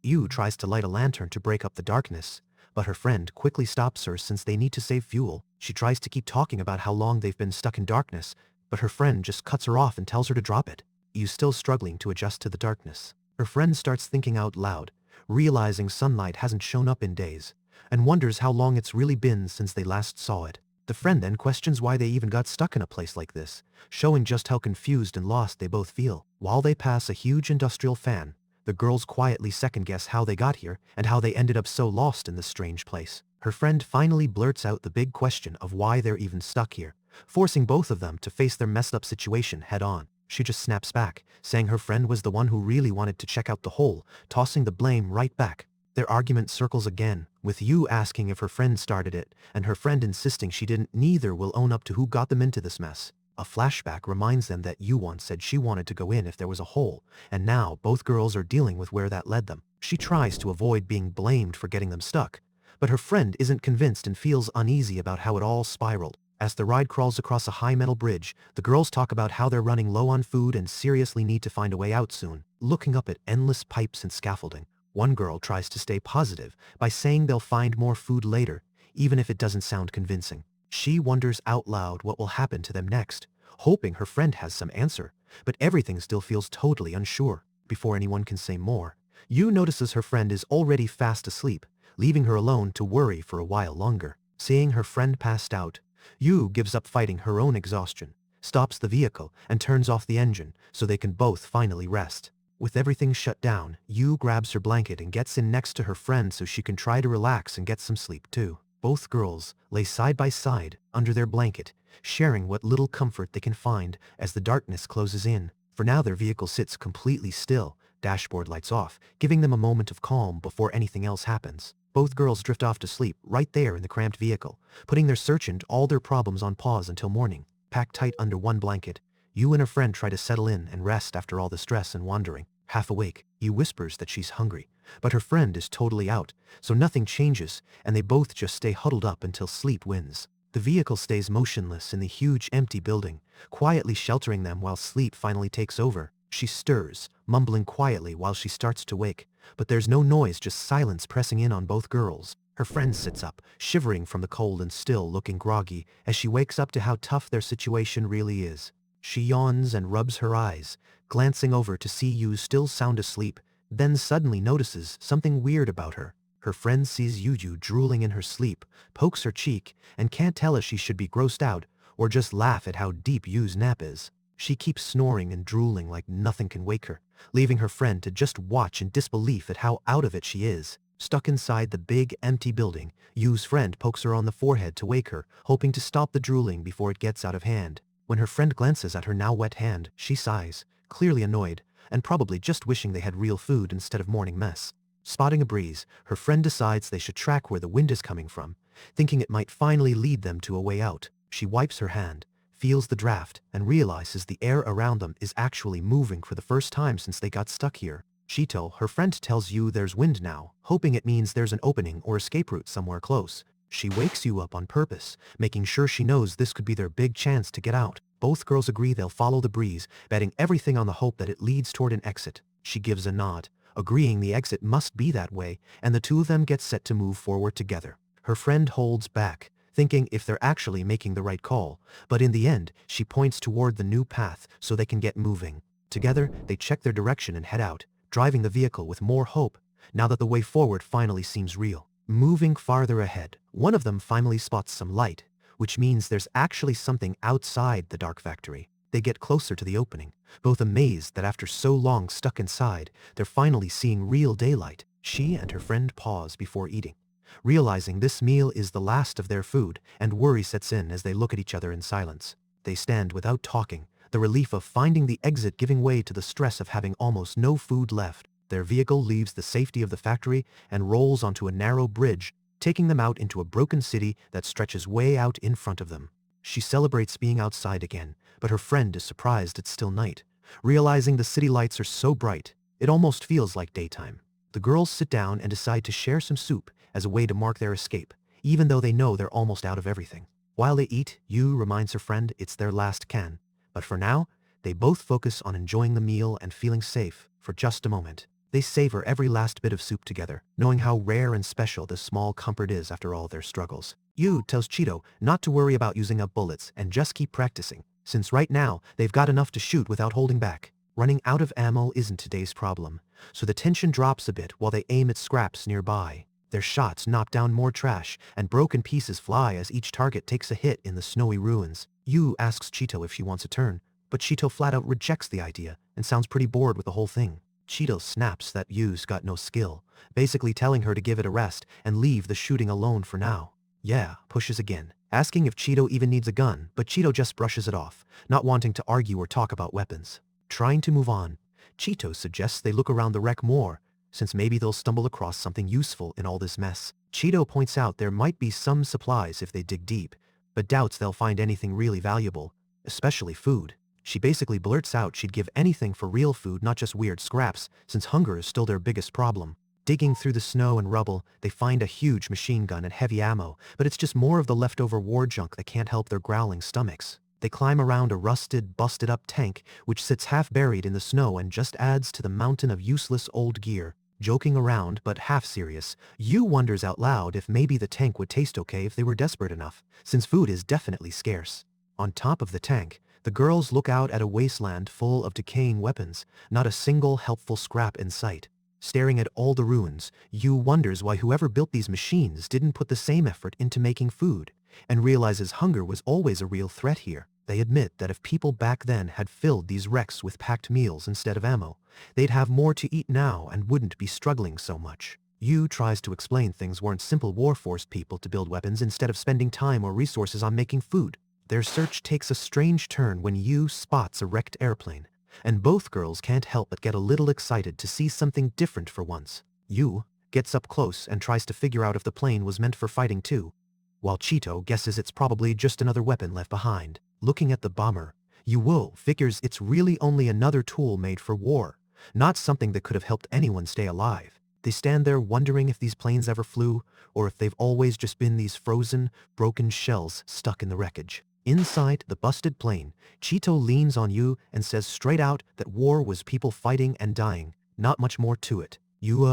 Yu tries to light a lantern to break up the darkness, but her friend quickly stops her since they need to save fuel. She tries to keep talking about how long they've been stuck in darkness, but her friend just cuts her off and tells her to drop it. Yu's still struggling to adjust to the darkness. Her friend starts thinking out loud, realizing sunlight hasn't shown up in days, and wonders how long it's really been since they last saw it. The friend then questions why they even got stuck in a place like this, showing just how confused and lost they both feel. While they pass a huge industrial fan, the girls quietly second-guess how they got here and how they ended up so lost in this strange place. Her friend finally blurts out the big question of why they're even stuck here, forcing both of them to face their messed up situation head-on. She just snaps back, saying her friend was the one who really wanted to check out the hole, tossing the blame right back. Their argument circles again, with Yu asking if her friend started it, and her friend insisting she didn't. Neither will own up to who got them into this mess. A flashback reminds them that Yu once said she wanted to go in if there was a hole, and now both girls are dealing with where that led them. She tries to avoid being blamed for getting them stuck, but her friend isn't convinced and feels uneasy about how it all spiraled. As the ride crawls across a high metal bridge, the girls talk about how they're running low on food and seriously need to find a way out soon, looking up at endless pipes and scaffolding. One girl tries to stay positive by saying they'll find more food later, even if it doesn't sound convincing. She wonders out loud what will happen to them next, hoping her friend has some answer, but everything still feels totally unsure. Before anyone can say more, Yu notices her friend is already fast asleep, leaving her alone to worry for a while longer. Seeing her friend passed out, Yu gives up fighting her own exhaustion, stops the vehicle, and turns off the engine so they can both finally rest. With everything shut down, Yu grabs her blanket and gets in next to her friend so she can try to relax and get some sleep too. Both girls lay side by side under their blanket, sharing what little comfort they can find as the darkness closes in. For now their vehicle sits completely still, dashboard lights off, giving them a moment of calm before anything else happens. Both girls drift off to sleep right there in the cramped vehicle, putting their search and all their problems on pause until morning. Packed tight under one blanket, Yu and her friend try to settle in and rest after all the stress and wandering. Half awake, Yu whispers that she's hungry, but her friend is totally out, so nothing changes, and they both just stay huddled up until sleep wins. The vehicle stays motionless in the huge empty building, quietly sheltering them while sleep finally takes over. She stirs, mumbling quietly while she starts to wake, but there's no noise, just silence pressing in on both girls. Her friend sits up, shivering from the cold and still looking groggy as she wakes up to how tough their situation really is. She yawns and rubs her eyes, glancing over to see Yu still sound asleep, then suddenly notices something weird about her. Her friend sees Yu drooling in her sleep, pokes her cheek, and can't tell if she should be grossed out or just laugh at how deep Yu's nap is. She keeps snoring and drooling like nothing can wake her, leaving her friend to just watch in disbelief at how out of it she is. Stuck inside the big, empty building, Yu's friend pokes her on the forehead to wake her, hoping to stop the drooling before it gets out of hand. When her friend glances at her now wet hand, she sighs, clearly annoyed, and probably just wishing they had real food instead of morning mess. Spotting a breeze, her friend decides they should track where the wind is coming from, thinking it might finally lead them to a way out. She wipes her hand, feels the draft, and realizes the air around them is actually moving for the first time since they got stuck here. Chito, her friend, tells Yu there's wind now, hoping it means there's an opening or escape route somewhere close. She wakes Yu up on purpose, making sure she knows this could be their big chance to get out. Both girls agree they'll follow the breeze, betting everything on the hope that it leads toward an exit. She gives a nod, agreeing the exit must be that way, and the two of them get set to move forward together. Her friend holds back, thinking if they're actually making the right call, but in the end, she points toward the new path so they can get moving. Together, they check their direction and head out, driving the vehicle with more hope, now that the way forward finally seems real. Moving farther ahead, one of them finally spots some light, which means there's actually something outside the dark factory. They get closer to the opening, both amazed that after so long stuck inside, they're finally seeing real daylight. She and her friend pause before eating, realizing this meal is the last of their food, and worry sets in as they look at each other in silence. They stand without talking, the relief of finding the exit giving way to the stress of having almost no food left. Their vehicle leaves the safety of the factory and rolls onto a narrow bridge, taking them out into a broken city that stretches way out in front of them. She celebrates being outside again, but her friend is surprised it's still night, realizing the city lights are so bright, it almost feels like daytime. The girls sit down and decide to share some soup as a way to mark their escape, even though they know they're almost out of everything. While they eat, Yu reminds her friend it's their last can, but for now, they both focus on enjoying the meal and feeling safe for just a moment. They savor every last bit of soup together, knowing how rare and special this small comfort is after all their struggles. Yu tells Chito not to worry about using up bullets and just keep practicing, since right now they've got enough to shoot without holding back. Running out of ammo isn't today's problem, so the tension drops a bit while they aim at scraps nearby. Their shots knock down more trash, and broken pieces fly as each target takes a hit in the snowy ruins. Yu asks Chito if she wants a turn, but Chito flat out rejects the idea and sounds pretty bored with the whole thing. Chito snaps that Yu's got no skill, basically telling her to give it a rest and leave the shooting alone for now. Yeah, pushes again, asking if Chito even needs a gun, but Chito just brushes it off, not wanting to argue or talk about weapons. Trying to move on, Chito suggests they look around the wreck more, since maybe they'll stumble across something useful in all this mess. Chito points out there might be some supplies if they dig deep, but doubts they'll find anything really valuable, especially food. She basically blurts out she'd give anything for real food, not just weird scraps, since hunger is still their biggest problem. Digging through the snow and rubble, they find a huge machine gun and heavy ammo, but it's just more of the leftover war junk that can't help their growling stomachs. They climb around a rusted, busted-up tank, which sits half buried in the snow and just adds to the mountain of useless old gear. Joking around, but half serious, Yu wonders out loud if maybe the tank would taste okay if they were desperate enough, since food is definitely scarce. On top of the tank, the girls look out at a wasteland full of decaying weapons, not a single helpful scrap in sight. Staring at all the ruins, Yu wonders why whoever built these machines didn't put the same effort into making food, and realizes hunger was always a real threat here. They admit that if people back then had filled these wrecks with packed meals instead of ammo, they'd have more to eat now and wouldn't be struggling so much. Yu tries to explain things weren't simple war forced people to build weapons instead of spending time or resources on making food. Their search takes a strange turn when Yu spots a wrecked airplane, and both girls can't help but get a little excited to see something different for once. Yu gets up close and tries to figure out if the plane was meant for fighting too, while Chito guesses it's probably just another weapon left behind. Looking at the bomber, Yu figures it's really only another tool made for war, not something that could have helped anyone stay alive. They stand there wondering if these planes ever flew, or if they've always just been these frozen, broken shells stuck in the wreckage. Inside the busted plane, Chito leans on Yu and says straight out that war was people fighting and dying, not much more to it. Yu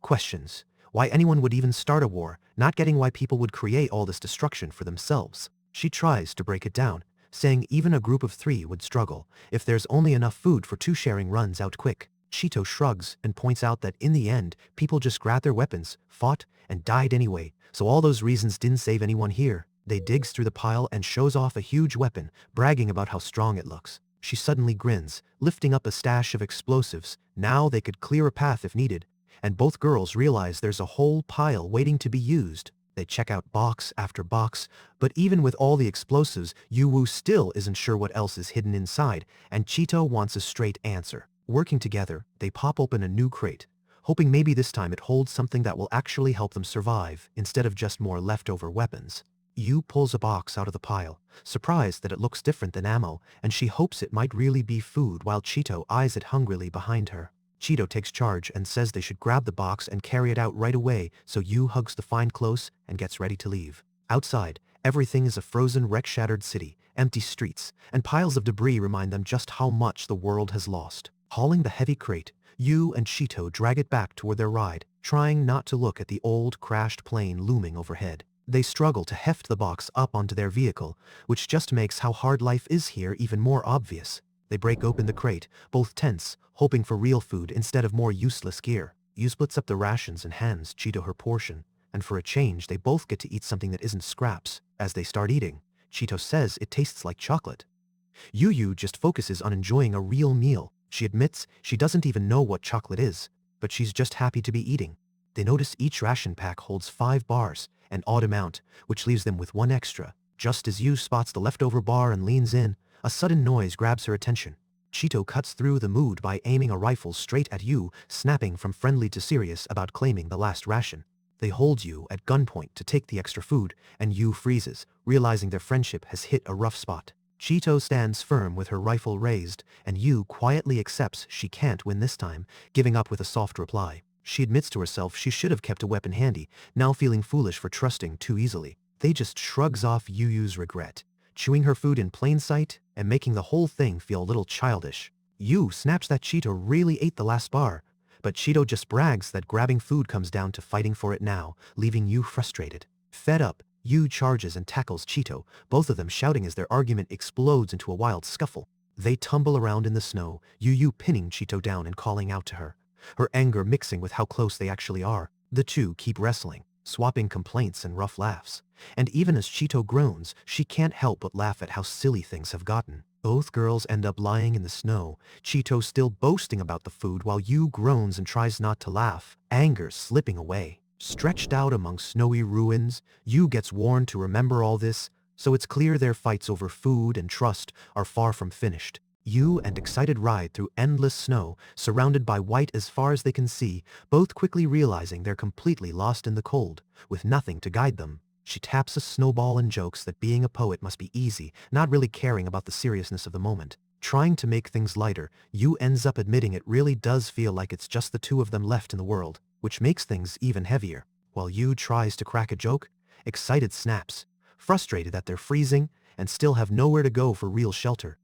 questions why anyone would even start a war, not getting why people would create all this destruction for themselves. She tries to break it down, saying even a group of 3 would struggle if there's only enough food for 2 sharing runs out quick. Chito shrugs and points out that in the end, people just grabbed their weapons, fought, and died anyway, so all those reasons didn't save anyone here. They digs through the pile and shows off a huge weapon, bragging about how strong it looks. She suddenly grins, lifting up a stash of explosives. Now they could clear a path if needed, and both girls realize there's a whole pile waiting to be used. They check out box after box, but even with all the explosives, Yu still isn't sure what else is hidden inside, and Chito wants a straight answer. Working together, they pop open a new crate, hoping maybe this time it holds something that will actually help them survive, instead of just more leftover weapons. Yu pulls a box out of the pile, surprised that it looks different than ammo, and she hopes it might really be food while Chito eyes it hungrily behind her. Chito takes charge and says they should grab the box and carry it out right away, so Yu hugs the find close and gets ready to leave. Outside, everything is a frozen, wreck-shattered city. Empty streets and piles of debris remind them just how much the world has lost. Hauling the heavy crate, Yu and Chito drag it back toward their ride, trying not to look at the old, crashed plane looming overhead. They struggle to heft the box up onto their vehicle, which just makes how hard life is here even more obvious. They break open the crate, both tense, hoping for real food instead of more useless gear. Yu splits up the rations and hands Chito her portion, and for a change they both get to eat something that isn't scraps. As they start eating, Chito says it tastes like chocolate. Yu just focuses on enjoying a real meal. She admits she doesn't even know what chocolate is, but she's just happy to be eating. They notice each ration pack holds 5 bars, an odd amount, which leaves them with 1 extra. Just as Yu spots the leftover bar and leans in, a sudden noise grabs her attention. Chito cuts through the mood by aiming a rifle straight at Yu, snapping from friendly to serious about claiming the last ration. They hold Yu at gunpoint to take the extra food, and Yu freezes, realizing their friendship has hit a rough spot. Chito stands firm with her rifle raised, and Yu quietly accepts she can't win this time, giving up with a soft reply. She admits to herself she should have kept a weapon handy, now feeling foolish for trusting too easily. They just shrugs off Yu's regret, chewing her food in plain sight and making the whole thing feel a little childish. Yu snaps that Chito really ate the last bar, But Chito just brags that grabbing food comes down to fighting for it now, leaving Yu frustrated. Fed up, Yu charges and tackles Chito, both of them shouting as their argument explodes into a wild scuffle. They tumble around in the snow, Yu pinning Chito down and calling out to her. Her anger mixing with how close they actually are. The two keep wrestling, swapping complaints and rough laughs. And even as Chito groans, she can't help but laugh at how silly things have gotten. Both girls end up lying in the snow, Chito still boasting about the food while Yu groans and tries not to laugh, anger slipping away. Stretched out among snowy ruins, Yu gets warned to remember all this, so it's clear their fights over food and trust are far from finished. Yu and Excited ride through endless snow, surrounded by white as far as they can see, both quickly realizing they're completely lost in the cold, with nothing to guide them. She taps a snowball and jokes that being a poet must be easy, not really caring about the seriousness of the moment. Trying to make things lighter, Yu ends up admitting it really does feel like it's just the two of them left in the world, which makes things even heavier. While Yu tries to crack a joke, Excited snaps, frustrated that they're freezing and still have nowhere to go for real shelter.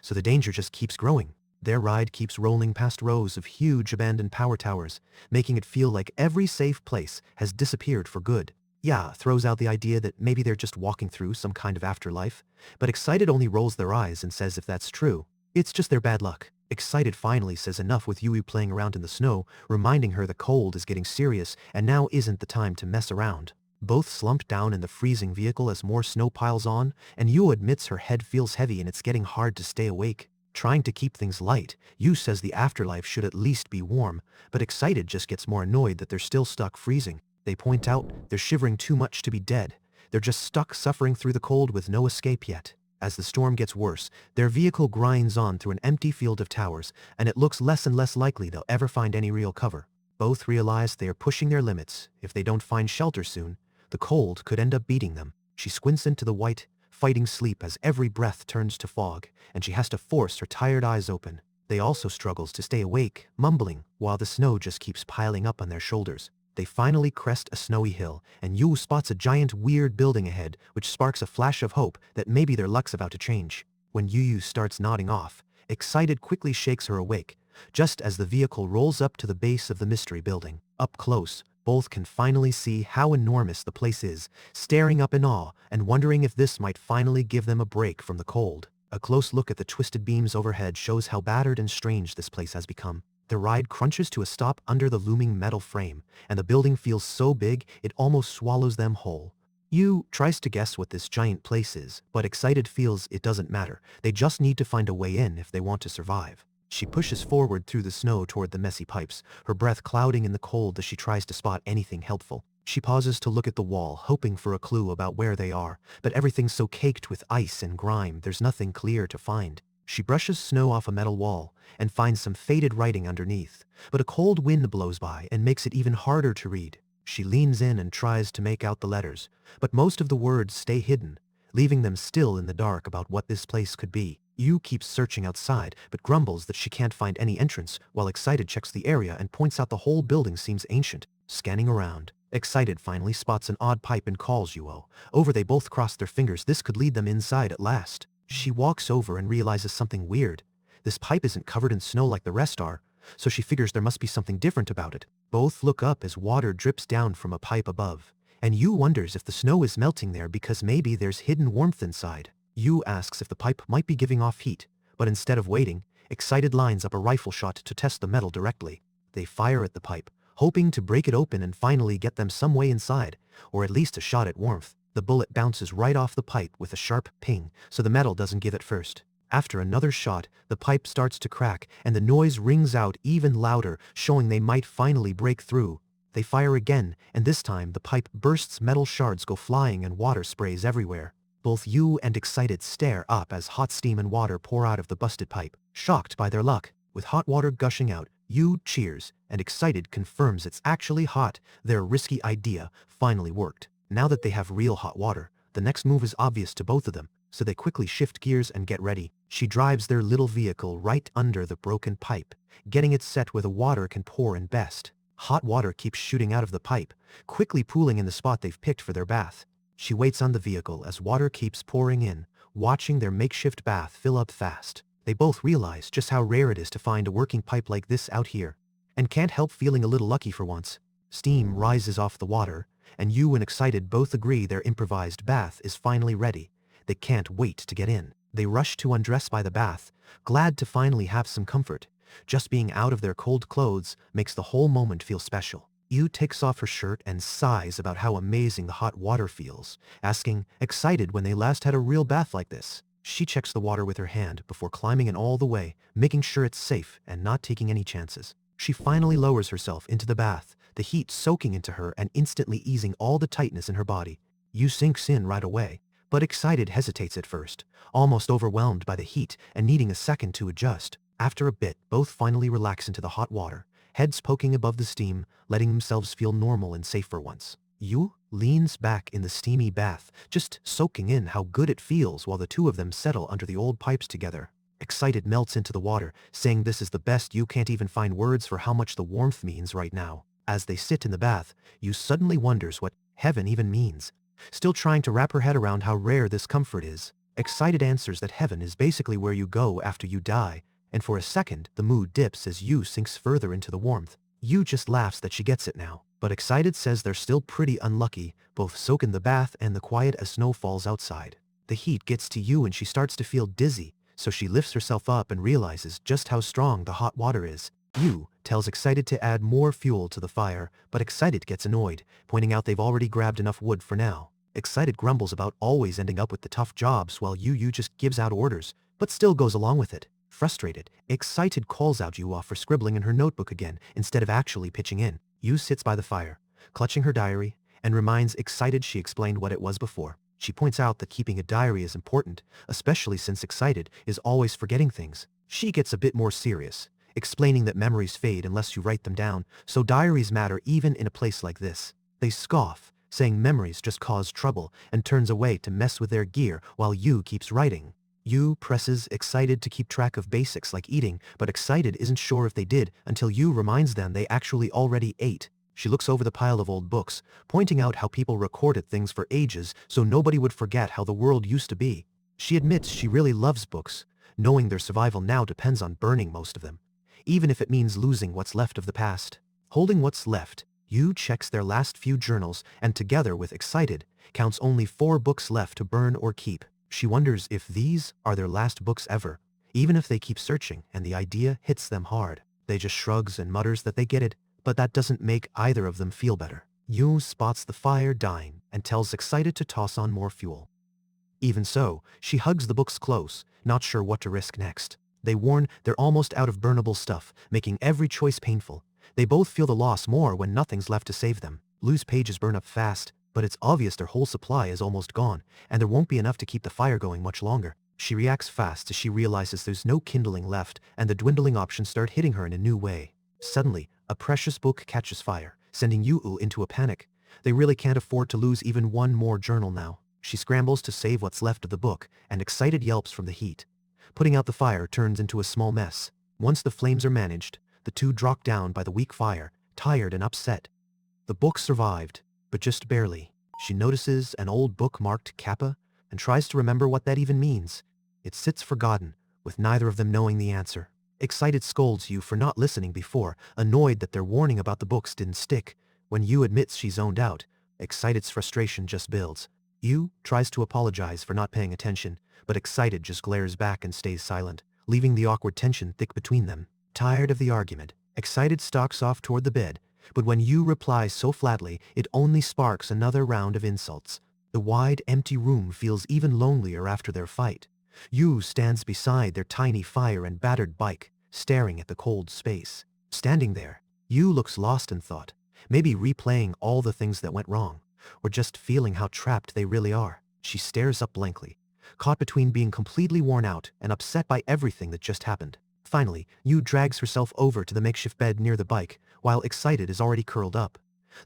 So the danger just keeps growing. Their ride keeps rolling past rows of huge abandoned power towers, making it feel like every safe place has disappeared for good. Ya throws out the idea that maybe they're just walking through some kind of afterlife, but Excited only rolls their eyes and says if that's true, it's just their bad luck. Excited finally says enough with Yui playing around in the snow, reminding her the cold is getting serious and now isn't the time to mess around. Both slump down in the freezing vehicle as more snow piles on, and Yu admits her head feels heavy and it's getting hard to stay awake. Trying to keep things light, Yu says the afterlife should at least be warm, but Excited just gets more annoyed that they're still stuck freezing. They point out they're shivering too much to be dead. They're just stuck suffering through the cold with no escape yet. As the storm gets worse, their vehicle grinds on through an empty field of towers, and it looks less and less likely they'll ever find any real cover. Both realize they are pushing their limits. If they don't find shelter soon, the cold could end up beating them. She squints into the white, fighting sleep as every breath turns to fog, and she has to force her tired eyes open. They also struggles to stay awake, mumbling, while the snow just keeps piling up on their shoulders. They finally crest a snowy hill, and Yu spots a giant weird building ahead, which sparks a flash of hope that maybe their luck's about to change. When Yu starts nodding off, Excited quickly shakes her awake, just as the vehicle rolls up to the base of the mystery building. Up close, both can finally see how enormous the place is, staring up in awe and wondering if this might finally give them a break from the cold. A close look at the twisted beams overhead shows how battered and strange this place has become. The ride crunches to a stop under the looming metal frame, and the building feels so big it almost swallows them whole. Yu tries to guess what this giant place is, but Excited feels it doesn't matter. They just need to find a way in if they want to survive. She pushes forward through the snow toward the messy pipes, her breath clouding in the cold as she tries to spot anything helpful. She pauses to look at the wall, hoping for a clue about where they are, but everything's so caked with ice and grime there's nothing clear to find. She brushes snow off a metal wall and finds some faded writing underneath, but a cold wind blows by and makes it even harder to read. She leans in and tries to make out the letters, but most of the words stay hidden, leaving them still in the dark about what this place could be. Yu keeps searching outside, but grumbles that she can't find any entrance, while Excited checks the area and points out the whole building seems ancient. Scanning around, Excited finally spots an odd pipe and calls Yuo. Over they both cross their fingers. This could lead them inside at last. She walks over and realizes something weird. This pipe isn't covered in snow like the rest are, so she figures there must be something different about it. Both look up as water drips down from a pipe above, and Yu wonders if the snow is melting there because maybe there's hidden warmth inside. Yu asks if the pipe might be giving off heat, but instead of waiting, Excited lines up a rifle shot to test the metal directly. They fire at the pipe, hoping to break it open and finally get them some way inside, or at least a shot at warmth. The bullet bounces right off the pipe with a sharp ping, so the metal doesn't give it first. After another shot, the pipe starts to crack, and the noise rings out even louder, showing they might finally break through. They fire again, and this time the pipe bursts, metal shards go flying and water sprays everywhere. Both Yu and Excited stare up as hot steam and water pour out of the busted pipe. Shocked by their luck, with hot water gushing out, Yu cheers, and Excited confirms it's actually hot. Their risky idea finally worked. Now that they have real hot water, the next move is obvious to both of them, so they quickly shift gears and get ready. She drives their little vehicle right under the broken pipe, getting it set where the water can pour in best. Hot water keeps shooting out of the pipe, quickly pooling in the spot they've picked for their bath. She waits on the vehicle as water keeps pouring in, watching their makeshift bath fill up fast. They both realize just how rare it is to find a working pipe like this out here. and can't help feeling a little lucky for once. Steam rises off the water, and you and Excited both agree their improvised bath is finally ready. They can't wait to get in. They rush to undress by the bath, glad to finally have some comfort. Just being out of their cold clothes makes the whole moment feel special. Yu takes off her shirt and sighs about how amazing the hot water feels, asking, Excited, when they last had a real bath like this. She checks the water with her hand before climbing in all the way, making sure it's safe and not taking any chances. She finally lowers herself into the bath, the heat soaking into her and instantly easing all the tightness in her body. Yu sinks in right away, but Excited hesitates at first, almost overwhelmed by the heat and needing a second to adjust. After a bit, both finally relax into the hot water, heads poking above the steam, letting themselves feel normal and safe for once. Yu leans back in the steamy bath, just soaking in how good it feels while the two of them settle under the old pipes together. Excited melts into the water, saying this is the best. Yu can't even find words for how much the warmth means right now. As they sit in the bath, Yu suddenly wonders what heaven even means. Still trying to wrap her head around how rare this comfort is, Excited answers that heaven is basically where you go after you die, and for a second, the mood dips as Yu sinks further into the warmth. Yu just laughs that she gets it now, but Excited says they're still pretty unlucky, both soak in the bath and the quiet as snow falls outside. The heat gets to Yu and she starts to feel dizzy, so she lifts herself up and realizes just how strong the hot water is. Yu tells Excited to add more fuel to the fire, but Excited gets annoyed, pointing out they've already grabbed enough wood for now. Excited grumbles about always ending up with the tough jobs while Yu just gives out orders, but still goes along with it. Frustrated, Excited calls out Yu for scribbling in her notebook again instead of actually pitching in. Yu sits by the fire, clutching her diary, and reminds Excited she explained what it was before. She points out that keeping a diary is important, especially since Excited is always forgetting things. She gets a bit more serious, explaining that memories fade unless you write them down, so diaries matter even in a place like this. They scoff, saying memories just cause trouble, and turns away to mess with their gear while Yu keeps writing. Yu presses Excited to keep track of basics like eating, but Excited isn't sure if they did until Yu reminds them they actually already ate. She looks over the pile of old books, pointing out how people recorded things for ages so nobody would forget how the world used to be. She admits she really loves books, knowing their survival now depends on burning most of them, even if it means losing what's left of the past. Holding what's left, Yu checks their last few journals and together with Excited, counts only 4 books left to burn or keep. She wonders if these are their last books ever, even if they keep searching and the idea hits them hard. They just shrugs and mutters that they get it, but that doesn't make either of them feel better. Yu spots the fire dying and tells Excited to toss on more fuel. Even so, she hugs the books close, not sure what to risk next. They warn they're almost out of burnable stuff, making every choice painful. They both feel the loss more when nothing's left to save them. Loose pages burn up fast, but it's obvious their whole supply is almost gone, and there won't be enough to keep the fire going much longer. She reacts fast as she realizes there's no kindling left, and the dwindling options start hitting her in a new way. Suddenly, a precious book catches fire, sending Yu into a panic. They really can't afford to lose even one more journal now. She scrambles to save what's left of the book, and Excited yelps from the heat. Putting out the fire turns into a small mess. Once the flames are managed, the two drop down by the weak fire, tired and upset. The book survived, but just barely. She notices an old book marked Kappa and tries to remember what that even means. It sits forgotten, with neither of them knowing the answer. Excited scolds Yu for not listening before, annoyed that their warning about the books didn't stick. When Yu admits she zoned out, Excited's frustration just builds. Yu tries to apologize for not paying attention, but Excited just glares back and stays silent, leaving the awkward tension thick between them. Tired of the argument, Excited stalks off toward the bed, but when Yu replies so flatly, it only sparks another round of insults. The wide, empty room feels even lonelier after their fight. Yu stands beside their tiny fire and battered bike, staring at the cold space. Standing there, Yu looks lost in thought, maybe replaying all the things that went wrong, or just feeling how trapped they really are. She stares up blankly, caught between being completely worn out and upset by everything that just happened. Finally, Yu drags herself over to the makeshift bed near the bike, while Excited is already curled up.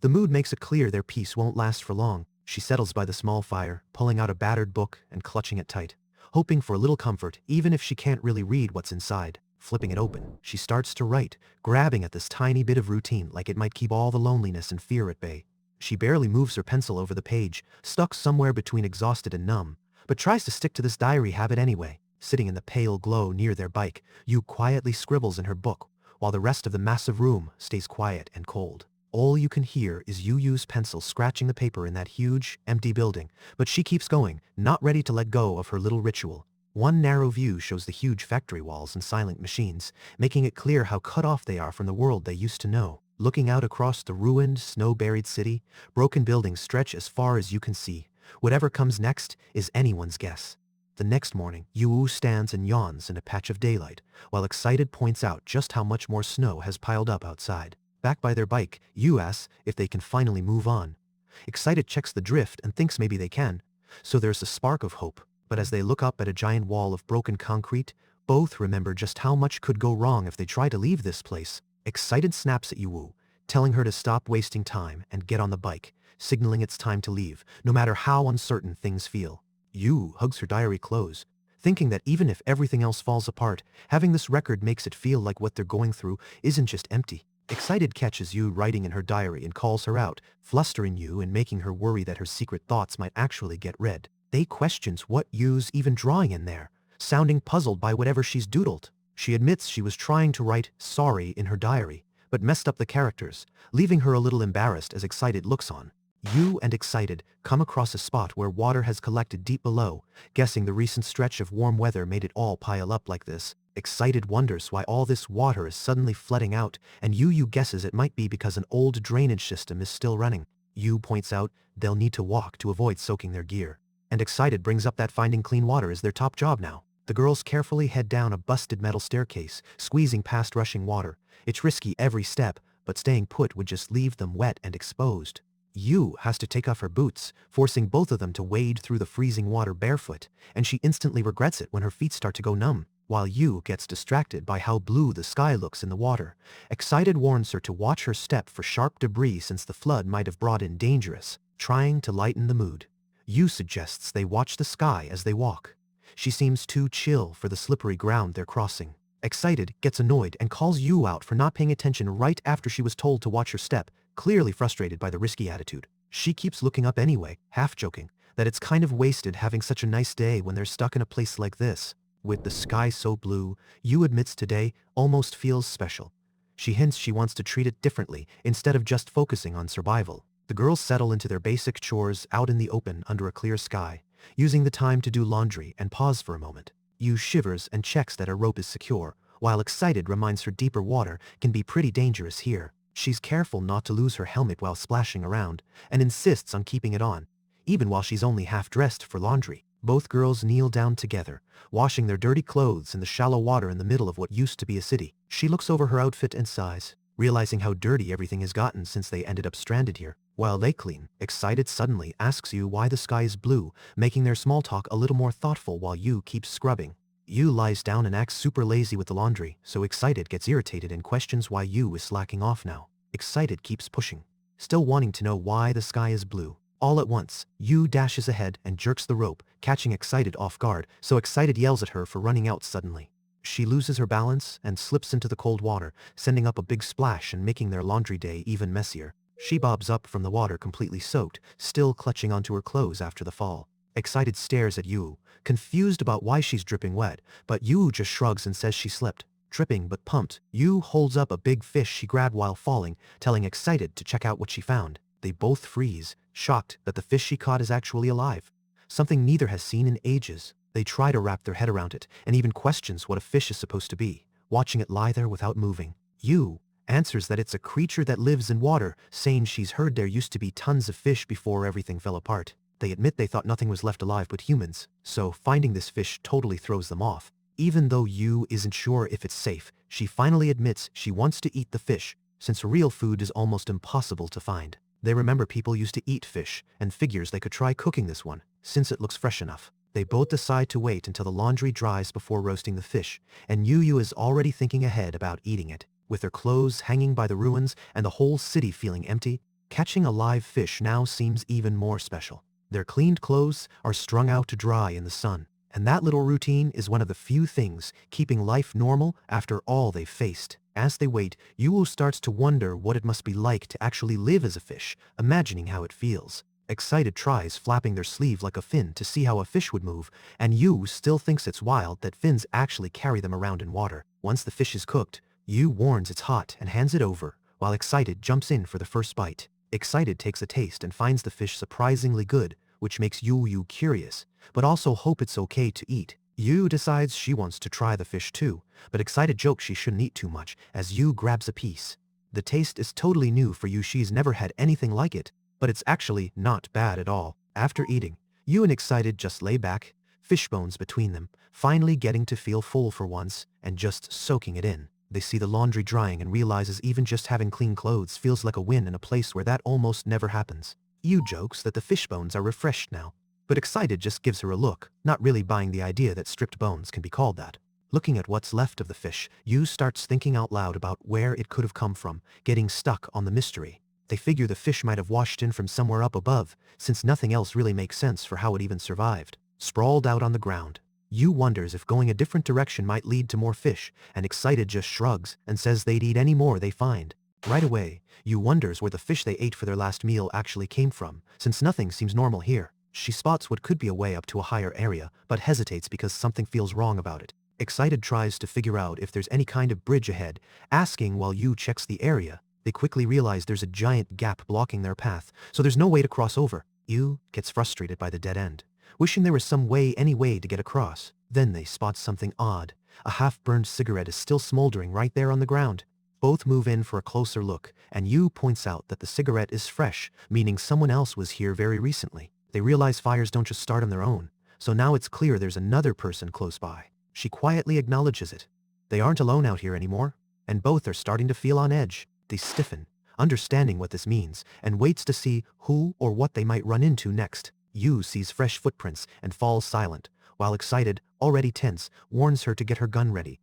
The mood makes it clear their peace won't last for long. She settles by the small fire, pulling out a battered book and clutching it tight, hoping for a little comfort even if she can't really read what's inside. Flipping it open, she starts to write, grabbing at this tiny bit of routine like it might keep all the loneliness and fear at bay. She barely moves her pencil over the page, stuck somewhere between exhausted and numb, but tries to stick to this diary habit anyway. Sitting in the pale glow near their bike, Yu quietly scribbles in her book, while the rest of the massive room stays quiet and cold. All you can hear is Yu Yu's pencil scratching the paper in that huge, empty building, but she keeps going, not ready to let go of her little ritual. One narrow view shows the huge factory walls and silent machines, making it clear how cut off they are from the world they used to know. Looking out across the ruined, snow-buried city, broken buildings stretch as far as you can see. Whatever comes next is anyone's guess. The next morning, Yu stands and yawns in a patch of daylight, while Excited points out just how much more snow has piled up outside. Back by their bike, Yu asks if they can finally move on. Excited checks the drift and thinks maybe they can, so there's a spark of hope. But as they look up at a giant wall of broken concrete, both remember just how much could go wrong if they try to leave this place. Excited snaps at Yu, telling her to stop wasting time and get on the bike, signaling it's time to leave, no matter how uncertain things feel. Yu hugs her diary close, thinking that even if everything else falls apart, having this record makes it feel like what they're going through isn't just empty. Excited catches Yu writing in her diary and calls her out, flustering Yu and making her worry that her secret thoughts might actually get read. They questions what Yu's even drawing in there, sounding puzzled by whatever she's doodled. She admits she was trying to write sorry in her diary, but messed up the characters, leaving her a little embarrassed as Excited looks on. Yu and Excited come across a spot where water has collected deep below, guessing the recent stretch of warm weather made it all pile up like this. Excited wonders why all this water is suddenly flooding out, and Yu guesses it might be because an old drainage system is still running. Yu points out they'll need to walk to avoid soaking their gear. And Excited brings up that finding clean water is their top job now. The girls carefully head down a busted metal staircase, squeezing past rushing water. It's risky every step, but staying put would just leave them wet and exposed. Yu has to take off her boots, forcing both of them to wade through the freezing water barefoot, and she instantly regrets it when her feet start to go numb. While Yu gets distracted by how blue the sky looks in the water, Excited warns her to watch her step for sharp debris since the flood might have brought in dangerous. Trying to lighten the mood, Yu suggests they watch the sky as they walk. She seems too chill for the slippery ground they're crossing. Excited gets annoyed and calls Yu out for not paying attention right after she was told to watch her step, clearly frustrated by the risky attitude. She keeps looking up anyway, half joking, that it's kind of wasted having such a nice day when they're stuck in a place like this. With the sky so blue, Yu admits today almost feels special. She hints she wants to treat it differently instead of just focusing on survival. The girls settle into their basic chores out in the open under a clear sky, using the time to do laundry and pause for a moment. Yu shivers and checks that her rope is secure, while Excited reminds her deeper water can be pretty dangerous here. She's careful not to lose her helmet while splashing around, and insists on keeping it on, even while she's only half dressed for laundry. Both girls kneel down together, washing their dirty clothes in the shallow water in the middle of what used to be a city. She looks over her outfit and sighs, realizing how dirty everything has gotten since they ended up stranded here. While they clean, Excited suddenly asks Yu why the sky is blue, making their small talk a little more thoughtful while Yu keeps scrubbing. Yu lies down and acts super lazy with the laundry, so Excited gets irritated and questions why Yu is slacking off now. Excited keeps pushing, still wanting to know why the sky is blue. All at once, Yu dashes ahead and jerks the rope, catching Excited off guard, so Excited yells at her for running out suddenly. She loses her balance and slips into the cold water, sending up a big splash and making their laundry day even messier. She bobs up from the water completely soaked, still clutching onto her clothes after the fall. Excited stares at Yu, confused about why she's dripping wet, but Yu just shrugs and says she slipped. Tripping but pumped, Yu holds up a big fish she grabbed while falling, telling Excited to check out what she found. They both freeze, shocked that the fish she caught is actually alive, something neither has seen in ages. They try to wrap their head around it, and even questions what a fish is supposed to be, watching it lie there without moving. Yu answers that it's a creature that lives in water, saying she's heard there used to be tons of fish before everything fell apart. They admit they thought nothing was left alive but humans, so finding this fish totally throws them off. Even though Yu isn't sure if it's safe, she finally admits she wants to eat the fish, since real food is almost impossible to find. They remember people used to eat fish, and figures they could try cooking this one, since it looks fresh enough. They both decide to wait until the laundry dries before roasting the fish, and Yu is already thinking ahead about eating it. With their clothes hanging by the ruins and the whole city feeling empty, catching a live fish now seems even more special. Their cleaned clothes are strung out to dry in the sun, and that little routine is one of the few things keeping life normal after all they've faced. As they wait, Yu starts to wonder what it must be like to actually live as a fish, imagining how it feels. Excited tries flapping their sleeve like a fin to see how a fish would move, and Yu still thinks it's wild that fins actually carry them around in water. Once the fish is cooked, Yu warns it's hot and hands it over, while Excited jumps in for the first bite. Excited takes a taste and finds the fish surprisingly good, which makes Yu curious, but also hope it's okay to eat. Yu decides she wants to try the fish too, but Excited jokes she shouldn't eat too much as Yu grabs a piece. The taste is totally new for Yu. She's never had anything like it, but it's actually not bad at all. After eating, Yu and Excited just lay back, fish bones between them, finally getting to feel full for once and just soaking it in. They see the laundry drying and realizes even just having clean clothes feels like a win in a place where that almost never happens. Yu jokes that the fish bones are refreshed now, but Excited just gives her a look, not really buying the idea that stripped bones can be called that. Looking at what's left of the fish, Yu starts thinking out loud about where it could have come from, getting stuck on the mystery. They figure the fish might have washed in from somewhere up above, since nothing else really makes sense for how it even survived. Sprawled out on the ground, Yu wonders if going a different direction might lead to more fish, and Excited just shrugs and says they'd eat any more they find. Right away, Yu wonders where the fish they ate for their last meal actually came from, since nothing seems normal here. She spots what could be a way up to a higher area, but hesitates because something feels wrong about it. Excited tries to figure out if there's any kind of bridge ahead, asking while Yu checks the area. They quickly realize there's a giant gap blocking their path, so there's no way to cross over. Yu gets frustrated by the dead end, wishing there was any way to get across. Then they spot something odd. A half-burned cigarette is still smoldering right there on the ground. Both move in for a closer look, and Yu points out that the cigarette is fresh, meaning someone else was here very recently. They realize fires don't just start on their own, so now it's clear there's another person close by. She quietly acknowledges it. They aren't alone out here anymore, and both are starting to feel on edge. They stiffen, understanding what this means, and waits to see who or what they might run into next. Yu sees fresh footprints and falls silent, while Excited, already tense, warns her to get her gun ready.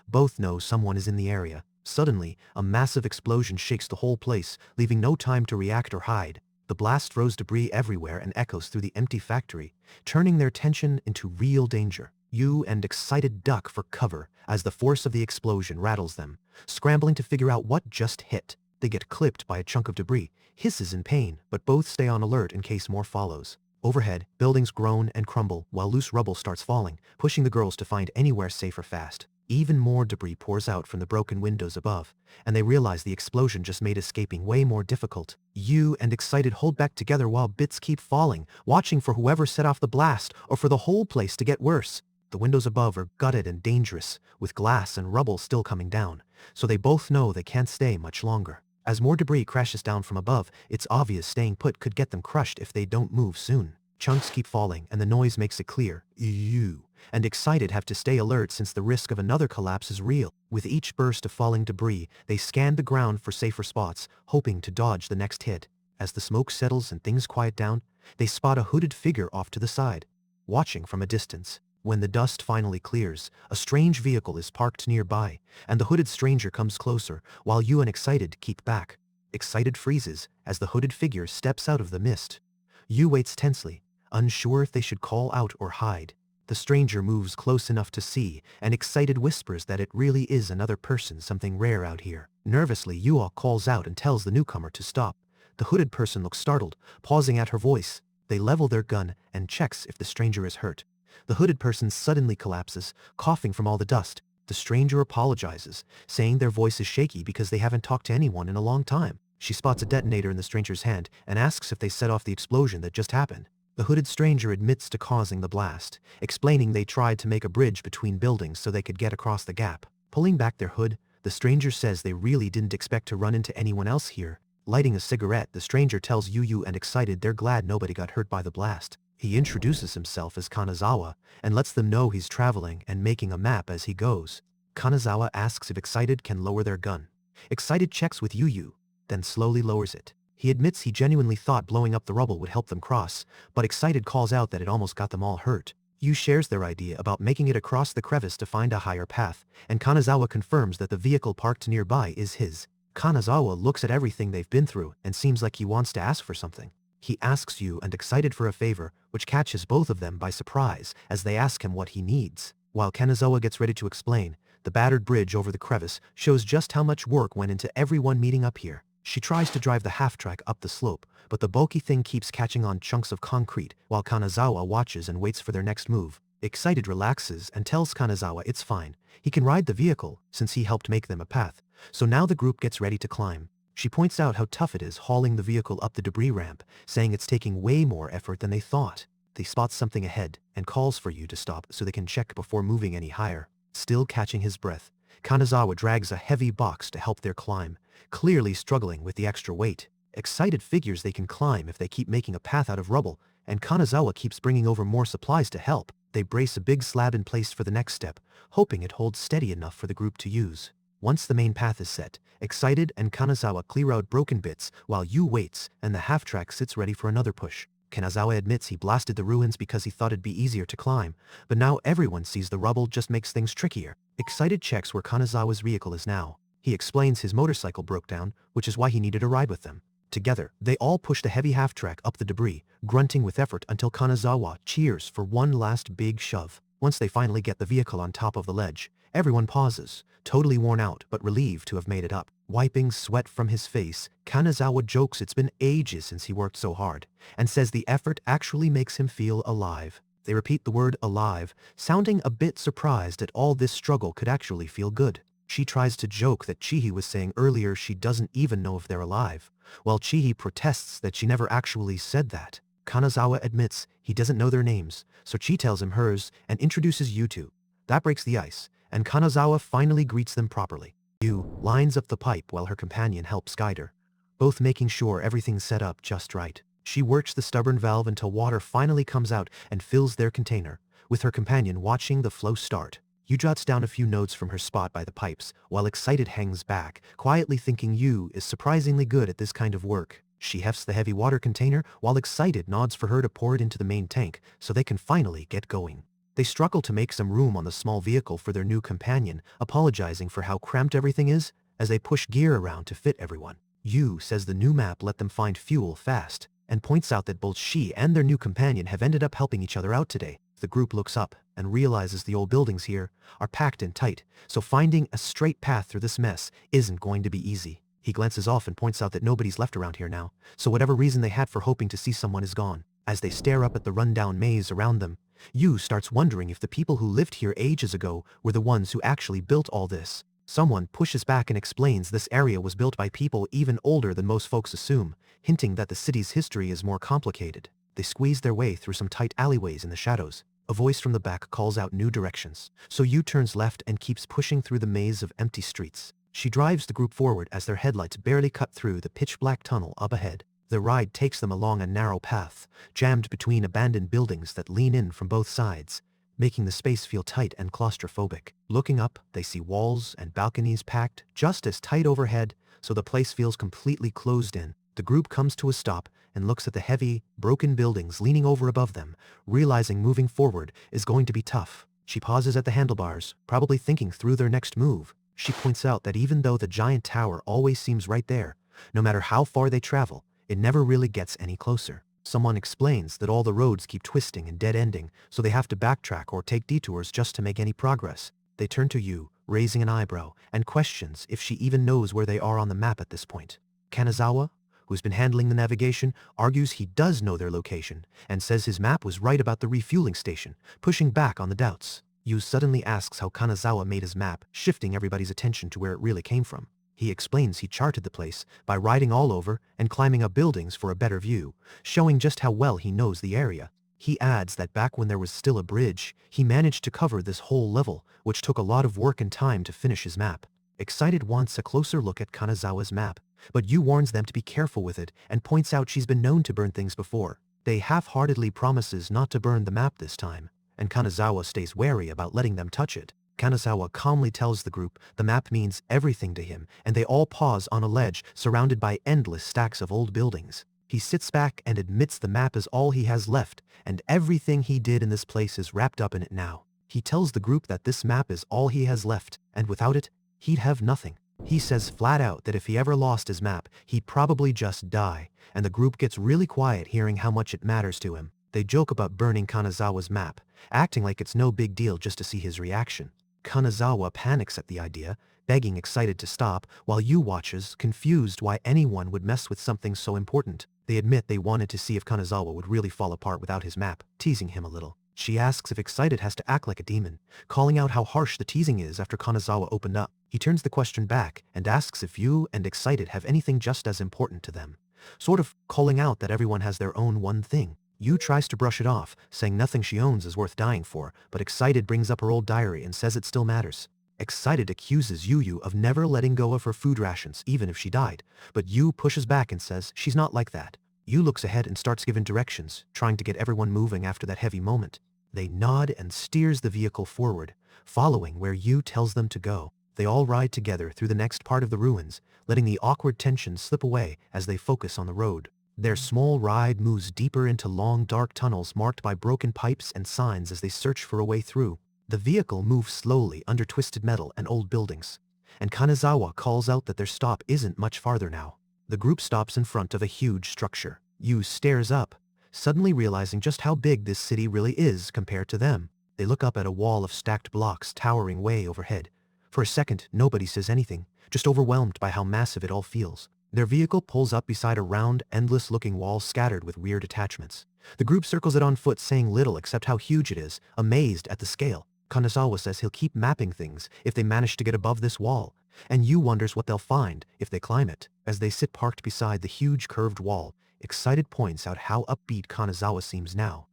Both know someone is in the area. Suddenly, a massive explosion shakes the whole place, leaving no time to react or hide. The blast throws debris everywhere and echoes through the empty factory, turning their tension into real danger. Yu and Excited duck for cover as the force of the explosion rattles them, scrambling to figure out what just hit. They get clipped by a chunk of debris, hisses in pain, but both stay on alert in case more follows. Overhead, buildings groan and crumble while loose rubble starts falling, pushing the girls to find anywhere safer fast. Even more debris pours out from the broken windows above, and they realize the explosion just made escaping way more difficult. Yu and Excited hold back together while bits keep falling, watching for whoever set off the blast or for the whole place to get worse. The windows above are gutted and dangerous, with glass and rubble still coming down, so they both know they can't stay much longer. As more debris crashes down from above, it's obvious staying put could get them crushed if they don't move soon. Chunks keep falling and the noise makes it clear. Yu and Excited have to stay alert since the risk of another collapse is real. With each burst of falling debris, they scan the ground for safer spots, hoping to dodge the next hit. As the smoke settles and things quiet down, they spot a hooded figure off to the side, watching from a distance. When the dust finally clears, a strange vehicle is parked nearby, and the hooded stranger comes closer, while Yu and Excited keep back. Excited freezes as the hooded figure steps out of the mist. Yu waits tensely, unsure if they should call out or hide. The stranger moves close enough to see, and Excited whispers that it really is another person, something rare out here. Nervously, Yu calls out and tells the newcomer to stop. The hooded person looks startled, pausing at her voice. They level their gun and checks if the stranger is hurt. The hooded person suddenly collapses, coughing from all the dust. The stranger apologizes, saying their voice is shaky because they haven't talked to anyone in a long time. She spots a detonator in the stranger's hand and asks if they set off the explosion that just happened. The hooded stranger admits to causing the blast, explaining they tried to make a bridge between buildings so they could get across the gap. Pulling back their hood, the stranger says they really didn't expect to run into anyone else here. Lighting a cigarette, the stranger tells Yu and Excited they're glad nobody got hurt by the blast. He introduces himself as Kanazawa and lets them know he's traveling and making a map as he goes. Kanazawa asks if Excited can lower their gun. Excited checks with Yu, then slowly lowers it. He admits he genuinely thought blowing up the rubble would help them cross, but Excited calls out that it almost got them all hurt. Yu shares their idea about making it across the crevice to find a higher path, and Kanazawa confirms that the vehicle parked nearby is his. Kanazawa looks at everything they've been through and seems like he wants to ask for something. He asks Yu and Excited for a favor, which catches both of them by surprise as they ask him what he needs. While Kanazawa gets ready to explain, the battered bridge over the crevice shows just how much work went into everyone meeting up here. She tries to drive the half-track up the slope, but the bulky thing keeps catching on chunks of concrete while Kanazawa watches and waits for their next move. Excited relaxes and tells Kanazawa it's fine. He can ride the vehicle since he helped make them a path. So now the group gets ready to climb. She points out how tough it is hauling the vehicle up the debris ramp, saying it's taking way more effort than they thought. They spot something ahead and calls for you to stop so they can check before moving any higher. Still catching his breath, Kanazawa drags a heavy box to help their climb, clearly struggling with the extra weight. Excited figures they can climb if they keep making a path out of rubble, and Kanazawa keeps bringing over more supplies to help. They brace a big slab in place for the next step, hoping it holds steady enough for the group to use. Once the main path is set, Excited and Kanazawa clear out broken bits while Yu waits and the half-track sits ready for another push. Kanazawa admits he blasted the ruins because he thought it'd be easier to climb, but now everyone sees the rubble just makes things trickier. Excited checks where Kanazawa's vehicle is now. He explains his motorcycle broke down, which is why he needed a ride with them. Together, they all push the heavy half-track up the debris, grunting with effort until Kanazawa cheers for one last big shove. Once they finally get the vehicle on top of the ledge, everyone pauses, totally worn out but relieved to have made it up. Wiping sweat from his face, Kanazawa jokes it's been ages since he worked so hard, and says the effort actually makes him feel alive. They repeat the word alive, sounding a bit surprised that all this struggle could actually feel good. She tries to joke that Chihi was saying earlier she doesn't even know if they're alive, while Chihi protests that she never actually said that. Kanazawa admits he doesn't know their names, so Chi tells him hers and introduces Yu to. That breaks the ice, and Kanazawa finally greets them properly. Yu lines up the pipe while her companion helps guide her, both making sure everything's set up just right. She works the stubborn valve until water finally comes out and fills their container, with her companion watching the flow start. Yu jots down a few notes from her spot by the pipes, while Excited hangs back, quietly thinking Yu is surprisingly good at this kind of work. She hefts the heavy water container, while Excited nods for her to pour it into the main tank so they can finally get going. They struggle to make some room on the small vehicle for their new companion, apologizing for how cramped everything is as they push gear around to fit everyone. Yu says the new map let them find fuel fast, and points out that both she and their new companion have ended up helping each other out today. The group looks up and realizes the old buildings here are packed in tight, so finding a straight path through this mess isn't going to be easy. He glances off and points out that nobody's left around here now, so whatever reason they had for hoping to see someone is gone. As they stare up at the rundown maze around them, Yu starts wondering if the people who lived here ages ago were the ones who actually built all this. Someone pushes back and explains this area was built by people even older than most folks assume, hinting that the city's history is more complicated. They squeeze their way through some tight alleyways in the shadows. A voice from the back calls out new directions, so Yu turns left and keeps pushing through the maze of empty streets. She drives the group forward as their headlights barely cut through the pitch-black tunnel up ahead. The ride takes them along a narrow path, jammed between abandoned buildings that lean in from both sides, making the space feel tight and claustrophobic. Looking up, they see walls and balconies packed just as tight overhead, so the place feels completely closed in. The group comes to a stop and looks at the heavy, broken buildings leaning over above them, realizing moving forward is going to be tough. She pauses at the handlebars, probably thinking through their next move. She points out that even though the giant tower always seems right there, no matter how far they travel, it never really gets any closer. Someone explains that all the roads keep twisting and dead-ending, so they have to backtrack or take detours just to make any progress. They turn to Yu, raising an eyebrow, and questions if she even knows where they are on the map at this point. Kanazawa, who's been handling the navigation, argues he does know their location, and says his map was right about the refueling station, pushing back on the doubts. Yu suddenly asks how Kanazawa made his map, shifting everybody's attention to where it really came from. He explains he charted the place by riding all over and climbing up buildings for a better view, showing just how well he knows the area. He adds that back when there was still a bridge, he managed to cover this whole level, which took a lot of work and time to finish his map. Excited wants a closer look at Kanazawa's map, but Yu warns them to be careful with it and points out she's been known to burn things before. They half-heartedly promises not to burn the map this time, and Kanazawa stays wary about letting them touch it. Kanazawa calmly tells the group the map means everything to him, and they all pause on a ledge surrounded by endless stacks of old buildings. He sits back and admits the map is all he has left, and everything he did in this place is wrapped up in it now. He tells the group that this map is all he has left, and without it, he'd have nothing. He says flat out that if he ever lost his map, he'd probably just die, and the group gets really quiet hearing how much it matters to him. They joke about burning Kanazawa's map, acting like it's no big deal just to see his reaction. Kanazawa panics at the idea, begging Excited to stop, while Yu watches, confused why anyone would mess with something so important. They admit they wanted to see if Kanazawa would really fall apart without his map, teasing him a little. She asks if Excited has to act like a demon, calling out how harsh the teasing is after Kanazawa opened up. He turns the question back and asks if you and Excited have anything just as important to them, sort of calling out that everyone has their own one thing. Yu tries to brush it off, saying nothing she owns is worth dying for, but Excited brings up her old diary and says it still matters. Excited accuses Yu of never letting go of her food rations even if she died, but Yu pushes back and says she's not like that. Yu looks ahead and starts giving directions, trying to get everyone moving after that heavy moment. They nod and steers the vehicle forward, following where Yu tells them to go. They all ride together through the next part of the ruins, letting the awkward tension slip away as they focus on the road. Their small ride moves deeper into long dark tunnels marked by broken pipes and signs as they search for a way through. The vehicle moves slowly under twisted metal and old buildings, and Kanazawa calls out that their stop isn't much farther now. The group stops in front of a huge structure. Yu stares up, suddenly realizing just how big this city really is compared to them. They look up at a wall of stacked blocks towering way overhead. For a second, nobody says anything, just overwhelmed by how massive it all feels. Their vehicle pulls up beside a round, endless-looking wall scattered with weird attachments. The group circles it on foot, saying little except how huge it is, amazed at the scale. Kanazawa says he'll keep mapping things if they manage to get above this wall, and Yu wonders what they'll find if they climb it. As they sit parked beside the huge curved wall, Excited points out how upbeat Kanazawa seems now,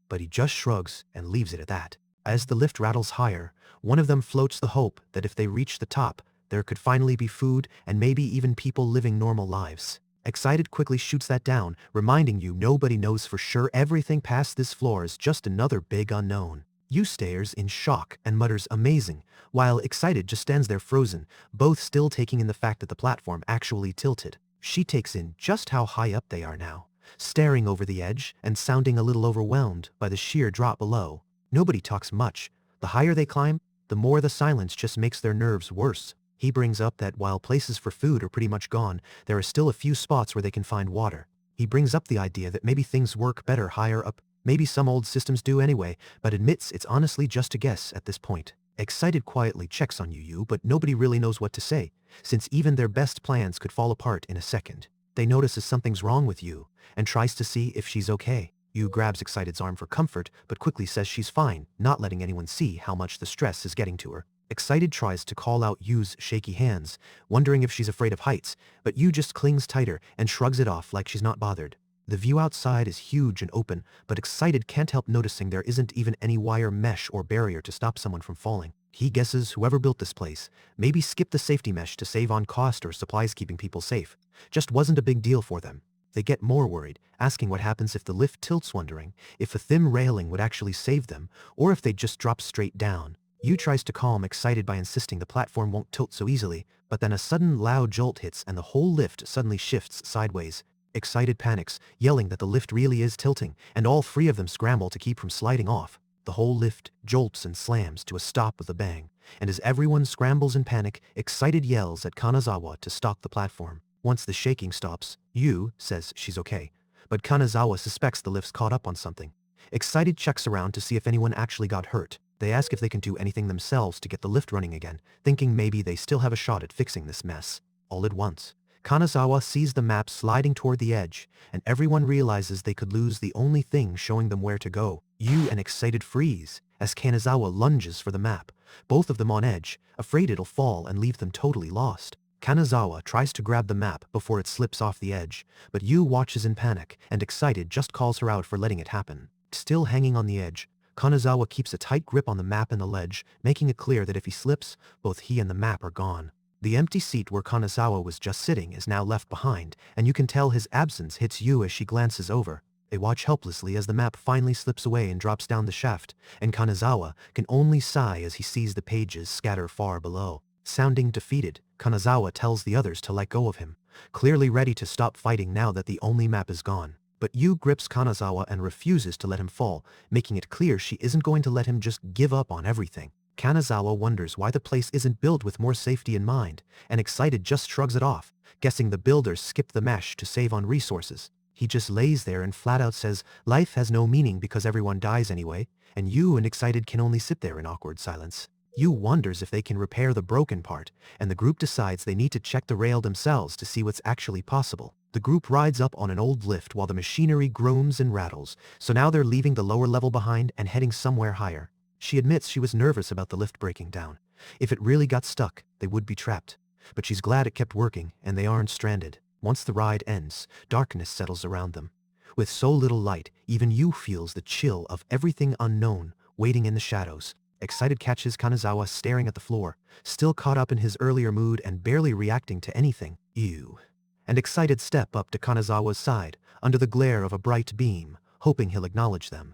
but he just shrugs and leaves it at that. As the lift rattles higher, one of them floats the hope that if they reach the top, there could finally be food and maybe even people living normal lives. Excited quickly shoots that down, reminding you nobody knows for sure. Everything past this floor is just another big unknown. Yu stares in shock and mutters amazing, while Excited just stands there frozen, both still taking in the fact that the platform actually tilted. She takes in just how high up they are now, staring over the edge and sounding a little overwhelmed by the sheer drop below. Nobody talks much. The higher they climb, the more the silence just makes their nerves worse. He brings up that while places for food are pretty much gone, there are still a few spots where they can find water. He brings up the idea that maybe things work better higher up. Maybe some old systems do anyway, but admits it's honestly just a guess at this point. Excited quietly checks on Yu, but nobody really knows what to say, since even their best plans could fall apart in a second. They notices something's wrong with Yu, and tries to see if she's okay. Yu grabs Excited's arm for comfort, but quickly says she's fine, not letting anyone see how much the stress is getting to her. Excited tries to call out Yu's shaky hands, wondering if she's afraid of heights, but Yu just clings tighter and shrugs it off like she's not bothered. The view outside is huge and open, but Excited can't help noticing there isn't even any wire mesh or barrier to stop someone from falling. He guesses whoever built this place maybe skipped the safety mesh to save on cost or supplies keeping people safe. Just wasn't a big deal for them. They get more worried, asking what happens if the lift tilts, wondering if a thin railing would actually save them, or if they'd just drop straight down. Yu tries to calm Excited by insisting the platform won't tilt so easily, but then a sudden loud jolt hits and the whole lift suddenly shifts sideways. Excited panics, yelling that the lift really is tilting, and all three of them scramble to keep from sliding off. The whole lift jolts and slams to a stop with a bang, and as everyone scrambles in panic, Excited yells at Kanazawa to stop the platform. Once the shaking stops, Yu says she's okay, but Kanazawa suspects the lift's caught up on something. Excited checks around to see if anyone actually got hurt. They ask if they can do anything themselves to get the lift running again, thinking maybe they still have a shot at fixing this mess. All at once, Kanazawa sees the map sliding toward the edge, and everyone realizes they could lose the only thing showing them where to go. Yu and Excited freeze as Kanazawa lunges for the map, both of them on edge, afraid it'll fall and leave them totally lost. Kanazawa tries to grab the map before it slips off the edge, but Yu watches in panic, and Excited just calls her out for letting it happen. Still hanging on the edge, Kanazawa keeps a tight grip on the map and the ledge, making it clear that if he slips, both he and the map are gone. The empty seat where Kanazawa was just sitting is now left behind, and you can tell his absence hits Yu as she glances over. They watch helplessly as the map finally slips away and drops down the shaft, and Kanazawa can only sigh as he sees the pages scatter far below. Sounding defeated, Kanazawa tells the others to let go of him, clearly ready to stop fighting now that the only map is gone. But Yu grips Kanazawa and refuses to let him fall, making it clear she isn't going to let him just give up on everything. Kanazawa wonders why the place isn't built with more safety in mind, and Excited just shrugs it off, guessing the builders skipped the mesh to save on resources. He just lays there and flat out says life has no meaning because everyone dies anyway, and Yu and Excited can only sit there in awkward silence. Yu wonders if they can repair the broken part, and the group decides they need to check the rail themselves to see what's actually possible. The group rides up on an old lift while the machinery groans and rattles, so now they're leaving the lower level behind and heading somewhere higher. She admits she was nervous about the lift breaking down. If it really got stuck, they would be trapped. But she's glad it kept working and they aren't stranded. Once the ride ends, darkness settles around them. With so little light, even Yu feels the chill of everything unknown waiting in the shadows. Excited catches Kanazawa staring at the floor, still caught up in his earlier mood and barely reacting to anything. Ew. And Excited step up to Kanazawa's side, under the glare of a bright beam, hoping he'll acknowledge them.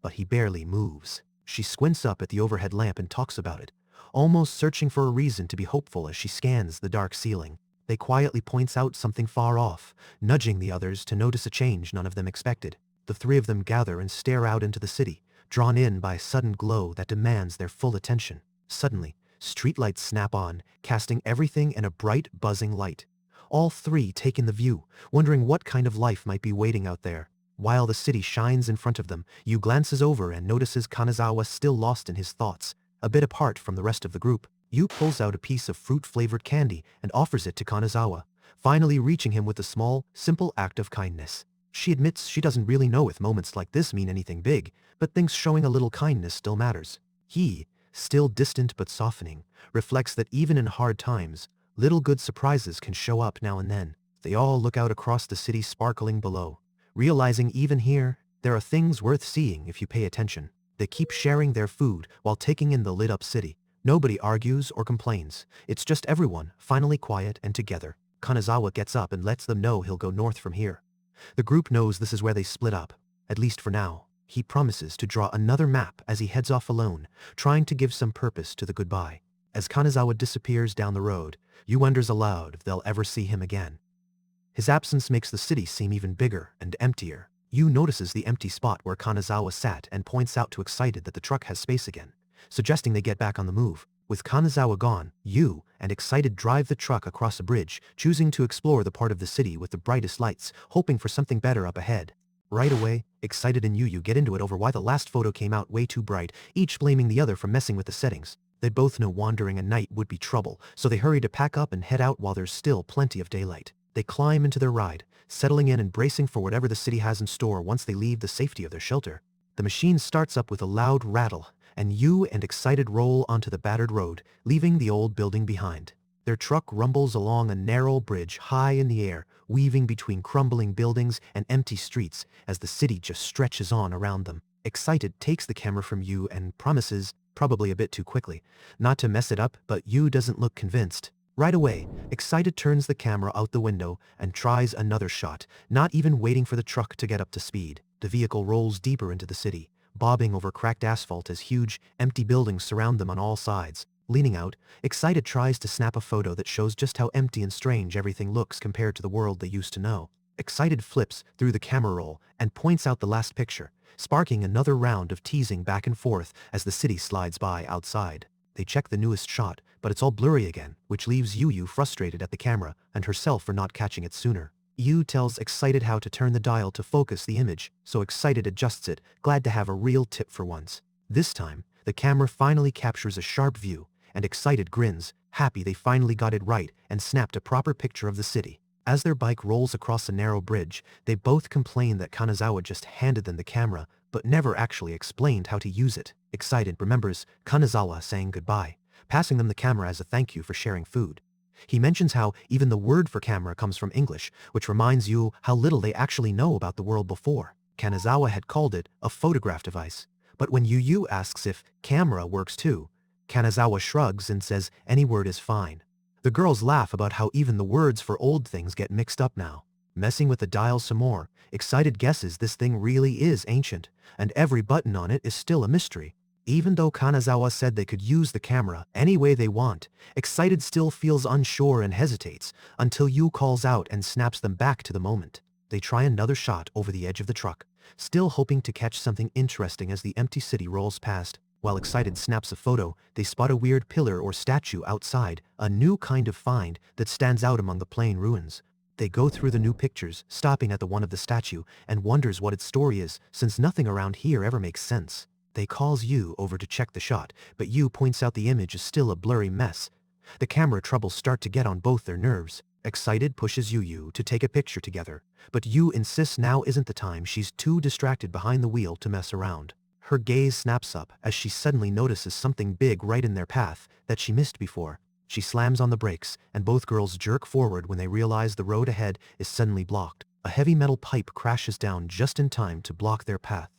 But he barely moves. She squints up at the overhead lamp and talks about it, almost searching for a reason to be hopeful as she scans the dark ceiling. They quietly points out something far off, nudging the others to notice a change none of them expected. The three of them gather and stare out into the city, drawn in by a sudden glow that demands their full attention. Suddenly, streetlights snap on, casting everything in a bright, buzzing light. All three take in the view, wondering what kind of life might be waiting out there. While the city shines in front of them, Yu glances over and notices Kanazawa still lost in his thoughts, a bit apart from the rest of the group. Yu pulls out a piece of fruit-flavored candy and offers it to Kanazawa, finally reaching him with a small, simple act of kindness. She admits she doesn't really know if moments like this mean anything big, but thinks showing a little kindness still matters. He, still distant but softening, reflects that even in hard times, little good surprises can show up now and then. They all look out across the city sparkling below, realizing even here, there are things worth seeing if you pay attention. They keep sharing their food while taking in the lit-up city. Nobody argues or complains. It's just everyone, finally quiet and together. Kanazawa gets up and lets them know he'll go north from here. The group knows this is where they split up, at least for now. He promises to draw another map as he heads off alone, trying to give some purpose to the goodbye. As Kanazawa disappears down the road, Yu wonders aloud if they'll ever see him again. His absence makes the city seem even bigger and emptier. Yu notices the empty spot where Kanazawa sat and points out to Excited that the truck has space again, suggesting they get back on the move. With Kanazawa gone, Yu and Excited drive the truck across a bridge, choosing to explore the part of the city with the brightest lights, hoping for something better up ahead. Right away, Excited and Yu get into it over why the last photo came out way too bright, each blaming the other for messing with the settings. They both know wandering at night would be trouble, so they hurry to pack up and head out while there's still plenty of daylight. They climb into their ride, settling in and bracing for whatever the city has in store once they leave the safety of their shelter. The machine starts up with a loud rattle, and Yu and Excited roll onto the battered road, leaving the old building behind. Their truck rumbles along a narrow bridge high in the air, weaving between crumbling buildings and empty streets as the city just stretches on around them. Excited takes the camera from Yu and promises, probably a bit too quickly, not to mess it up, but Yu doesn't look convinced. Right away, Excited turns the camera out the window and tries another shot, not even waiting for the truck to get up to speed. The vehicle rolls deeper into the city, bobbing over cracked asphalt as huge, empty buildings surround them on all sides. Leaning out, Excited tries to snap a photo that shows just how empty and strange everything looks compared to the world they used to know. Excited flips through the camera roll and points out the last picture, sparking another round of teasing back and forth as the city slides by outside. They check the newest shot, but it's all blurry again, which leaves Yu frustrated at the camera and herself for not catching it sooner. Yu tells Excited how to turn the dial to focus the image, so Excited adjusts it, glad to have a real tip for once. This time, the camera finally captures a sharp view, and Excited grins, happy they finally got it right and snapped a proper picture of the city. As their bike rolls across a narrow bridge, they both complain that Kanazawa just handed them the camera, but never actually explained how to use it. Excited remembers Kanazawa saying goodbye, passing them the camera as a thank you for sharing food. He mentions how even the word for camera comes from English, which reminds Yu how little they actually know about the world before. Kanazawa had called it a photograph device, but when Yu asks if camera works too, Kanazawa shrugs and says any word is fine. The girls laugh about how even the words for old things get mixed up now. Messing with the dial some more, Excited guesses this thing really is ancient, and every button on it is still a mystery. Even though Kanazawa said they could use the camera any way they want, Excited still feels unsure and hesitates, until Yu calls out and snaps them back to the moment. They try another shot over the edge of the truck, still hoping to catch something interesting as the empty city rolls past. While Excited snaps a photo, they spot a weird pillar or statue outside, a new kind of find that stands out among the plain ruins. They go through the new pictures, stopping at the one of the statue, and wonders what its story is, since nothing around here ever makes sense. They calls Yu over to check the shot, but Yu points out the image is still a blurry mess. The camera troubles start to get on both their nerves. Excited pushes Yu to take a picture together, but Yu insists now isn't the time. She's too distracted behind the wheel to mess around. Her gaze snaps up as she suddenly notices something big right in their path that she missed before. She slams on the brakes, and both girls jerk forward when they realize the road ahead is suddenly blocked. A heavy metal pipe crashes down just in time to block their path.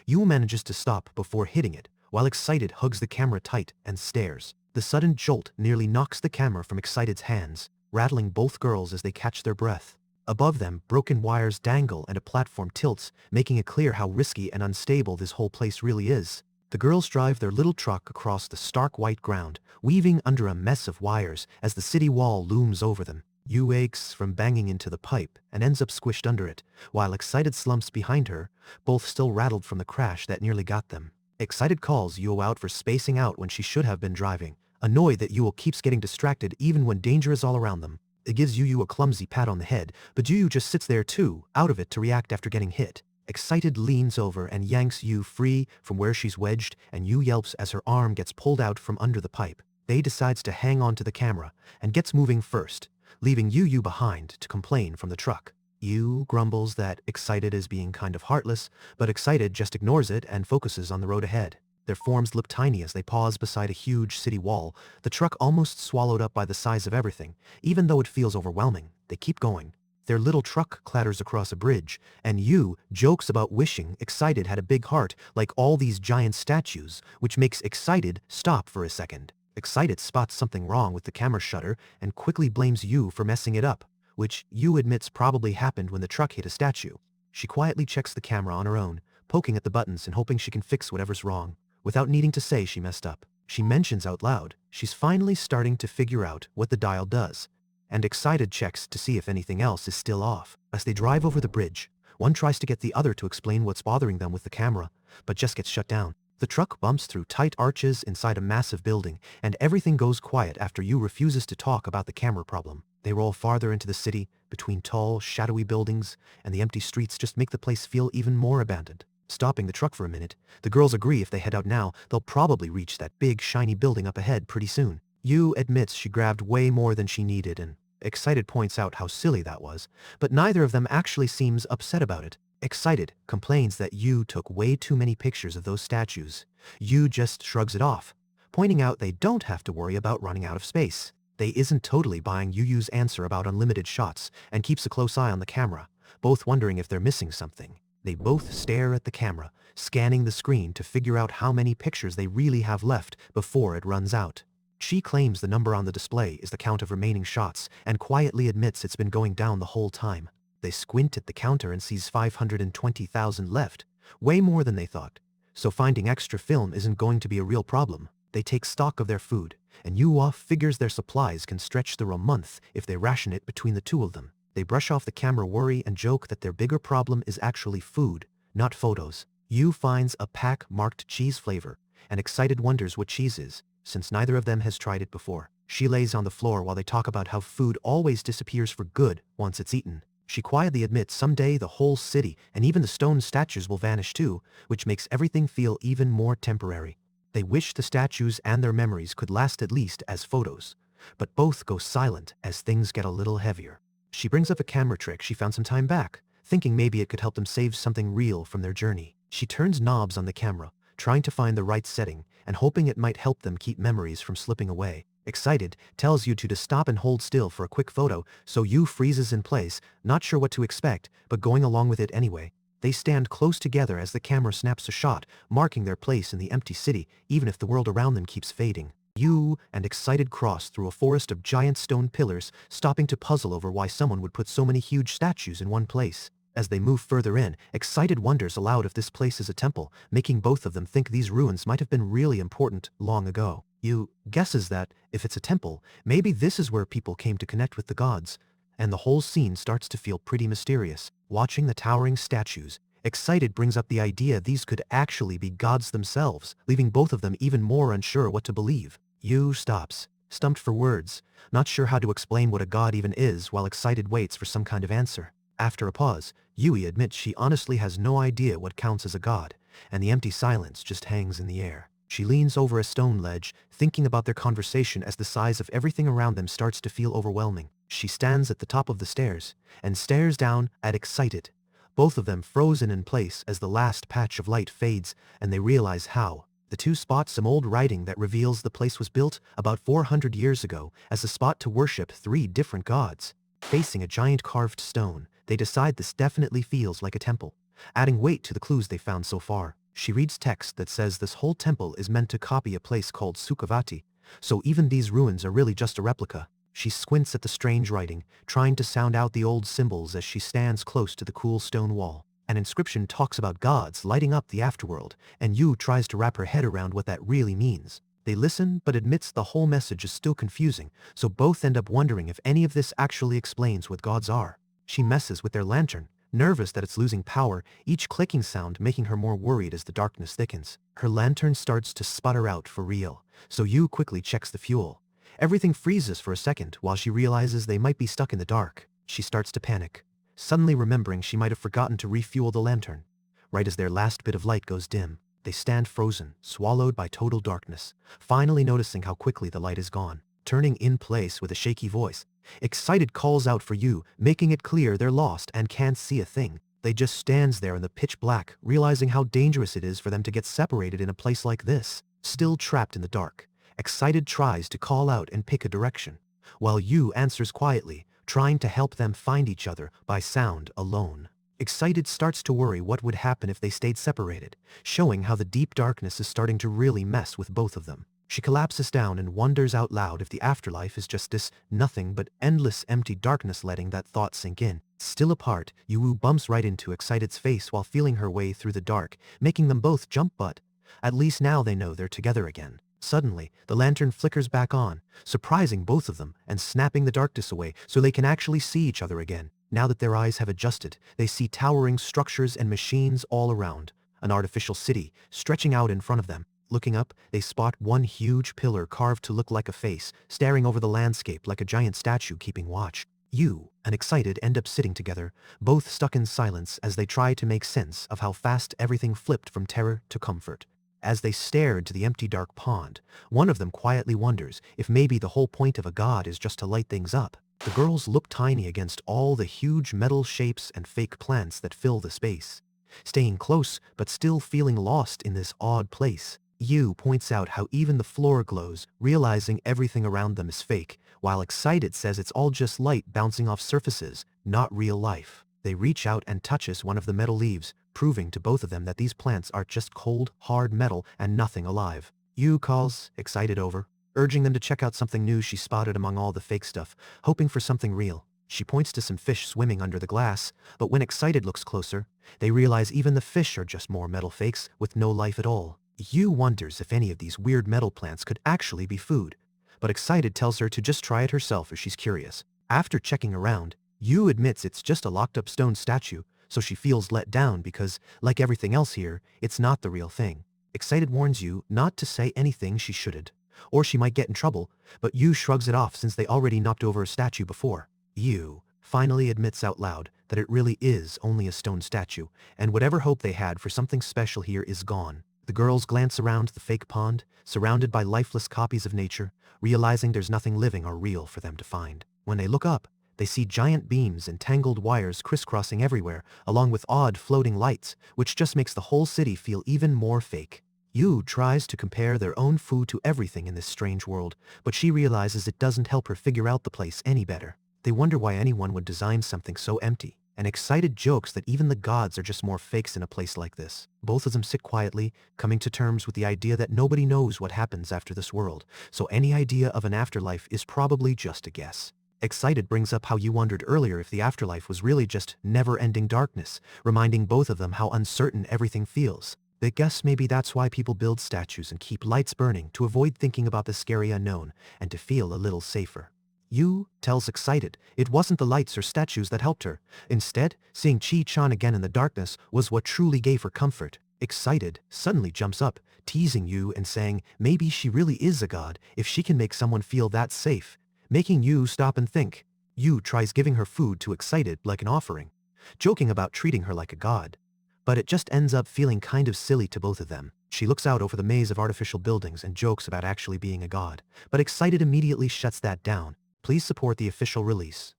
Yu manages to stop before hitting it, while Excited hugs the camera tight and stares. The sudden jolt nearly knocks the camera from Excited's hands, rattling both girls as they catch their breath. Above them, broken wires dangle and a platform tilts, making it clear how risky and unstable this whole place really is. The girls drive their little truck across the stark white ground, weaving under a mess of wires as the city wall looms over them. Yu aches from banging into the pipe and ends up squished under it, while Excited slumps behind her, both still rattled from the crash that nearly got them. Excited calls Yu out for spacing out when she should have been driving, annoyed that Yu keeps getting distracted even when danger is all around them. It gives Yu a clumsy pat on the head, but Yu just sits there too, out of it to react after getting hit. Excited leans over and yanks Yu free from where she's wedged, and Yu yelps as her arm gets pulled out from under the pipe. They decides to hang on to the camera and gets moving first, leaving Yu behind to complain from the truck. Yu grumbles that Excited is being kind of heartless, but Excited just ignores it and focuses on the road ahead. Their forms look tiny as they pause beside a huge city wall, the truck almost swallowed up by the size of everything. Even though it feels overwhelming, they keep going. Their little truck clatters across a bridge, and Yu jokes about wishing Excited had a big heart like all these giant statues, which makes Excited stop for a second. Excited spots something wrong with the camera shutter and quickly blames Yu for messing it up, which Yu admits probably happened when the truck hit a statue. She quietly checks the camera on her own, poking at the buttons and hoping she can fix whatever's wrong. Without needing to say she messed up, she mentions out loud she's finally starting to figure out what the dial does, and Excited checks to see if anything else is still off. As they drive over the bridge, one tries to get the other to explain what's bothering them with the camera, but just gets shut down. The truck bumps through tight arches inside a massive building, and everything goes quiet after Yu refuses to talk about the camera problem. They roll farther into the city, between tall, shadowy buildings, and the empty streets just make the place feel even more abandoned. Stopping the truck for a minute, the girls agree if they head out now, they'll probably reach that big shiny building up ahead pretty soon. Yu admits she grabbed way more than she needed, and Excited points out how silly that was, but neither of them actually seems upset about it. Excited complains that Yu took way too many pictures of those statues. Yu just shrugs it off, pointing out they don't have to worry about running out of space. They isn't totally buying Yu's answer about unlimited shots and keeps a close eye on the camera, both wondering if they're missing something. They both stare at the camera, scanning the screen to figure out how many pictures they really have left before it runs out. She claims the number on the display is the count of remaining shots and quietly admits it's been going down the whole time. They squint at the counter and sees 520,000 left, way more than they thought. So finding extra film isn't going to be a real problem. They take stock of their food, and Yu figures their supplies can stretch through a month if they ration it between the two of them. They brush off the camera worry and joke that their bigger problem is actually food, not photos. Yu finds a pack marked cheese flavor, and Excited wonders what cheese is, since neither of them has tried it before. She lays on the floor while they talk about how food always disappears for good once it's eaten. She quietly admits someday the whole city and even the stone statues will vanish too, which makes everything feel even more temporary. They wish the statues and their memories could last at least as photos, but both go silent as things get a little heavier. She brings up a camera trick she found some time back, thinking maybe it could help them save something real from their journey. She turns knobs on the camera, trying to find the right setting and hoping it might help them keep memories from slipping away. Excited tells Yu to stop and hold still for a quick photo, so Yu freezes in place, not sure what to expect, but going along with it anyway. They stand close together as the camera snaps a shot, marking their place in the empty city, even if the world around them keeps fading. Yu and Excited cross through a forest of giant stone pillars, stopping to puzzle over why someone would put so many huge statues in one place. As they move further in, Excited wonders aloud if this place is a temple, making both of them think these ruins might have been really important long ago. Yu guesses that, if it's a temple, maybe this is where people came to connect with the gods, and the whole scene starts to feel pretty mysterious. Watching the towering statues, Excited brings up the idea these could actually be gods themselves, leaving both of them even more unsure what to believe. Yu stops, stumped for words, not sure how to explain what a god even is, while Excited waits for some kind of answer. After a pause, Yui admits she honestly has no idea what counts as a god, and the empty silence just hangs in the air. She leans over a stone ledge, thinking about their conversation as the size of everything around them starts to feel overwhelming. She stands at the top of the stairs and stares down at Excited, both of them frozen in place as the last patch of light fades and they realize how. The two spot some old writing that reveals the place was built about 400 years ago as a spot to worship 3 different gods. Facing a giant carved stone, they decide this definitely feels like a temple. Adding weight to the clues they found so far, she reads text that says this whole temple is meant to copy a place called Sukhavati, so even these ruins are really just a replica. She squints at the strange writing, trying to sound out the old symbols as she stands close to the cool stone wall. An inscription talks about gods lighting up the afterworld, and Yu tries to wrap her head around what that really means. They listen, but admits the whole message is still confusing, so both end up wondering if any of this actually explains what gods are. She messes with their lantern, nervous that it's losing power, each clicking sound making her more worried as the darkness thickens. Her lantern starts to sputter out for real, so Yu quickly checks the fuel. Everything freezes for a second while she realizes they might be stuck in the dark. She starts to panic, suddenly remembering she might have forgotten to refuel the lantern. Right as their last bit of light goes dim, they stand frozen, swallowed by total darkness, finally noticing how quickly the light is gone. Turning in place with a shaky voice, Excited calls out for Yu, making it clear they're lost and can't see a thing. They just stands there in the pitch black, realizing how dangerous it is for them to get separated in a place like this. Still trapped in the dark, Excited tries to call out and pick a direction, while Yu answers quietly, trying to help them find each other by sound alone. Excited starts to worry what would happen if they stayed separated, showing how the deep darkness is starting to really mess with both of them. She collapses down and wonders out loud if the afterlife is just this nothing but endless empty darkness. Letting that thought sink in. Still apart, Yu bumps right into Excited's face while feeling her way through the dark, making them both jump, but at least now they know they're together again. Suddenly, the lantern flickers back on, surprising both of them and snapping the darkness away so they can actually see each other again. Now that their eyes have adjusted, they see towering structures and machines all around, an artificial city stretching out in front of them. Looking up, they spot one huge pillar carved to look like a face, staring over the landscape like a giant statue keeping watch. Yu and Excited end up sitting together, both stuck in silence as they try to make sense of how fast everything flipped from terror to comfort. As they stare into the empty dark pond, one of them quietly wonders if maybe the whole point of a god is just to light things up. The girls look tiny against all the huge metal shapes and fake plants that fill the space, staying close but still feeling lost in this odd place. Yu points out how even the floor glows, realizing everything around them is fake, while Excited says it's all just light bouncing off surfaces, not real life. They reach out and touches one of the metal leaves, proving to both of them that these plants are just cold, hard metal and nothing alive. Yu calls Excited over, urging them to check out something new she spotted among all the fake stuff, hoping for something real. She points to some fish swimming under the glass, but when Excited looks closer, they realize even the fish are just more metal fakes with no life at all. Yu wonders if any of these weird metal plants could actually be food, but Excited tells her to just try it herself if she's curious. After checking around, Yu admits it's just a locked-up stone statue, so she feels let down because, like everything else here, it's not the real thing. Excited warns Yu not to say anything she shouldn't, or she might get in trouble, but Yu shrugs it off since they already knocked over a statue before. Yu finally admits out loud that it really is only a stone statue, and whatever hope they had for something special here is gone. The girls glance around the fake pond, surrounded by lifeless copies of nature, realizing there's nothing living or real for them to find. When they look up, they see giant beams and tangled wires crisscrossing everywhere, along with odd floating lights, which just makes the whole city feel even more fake. Yu tries to compare their own food to everything in this strange world, but she realizes it doesn't help her figure out the place any better. They wonder why anyone would design something so empty, and Excited jokes that even the gods are just more fakes in a place like this. Both of them sit quietly, coming to terms with the idea that nobody knows what happens after this world, so any idea of an afterlife is probably just a guess. Excited brings up how you wondered earlier if the afterlife was really just never-ending darkness, reminding both of them how uncertain everything feels. They guess maybe that's why people build statues and keep lights burning to avoid thinking about the scary unknown and to feel a little safer. Yu tells Excited it wasn't the lights or statues that helped her. Instead, seeing Chi-chan again in the darkness was what truly gave her comfort. Excited suddenly jumps up, teasing Yu and saying maybe she really is a god if she can make someone feel that safe, making Yu stop and think. Yu tries giving her food to Excited like an offering, joking about treating her like a god, but it just ends up feeling kind of silly to both of them. She looks out over the maze of artificial buildings and jokes about actually being a god, but Excited immediately shuts that down, Please support the official release.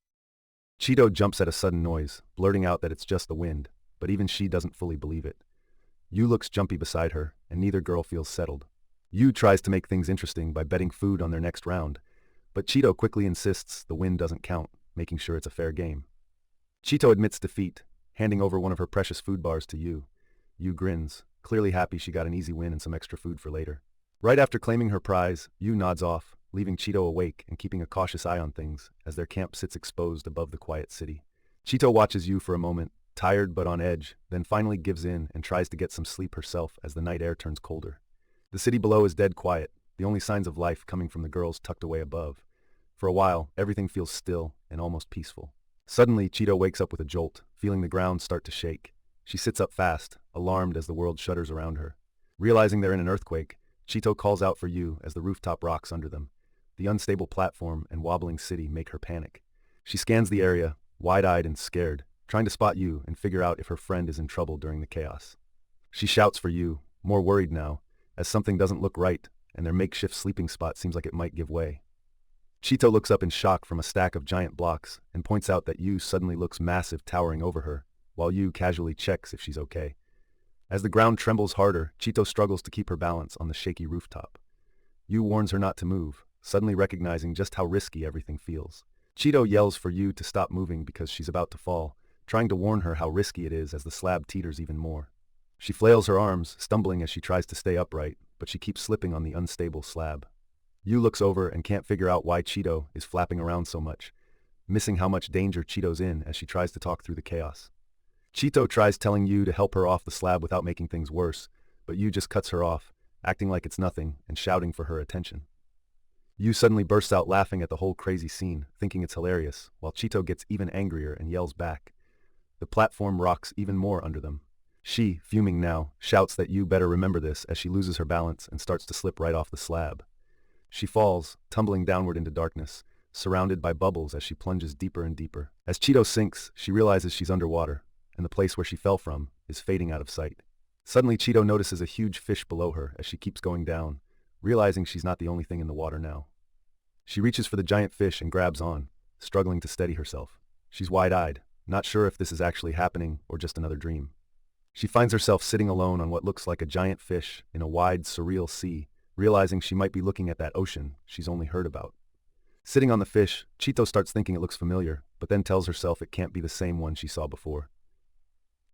Chito jumps at a sudden noise, blurting out that it's just the wind, but even she doesn't fully believe it. Yu looks jumpy beside her, and neither girl feels settled. Yu tries to make things interesting by betting food on their next round, but Chito quickly insists the win doesn't count, making sure it's a fair game. Chito admits defeat, handing over one of her precious food bars to Yu. Yu grins, clearly happy she got an easy win and some extra food for later. Right after claiming her prize, Yu nods off, leaving Chito awake and keeping a cautious eye on things as their camp sits exposed above the quiet city. Chito watches Yu for a moment, tired but on edge, then finally gives in and tries to get some sleep herself as the night air turns colder. The city below is dead quiet, the only signs of life coming from the girls tucked away above. For a while, everything feels still and almost peaceful. Suddenly, Chito wakes up with a jolt, feeling the ground start to shake. She sits up fast, alarmed as the world shudders around her. Realizing they're in an earthquake, Chito calls out for Yu as the rooftop rocks under them. The unstable platform and wobbling city make her panic. She scans the area, wide-eyed and scared, trying to spot Yu and figure out if her friend is in trouble during the chaos. She shouts for Yu, more worried now, as something doesn't look right and their makeshift sleeping spot seems like it might give way. Chito looks up in shock from a stack of giant blocks and points out that Yu suddenly looks massive towering over her, while Yu casually checks if she's okay. As the ground trembles harder, Chito struggles to keep her balance on the shaky rooftop. Yu warns her not to move, suddenly recognizing just how risky everything feels. Chito yells for Yu to stop moving because she's about to fall, trying to warn her how risky it is as the slab teeters even more. She flails her arms, stumbling as she tries to stay upright, but she keeps slipping on the unstable slab. Yu looks over and can't figure out why Chito is flapping around so much, missing how much danger Chito's in as she tries to talk through the chaos. Chito tries telling Yu to help her off the slab without making things worse, but Yu just cuts her off, acting like it's nothing and shouting for her attention. Yu suddenly bursts out laughing at the whole crazy scene, thinking it's hilarious, while Chito gets even angrier and yells back. The platform rocks even more under them. She, fuming now, shouts that Yu better remember this as she loses her balance and starts to slip right off the slab. She falls, tumbling downward into darkness, surrounded by bubbles as she plunges deeper and deeper. As Chito sinks, she realizes she's underwater, and the place where she fell from is fading out of sight. Suddenly, Chito notices a huge fish below her as she keeps going down, realizing she's not the only thing in the water now. She reaches for the giant fish and grabs on, struggling to steady herself. She's wide-eyed, not sure if this is actually happening or just another dream. She finds herself sitting alone on what looks like a giant fish in a wide, surreal sea, realizing she might be looking at that ocean she's only heard about. Sitting on the fish, Chito starts thinking it looks familiar, but then tells herself it can't be the same one she saw before.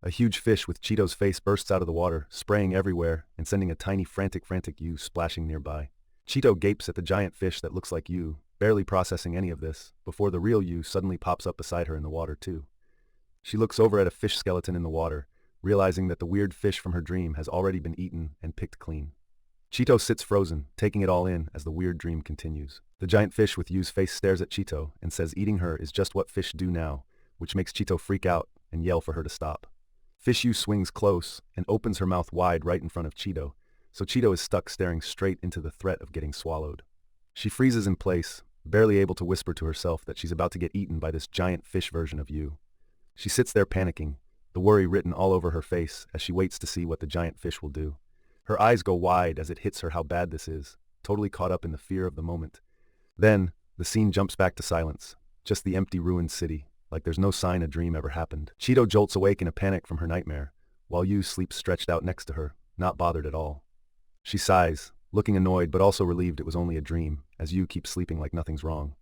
A huge fish with Chito's face bursts out of the water, spraying everywhere and sending a tiny frantic Yu splashing nearby. Chito gapes at the giant fish that looks like Yu, barely processing any of this, before the real Yu suddenly pops up beside her in the water too. She looks over at a fish skeleton in the water, realizing that the weird fish from her dream has already been eaten and picked clean. Chito sits frozen, taking it all in as the weird dream continues. The giant fish with Yu's face stares at Chito and says eating her is just what fish do now, which makes Chito freak out and yell for her to stop. Fish Yu swings close and opens her mouth wide right in front of Chito, so Chito is stuck staring straight into the threat of getting swallowed. She freezes in place, barely able to whisper to herself that she's about to get eaten by this giant fish version of Yu. She sits there panicking, the worry written all over her face as she waits to see what the giant fish will do. Her eyes go wide as it hits her how bad this is, totally caught up in the fear of the moment. Then, the scene jumps back to silence, just the empty ruined city, like there's no sign a dream ever happened. Chito jolts awake in a panic from her nightmare, while Yu sleeps stretched out next to her, not bothered at all. She sighs, looking annoyed but also relieved it was only a dream, as Yu keeps sleeping like nothing's wrong.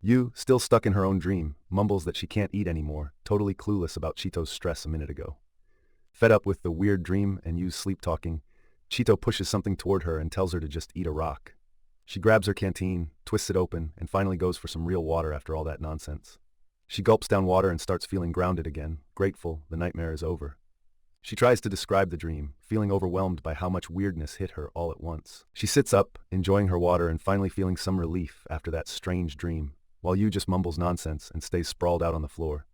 Yu, still stuck in her own dream, mumbles that she can't eat anymore, totally clueless about Chito's stress a minute ago. Fed up with the weird dream and Yu's sleep-talking, Chito pushes something toward her and tells her to just eat a rock. She grabs her canteen, twists it open, and finally goes for some real water after all that nonsense. She gulps down water and starts feeling grounded again, grateful the nightmare is over. She tries to describe the dream, feeling overwhelmed by how much weirdness hit her all at once. She sits up, enjoying her water and finally feeling some relief after that strange dream, while Yu just mumbles nonsense and stays sprawled out on the floor.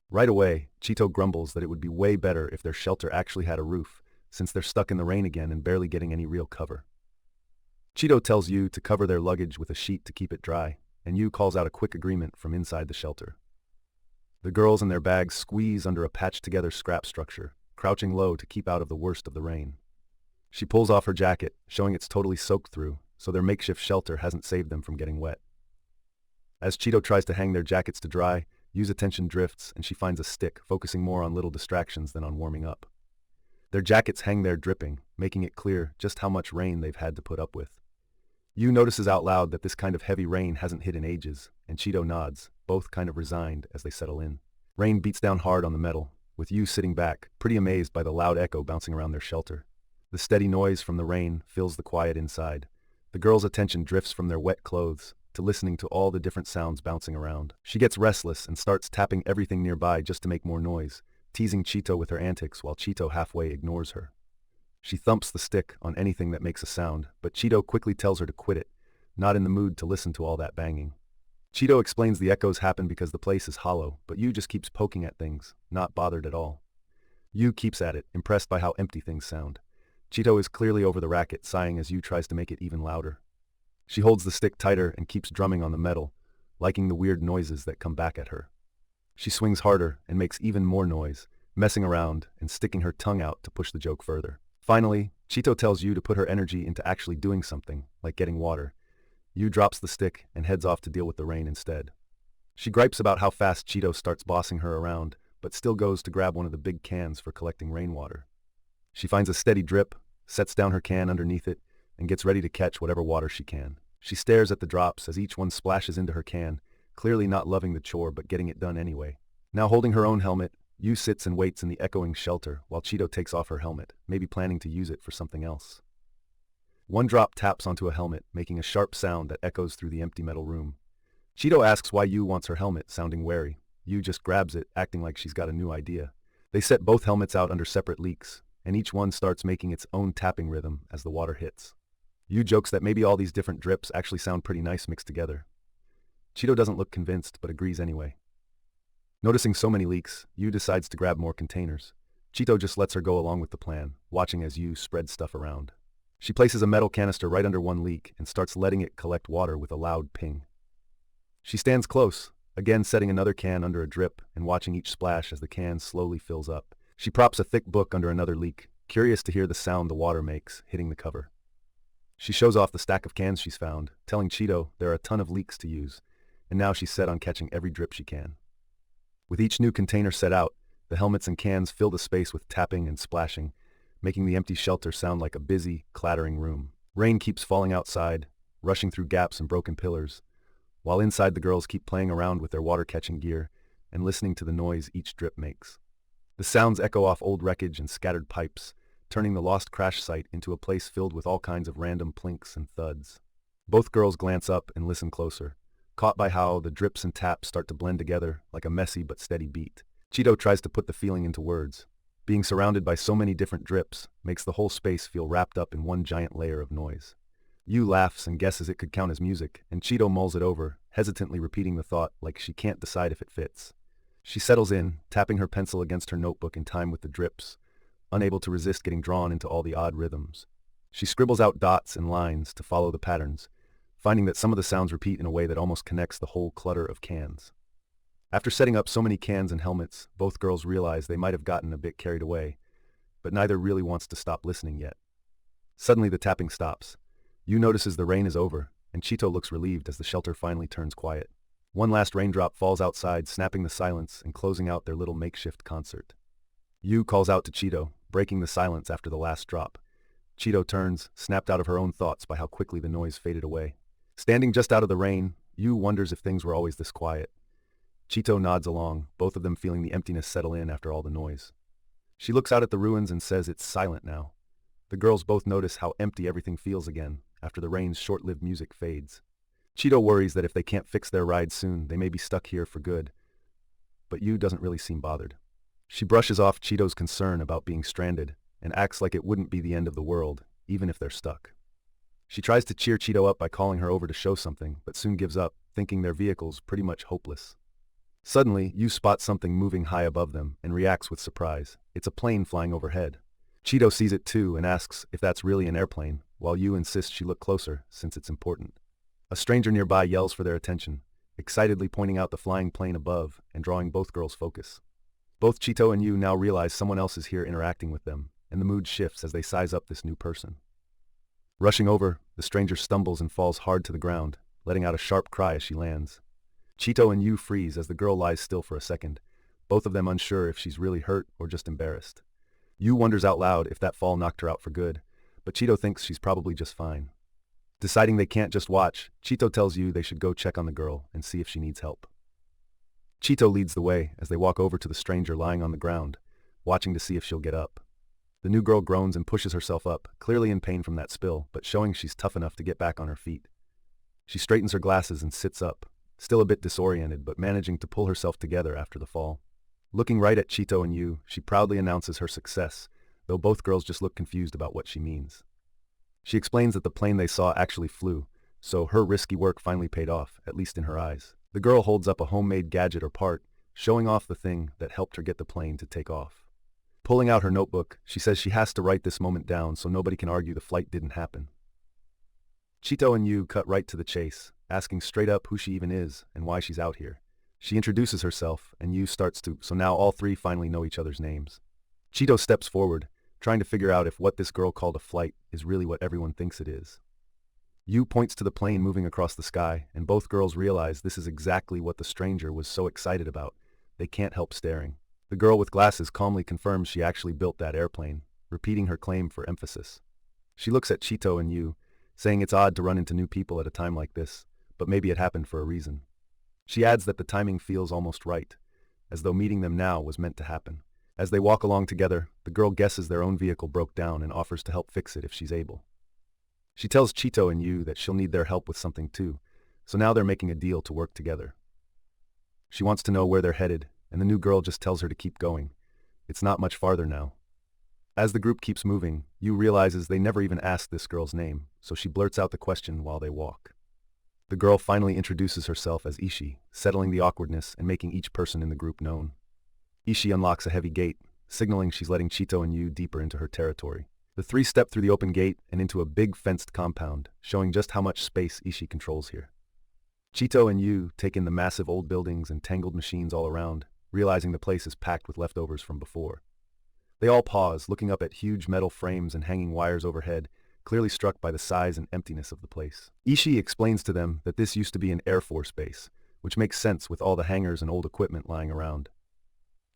Right away, Chito grumbles that it would be way better if their shelter actually had a roof, since they're stuck in the rain again and barely getting any real cover. Chito tells Yu to cover their luggage with a sheet to keep it dry, and Yu calls out a quick agreement from inside the shelter. The girls and their bags squeeze under a patched-together scrap structure, crouching low to keep out of the worst of the rain. She pulls off her jacket, showing it's totally soaked through, so their makeshift shelter hasn't saved them from getting wet. As Chito tries to hang their jackets to dry, Yu's attention drifts and she finds a stick, focusing more on little distractions than on warming up. Their jackets hang there dripping, making it clear just how much rain they've had to put up with. Yu notices out loud that this kind of heavy rain hasn't hit in ages, and Chito nods, both kind of resigned as they settle in. Rain beats down hard on the metal, with Yu sitting back, pretty amazed by the loud echo bouncing around their shelter. The steady noise from the rain fills the quiet inside. The girl's attention drifts from their wet clothes to listening to all the different sounds bouncing around. She gets restless and starts tapping everything nearby just to make more noise, teasing Chito with her antics while Chito halfway ignores her. She thumps the stick on anything that makes a sound, but Chito quickly tells her to quit it, not in the mood to listen to all that banging. Chito explains the echoes happen because the place is hollow, but Yu just keeps poking at things, not bothered at all. Yu keeps at it, impressed by how empty things sound. Chito is clearly over the racket, sighing as Yu tries to make it even louder. She holds the stick tighter and keeps drumming on the metal, liking the weird noises that come back at her. She swings harder and makes even more noise, messing around and sticking her tongue out to push the joke further. Finally, Chito tells Yu to put her energy into actually doing something, like getting water. Yu drops the stick and heads off to deal with the rain instead. She gripes about how fast Chito starts bossing her around, but still goes to grab one of the big cans for collecting rainwater. She finds a steady drip, sets down her can underneath it, and gets ready to catch whatever water she can. She stares at the drops as each one splashes into her can, clearly not loving the chore but getting it done anyway. Now holding her own helmet, Yu sits and waits in the echoing shelter while Chito takes off her helmet, maybe planning to use it for something else. One drop taps onto a helmet, making a sharp sound that echoes through the empty metal room. Chito asks why Yu wants her helmet, sounding wary. Yu just grabs it, acting like she's got a new idea. They set both helmets out under separate leaks, and each one starts making its own tapping rhythm as the water hits. Yu jokes that maybe all these different drips actually sound pretty nice mixed together. Chito doesn't look convinced, but agrees anyway. Noticing so many leaks, Yu decides to grab more containers. Chito just lets her go along with the plan, watching as Yu spreads stuff around. She places a metal canister right under one leak and starts letting it collect water with a loud ping. She stands close, again setting another can under a drip and watching each splash as the can slowly fills up. She props a thick book under another leak, curious to hear the sound the water makes hitting the cover. She shows off the stack of cans she's found, telling Chito there are a ton of leaks to use, and now she's set on catching every drip she can. With each new container set out, the helmets and cans fill the space with tapping and splashing, making the empty shelter sound like a busy, clattering room. Rain keeps falling outside, rushing through gaps and broken pillars, while inside the girls keep playing around with their water-catching gear and listening to the noise each drip makes. The sounds echo off old wreckage and scattered pipes, turning the lost crash site into a place filled with all kinds of random plinks and thuds. Both girls glance up and listen closer, caught by how the drips and taps start to blend together like a messy but steady beat. Chito tries to put the feeling into words. Being surrounded by so many different drips makes the whole space feel wrapped up in one giant layer of noise. Yu laughs and guesses it could count as music, and Chito mulls it over, hesitantly repeating the thought like she can't decide if it fits. She settles in, tapping her pencil against her notebook in time with the drips, unable to resist getting drawn into all the odd rhythms. She scribbles out dots and lines to follow the patterns, finding that some of the sounds repeat in a way that almost connects the whole clutter of cans. After setting up so many cans and helmets, both girls realize they might have gotten a bit carried away, but neither really wants to stop listening yet. Suddenly the tapping stops. Yu notices the rain is over, and Chito looks relieved as the shelter finally turns quiet. One last raindrop falls outside, snapping the silence and closing out their little makeshift concert. Yu calls out to Chito, breaking the silence after the last drop. Chito turns, snapped out of her own thoughts by how quickly the noise faded away. Standing just out of the rain, Yu wonders if things were always this quiet. Chito nods along, both of them feeling the emptiness settle in after all the noise. She looks out at the ruins and says it's silent now. The girls both notice how empty everything feels again after the rain's short-lived music fades. Chito worries that if they can't fix their ride soon, they may be stuck here for good. But Yu doesn't really seem bothered. She brushes off Chito's concern about being stranded and acts like it wouldn't be the end of the world, even if they're stuck. She tries to cheer Chito up by calling her over to show something, but soon gives up, thinking their vehicle's pretty much hopeless. Suddenly, Yu spots something moving high above them and reacts with surprise. It's a plane flying overhead. Chito sees it too and asks if that's really an airplane, while Yu insists she look closer since it's important. A stranger nearby yells for their attention, excitedly pointing out the flying plane above and drawing both girls' focus. Both Chito and Yu now realize someone else is here interacting with them, and the mood shifts as they size up this new person. Rushing over, the stranger stumbles and falls hard to the ground, letting out a sharp cry as she lands. Chito and Yu freeze as the girl lies still for a second, both of them unsure if she's really hurt or just embarrassed. Yu wonders out loud if that fall knocked her out for good, but Chito thinks she's probably just fine. Deciding they can't just watch, Chito tells Yu they should go check on the girl and see if she needs help. Chito leads the way as they walk over to the stranger lying on the ground, watching to see if she'll get up. The new girl groans and pushes herself up, clearly in pain from that spill, but showing she's tough enough to get back on her feet. She straightens her glasses and sits up, still a bit disoriented but managing to pull herself together after the fall. Looking right at Chito and Yu, she proudly announces her success, though both girls just look confused about what she means. She explains that the plane they saw actually flew, so her risky work finally paid off, at least in her eyes. The girl holds up a homemade gadget or part, showing off the thing that helped her get the plane to take off. Pulling out her notebook, she says she has to write this moment down so nobody can argue the flight didn't happen. Chito and Yu cut right to the chase, asking straight up who she even is and why she's out here. She introduces herself, and Yu starts to, so now all three finally know each other's names. Chito steps forward, trying to figure out if what this girl called a flight is really what everyone thinks it is. Yu points to the plane moving across the sky, and both girls realize this is exactly what the stranger was so excited about. They can't help staring. The girl with glasses calmly confirms she actually built that airplane, repeating her claim for emphasis. She looks at Chito and Yu, saying it's odd to run into new people at a time like this, but maybe it happened for a reason. She adds that the timing feels almost right, as though meeting them now was meant to happen. As they walk along together, the girl guesses their own vehicle broke down and offers to help fix it if she's able. She tells Chito and Yu that she'll need their help with something too, so now they're making a deal to work together. She wants to know where they're headed, and the new girl just tells her to keep going. It's not much farther now. As the group keeps moving, Yu realizes they never even asked this girl's name, so she blurts out the question while they walk. The girl finally introduces herself as Ishi, settling the awkwardness and making each person in the group known. Ishi unlocks a heavy gate, signaling she's letting Chito and Yu deeper into her territory. The three step through the open gate and into a big fenced compound, showing just how much space Ishi controls here. Chito and Yu take in the massive old buildings and tangled machines all around, realizing the place is packed with leftovers from before. They all pause, looking up at huge metal frames and hanging wires overhead, clearly struck by the size and emptiness of the place. Ishi explains to them that this used to be an Air Force base, which makes sense with all the hangars and old equipment lying around.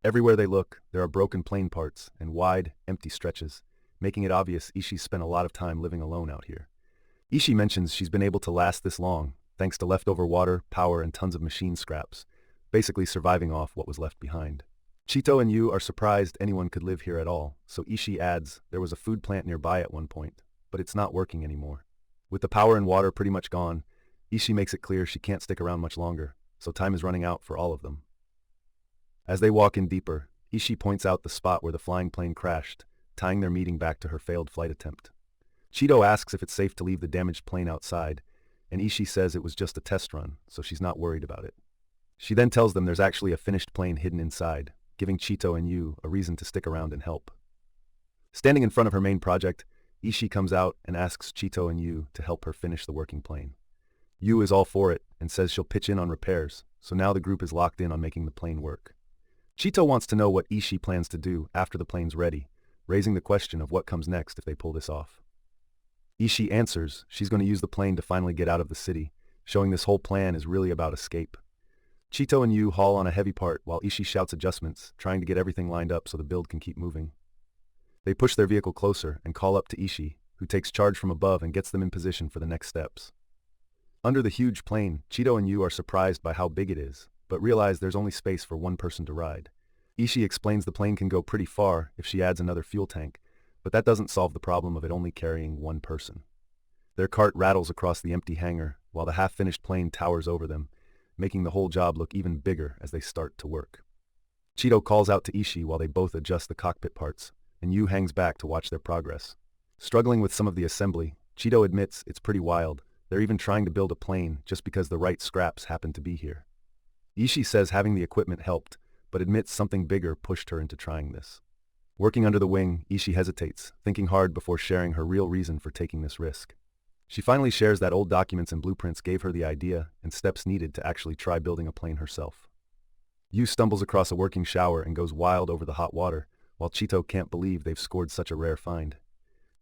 Everywhere they look, there are broken plane parts and wide, empty stretches, making it obvious Ishi's spent a lot of time living alone out here. Ishi mentions she's been able to last this long, thanks to leftover water, power, and tons of machine scraps, basically surviving off what was left behind. Chito and Yu are surprised anyone could live here at all, so Ishi adds there was a food plant nearby at one point, but it's not working anymore. With the power and water pretty much gone, Ishi makes it clear she can't stick around much longer, so time is running out for all of them. As they walk in deeper, Ishi points out the spot where the flying plane crashed, tying their meeting back to her failed flight attempt. Chito asks if it's safe to leave the damaged plane outside, and Ishi says it was just a test run, so she's not worried about it. She then tells them there's actually a finished plane hidden inside, giving Chito and Yu a reason to stick around and help. Standing in front of her main project, Ishi comes out and asks Chito and Yu to help her finish the working plane. Yu is all for it and says she'll pitch in on repairs, so now the group is locked in on making the plane work. Chito wants to know what Ishi plans to do after the plane's ready, raising the question of what comes next if they pull this off. Ishi answers she's going to use the plane to finally get out of the city, showing this whole plan is really about escape. Chito and Yu haul on a heavy part while Ishi shouts adjustments, trying to get everything lined up so the build can keep moving. They push their vehicle closer and call up to Ishi, who takes charge from above and gets them in position for the next steps. Under the huge plane, Chito and Yu are surprised by how big it is, but realize there's only space for one person to ride. Ishi explains the plane can go pretty far if she adds another fuel tank, but that doesn't solve the problem of it only carrying one person. Their cart rattles across the empty hangar, while the half-finished plane towers over them, making the whole job look even bigger as they start to work. Chito calls out to Ishi while they both adjust the cockpit parts, and Yu hangs back to watch their progress. Struggling with some of the assembly, Chito admits it's pretty wild. They're even trying to build a plane just because the right scraps happen to be here. Ishi says having the equipment helped, but admits something bigger pushed her into trying this. Working under the wing, Ishi hesitates, thinking hard before sharing her real reason for taking this risk. She finally shares that old documents and blueprints gave her the idea and steps needed to actually try building a plane herself. Yu stumbles across a working shower and goes wild over the hot water, while Chito can't believe they've scored such a rare find.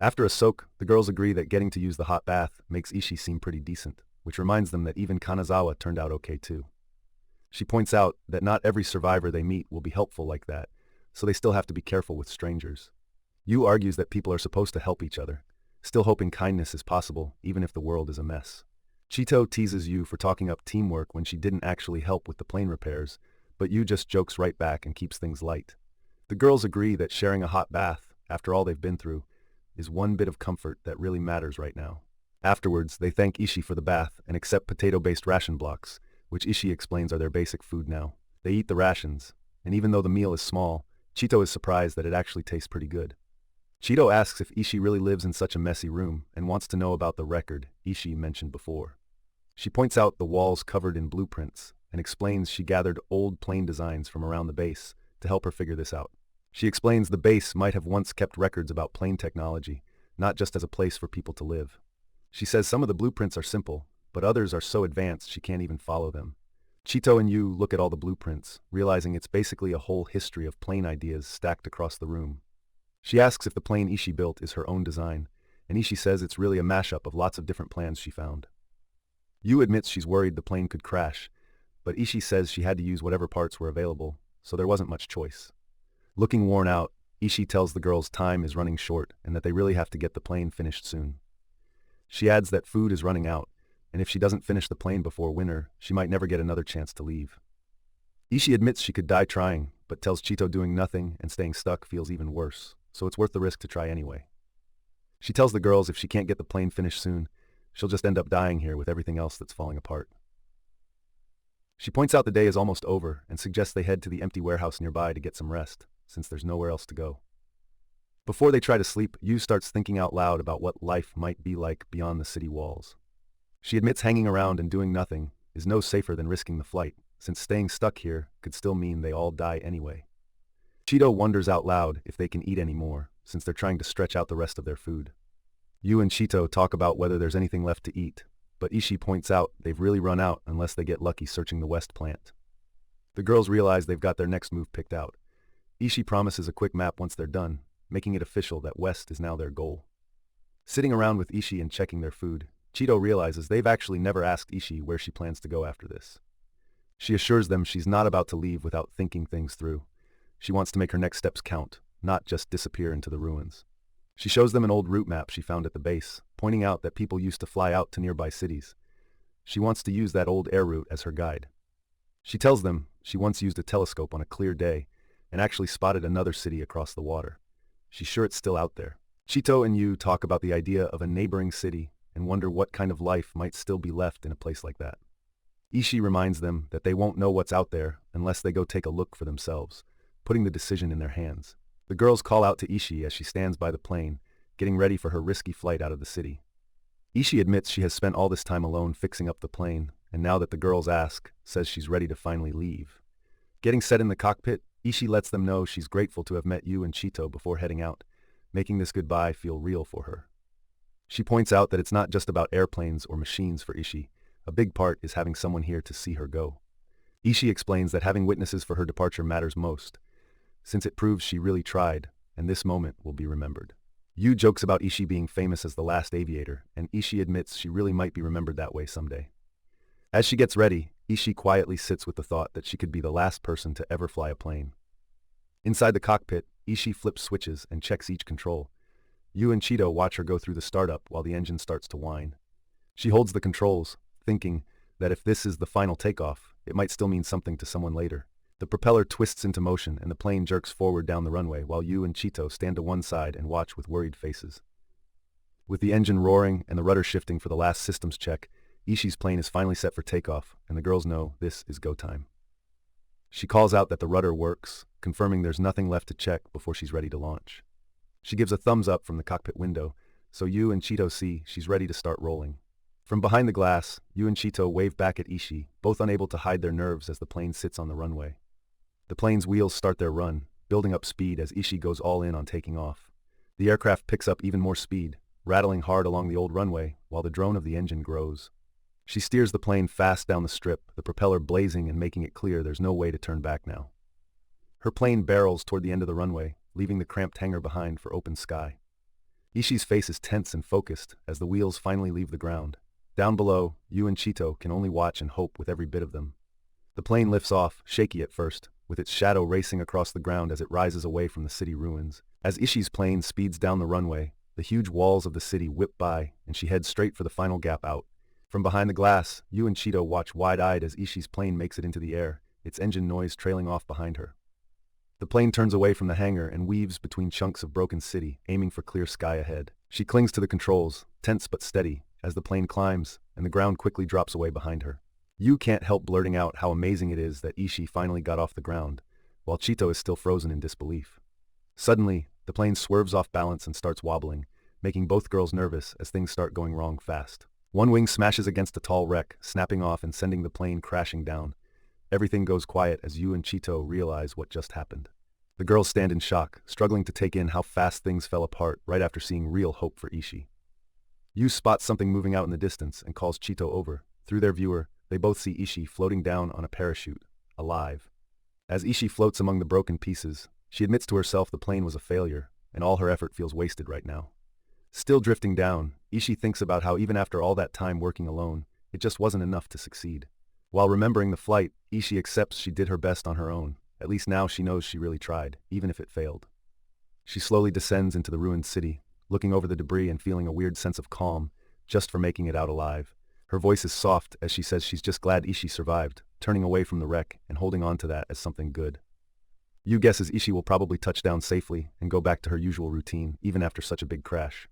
After a soak, the girls agree that getting to use the hot bath makes Ishi seem pretty decent, which reminds them that even Kanazawa turned out okay too. She points out that not every survivor they meet will be helpful like that, so they still have to be careful with strangers. Yu argues that people are supposed to help each other, still hoping kindness is possible even if the world is a mess. Chito teases Yu for talking up teamwork when she didn't actually help with the plane repairs, but Yu just jokes right back and keeps things light. The girls agree that sharing a hot bath, after all they've been through, is one bit of comfort that really matters right now. Afterwards, they thank Ishii for the bath and accept potato-based ration blocks, which Ishii explains are their basic food now. They eat the rations, and even though the meal is small, Chito is surprised that it actually tastes pretty good. Chito asks if Ishii really lives in such a messy room and wants to know about the record Ishii mentioned before. She points out the walls covered in blueprints and explains she gathered old plane designs from around the base to help her figure this out. She explains the base might have once kept records about plane technology, not just as a place for people to live. She says some of the blueprints are simple, but others are so advanced she can't even follow them. Chito and Yu look at all the blueprints, realizing it's basically a whole history of plane ideas stacked across the room. She asks if the plane Ishii built is her own design, and Ishii says it's really a mashup of lots of different plans she found. Yu admits she's worried the plane could crash, but Ishii says she had to use whatever parts were available, so there wasn't much choice. Looking worn out, Ishii tells the girls time is running short and that they really have to get the plane finished soon. She adds that food is running out, and if she doesn't finish the plane before winter, she might never get another chance to leave. Ishii admits she could die trying, but tells Chito doing nothing and staying stuck feels even worse, so it's worth the risk to try anyway. She tells the girls if she can't get the plane finished soon, she'll just end up dying here with everything else that's falling apart. She points out the day is almost over and suggests they head to the empty warehouse nearby to get some rest, since there's nowhere else to go. Before they try to sleep, Yu starts thinking out loud about what life might be like beyond the city walls. She admits hanging around and doing nothing is no safer than risking the flight, since staying stuck here could still mean they all die anyway. Chito wonders out loud if they can eat any more, since they're trying to stretch out the rest of their food. Yu and Chito talk about whether there's anything left to eat, but Ishii points out they've really run out unless they get lucky searching the west plant. The girls realize they've got their next move picked out. Ishii promises a quick map once they're done, making it official that west is now their goal. Sitting around with Ishii and checking their food, Chito realizes they've actually never asked Ishii where she plans to go after this. She assures them she's not about to leave without thinking things through. She wants to make her next steps count, not just disappear into the ruins. She shows them an old route map she found at the base, pointing out that people used to fly out to nearby cities. She wants to use that old air route as her guide. She tells them she once used a telescope on a clear day and actually spotted another city across the water. She's sure it's still out there. Chito and Yu talk about the idea of a neighboring city and wonder what kind of life might still be left in a place like that. Ishii reminds them that they won't know what's out there unless they go take a look for themselves, putting the decision in their hands. The girls call out to Ishii as she stands by the plane, getting ready for her risky flight out of the city. Ishii admits she has spent all this time alone fixing up the plane, and now that the girls ask, says she's ready to finally leave. Getting set in the cockpit, Ishii lets them know she's grateful to have met Yu and Chito before heading out, making this goodbye feel real for her. She points out that it's not just about airplanes or machines for Ishii. A big part is having someone here to see her go. Ishii explains that having witnesses for her departure matters most, since it proves she really tried, and this moment will be remembered. Yu jokes about Ishii being famous as the last aviator, and Ishii admits she really might be remembered that way someday. As she gets ready, Ishii quietly sits with the thought that she could be the last person to ever fly a plane. Inside the cockpit, Ishii flips switches and checks each control. Yu and Chito watch her go through the startup while the engine starts to whine. She holds the controls, thinking that if this is the final takeoff, it might still mean something to someone later. The propeller twists into motion and the plane jerks forward down the runway while Yu and Chito stand to one side and watch with worried faces. With the engine roaring and the rudder shifting for the last systems check, Ishii's plane is finally set for takeoff, and the girls know this is go time. She calls out that the rudder works, confirming there's nothing left to check before she's ready to launch. She gives a thumbs up from the cockpit window, so Yu and Chito see she's ready to start rolling. From behind the glass, Yu and Chito wave back at Ishii, both unable to hide their nerves as the plane sits on the runway. The plane's wheels start their run, building up speed as Ishii goes all in on taking off. The aircraft picks up even more speed, rattling hard along the old runway while the drone of the engine grows. She steers the plane fast down the strip, the propeller blazing and making it clear there's no way to turn back now. Her plane barrels toward the end of the runway, leaving the cramped hangar behind for open sky. Ishii's face is tense and focused as the wheels finally leave the ground. Down below, Yu and Chito can only watch and hope with every bit of them. The plane lifts off, shaky at first, with its shadow racing across the ground as it rises away from the city ruins. As Ishii's plane speeds down the runway, the huge walls of the city whip by, and she heads straight for the final gap out. From behind the glass, Yu and Chito watch wide-eyed as Ishii's plane makes it into the air, its engine noise trailing off behind her. The plane turns away from the hangar and weaves between chunks of broken city, aiming for clear sky ahead. She clings to the controls, tense but steady, as the plane climbs, and the ground quickly drops away behind her. Yu can't help blurting out how amazing it is that Ishii finally got off the ground, while Chito is still frozen in disbelief. Suddenly, the plane swerves off balance and starts wobbling, making both girls nervous as things start going wrong fast. One wing smashes against a tall wreck, snapping off and sending the plane crashing down. Everything goes quiet as Yu and Chito realize what just happened. The girls stand in shock, struggling to take in how fast things fell apart right after seeing real hope for Ishii. Yu spots something moving out in the distance and calls Chito over. Through their viewer, they both see Ishii floating down on a parachute, alive. As Ishii floats among the broken pieces, she admits to herself the plane was a failure, and all her effort feels wasted right now. Still drifting down, Ishii thinks about how even after all that time working alone, it just wasn't enough to succeed. While remembering the flight, Ishii accepts she did her best on her own. At least now she knows she really tried, even if it failed. She slowly descends into the ruined city, looking over the debris and feeling a weird sense of calm, just for making it out alive. Her voice is soft as she says she's just glad Ishii survived, turning away from the wreck and holding on to that as something good. Yu guesses Ishii will probably touch down safely and go back to her usual routine, even after such a big crash.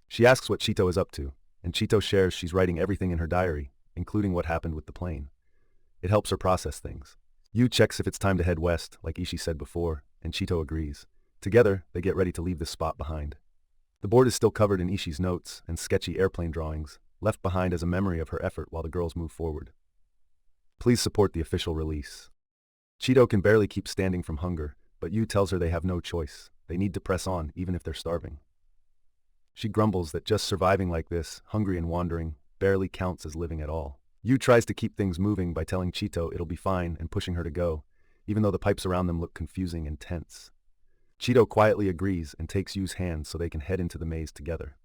She asks what Chito is up to, and Chito shares she's writing everything in her diary, including what happened with the plane. It helps her process things. Yu checks if it's time to head west, like Ishii said before, and Chito agrees. Together, they get ready to leave this spot behind. The board is still covered in Ishii's notes and sketchy airplane drawings, left behind as a memory of her effort while the girls move forward. Please support the official release. Chito can barely keep standing from hunger, but Yu tells her they have no choice. They need to press on, even if they're starving. She grumbles that just surviving like this, hungry and wandering, barely counts as living at all. Yu tries to keep things moving by telling Chito it'll be fine and pushing her to go, even though the pipes around them look confusing and tense. Chito quietly agrees and takes Yu's hand so they can head into the maze together.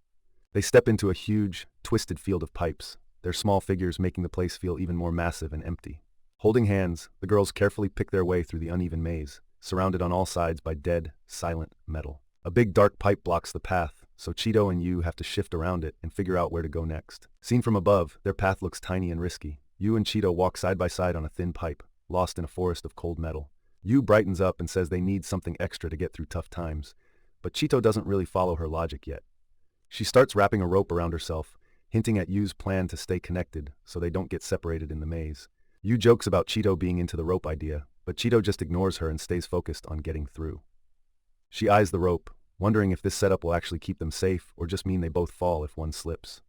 They step into a huge, twisted field of pipes, their small figures making the place feel even more massive and empty. Holding hands, the girls carefully pick their way through the uneven maze, surrounded on all sides by dead, silent metal. A big dark pipe blocks the path, so Chito and Yu have to shift around it and figure out where to go next. Seen from above, their path looks tiny and risky. Yu and Chito walk side by side on a thin pipe, lost in a forest of cold metal. Yu brightens up and says they need something extra to get through tough times, but Chito doesn't really follow her logic yet. She starts wrapping a rope around herself, hinting at Yu's plan to stay connected so they don't get separated in the maze. Yu jokes about Chito being into the rope idea, but Chito just ignores her and stays focused on getting through. She eyes the rope, wondering if this setup will actually keep them safe or just mean they both fall if one slips.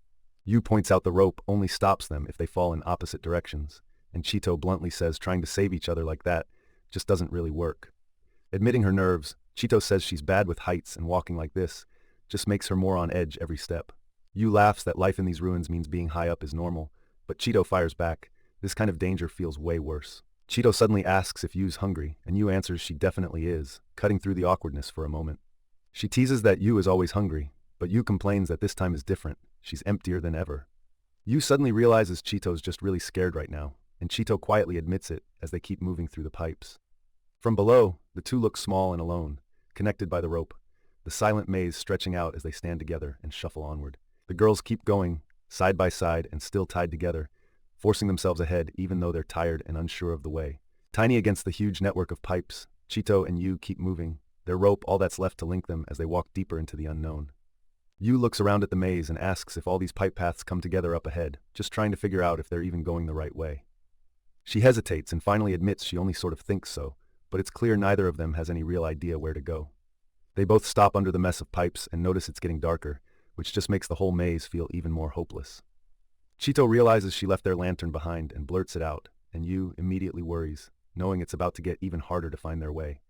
Yu points out the rope only stops them if they fall in opposite directions, and Chito bluntly says trying to save each other like that just doesn't really work. Admitting her nerves, Chito says she's bad with heights and walking like this just makes her more on edge every step. Yu laughs that life in these ruins means being high up is normal, but Chito fires back. This kind of danger feels way worse. Chito suddenly asks if Yu's hungry, and Yu answers she definitely is, cutting through the awkwardness for a moment. She teases that Yu is always hungry, but Yu complains that this time is different. She's emptier than ever. Yu suddenly realizes Chito's just really scared right now, and Chito quietly admits it as they keep moving through the pipes. From below, the two look small and alone, connected by the rope, the silent maze stretching out as they stand together and shuffle onward. The girls keep going, side by side and still tied together, forcing themselves ahead even though they're tired and unsure of the way. Tiny against the huge network of pipes, Chito and Yu keep moving, their rope all that's left to link them as they walk deeper into the unknown. Yu looks around at the maze and asks if all these pipe paths come together up ahead, just trying to figure out if they're even going the right way. She hesitates and finally admits she only sort of thinks so, but it's clear neither of them has any real idea where to go. They both stop under the mess of pipes and notice it's getting darker, which just makes the whole maze feel even more hopeless. Chito realizes she left their lantern behind and blurts it out, and Yu immediately worries, knowing it's about to get even harder to find their way.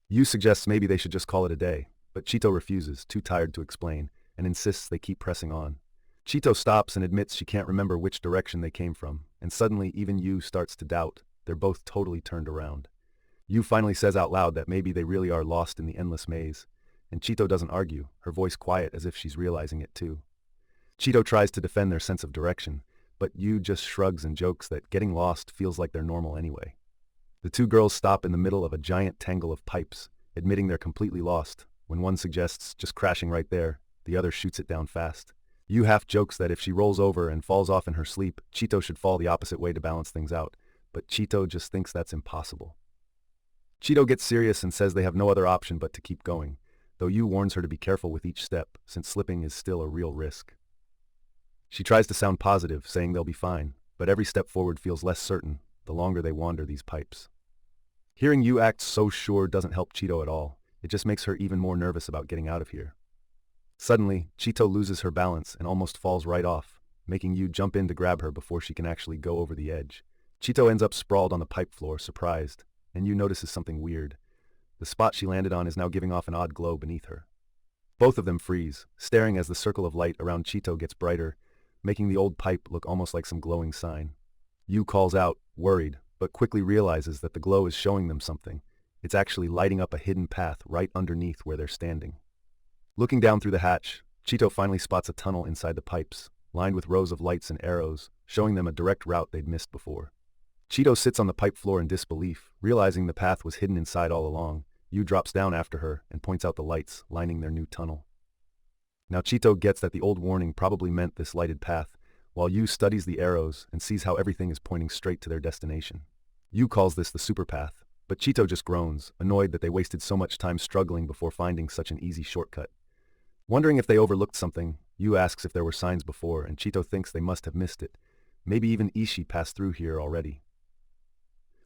Yu suggests maybe they should just call it a day, but Chito refuses, too tired to explain, and insists they keep pressing on. Chito stops and admits she can't remember which direction they came from, and suddenly even Yu starts to doubt. They're both totally turned around. Yu finally says out loud that maybe they really are lost in the endless maze, and Chito doesn't argue, her voice quiet as if she's realizing it too. Chito tries to defend their sense of direction, but Yu just shrugs and jokes that getting lost feels like they're normal anyway. The two girls stop in the middle of a giant tangle of pipes, admitting they're completely lost. When one suggests just crashing right there, the other shoots it down fast. Yu half jokes that if she rolls over and falls off in her sleep, Chito should fall the opposite way to balance things out, but Chito just thinks that's impossible. Chito gets serious and says they have no other option but to keep going, though Yu warns her to be careful with each step, since slipping is still a real risk. She tries to sound positive, saying they'll be fine, but every step forward feels less certain the longer they wander these pipes. Hearing Yu act so sure doesn't help Chito at all. It just makes her even more nervous about getting out of here. Suddenly, Chito loses her balance and almost falls right off, making Yu jump in to grab her before she can actually go over the edge. Chito ends up sprawled on the pipe floor, surprised, and Yu notices something weird. The spot she landed on is now giving off an odd glow beneath her. Both of them freeze, staring as the circle of light around Chito gets brighter, making the old pipe look almost like some glowing sign. Yu calls out, worried, but quickly realizes that the glow is showing them something. It's actually lighting up a hidden path right underneath where they're standing. Looking down through the hatch, Chito finally spots a tunnel inside the pipes, lined with rows of lights and arrows, showing them a direct route they'd missed before. Chito sits on the pipe floor in disbelief, realizing the path was hidden inside all along. Yu drops down after her and points out the lights lining their new tunnel. Now Chito gets that the old warning probably meant this lighted path, while Yu studies the arrows and sees how everything is pointing straight to their destination. Yu calls this the superpath, but Chito just groans, annoyed that they wasted so much time struggling before finding such an easy shortcut. Wondering if they overlooked something, Yu asks if there were signs before, and Chito thinks they must have missed it. Maybe even Ishii passed through here already.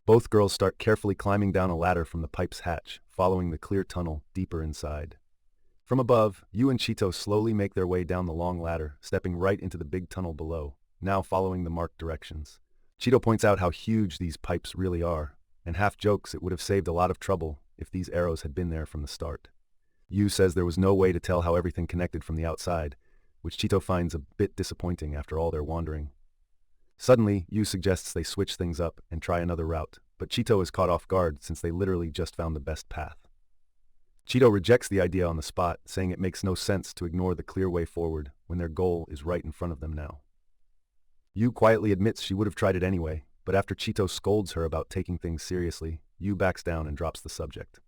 Both girls start carefully climbing down a ladder from the pipe's hatch, following the clear tunnel deeper inside. From above, Yu and Chito slowly make their way down the long ladder, stepping right into the big tunnel below, now following the marked directions. Chito points out how huge these pipes really are, and half jokes it would have saved a lot of trouble if these arrows had been there from the start. Yu says there was no way to tell how everything connected from the outside, which Chito finds a bit disappointing after all their wandering. Suddenly, Yu suggests they switch things up and try another route, but Chito is caught off guard since they literally just found the best path. Chito rejects the idea on the spot, saying it makes no sense to ignore the clear way forward when their goal is right in front of them now. Yu quietly admits she would have tried it anyway, but after Chito scolds her about taking things seriously, Yu backs down and drops the subject.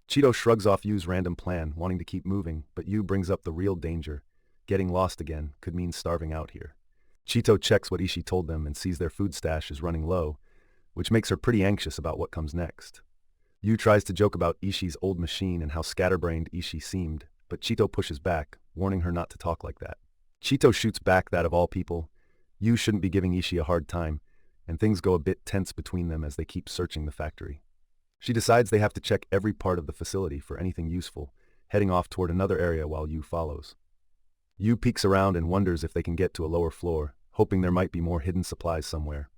Chito shrugs off Yu's random plan, wanting to keep moving, but Yu brings up the real danger. Getting lost again could mean starving out here. Chito checks what Ishii told them and sees their food stash is running low, which makes her pretty anxious about what comes next. Yu tries to joke about Ishii's old machine and how scatterbrained Ishii seemed, but Chito pushes back, warning her not to talk like that. Chito shoots back that of all people, Yu shouldn't be giving Ishii a hard time, and things go a bit tense between them as they keep searching the factory. She decides they have to check every part of the facility for anything useful, heading off toward another area while Yu follows. Yu peeks around and wonders if they can get to a lower floor, hoping there might be more hidden supplies somewhere.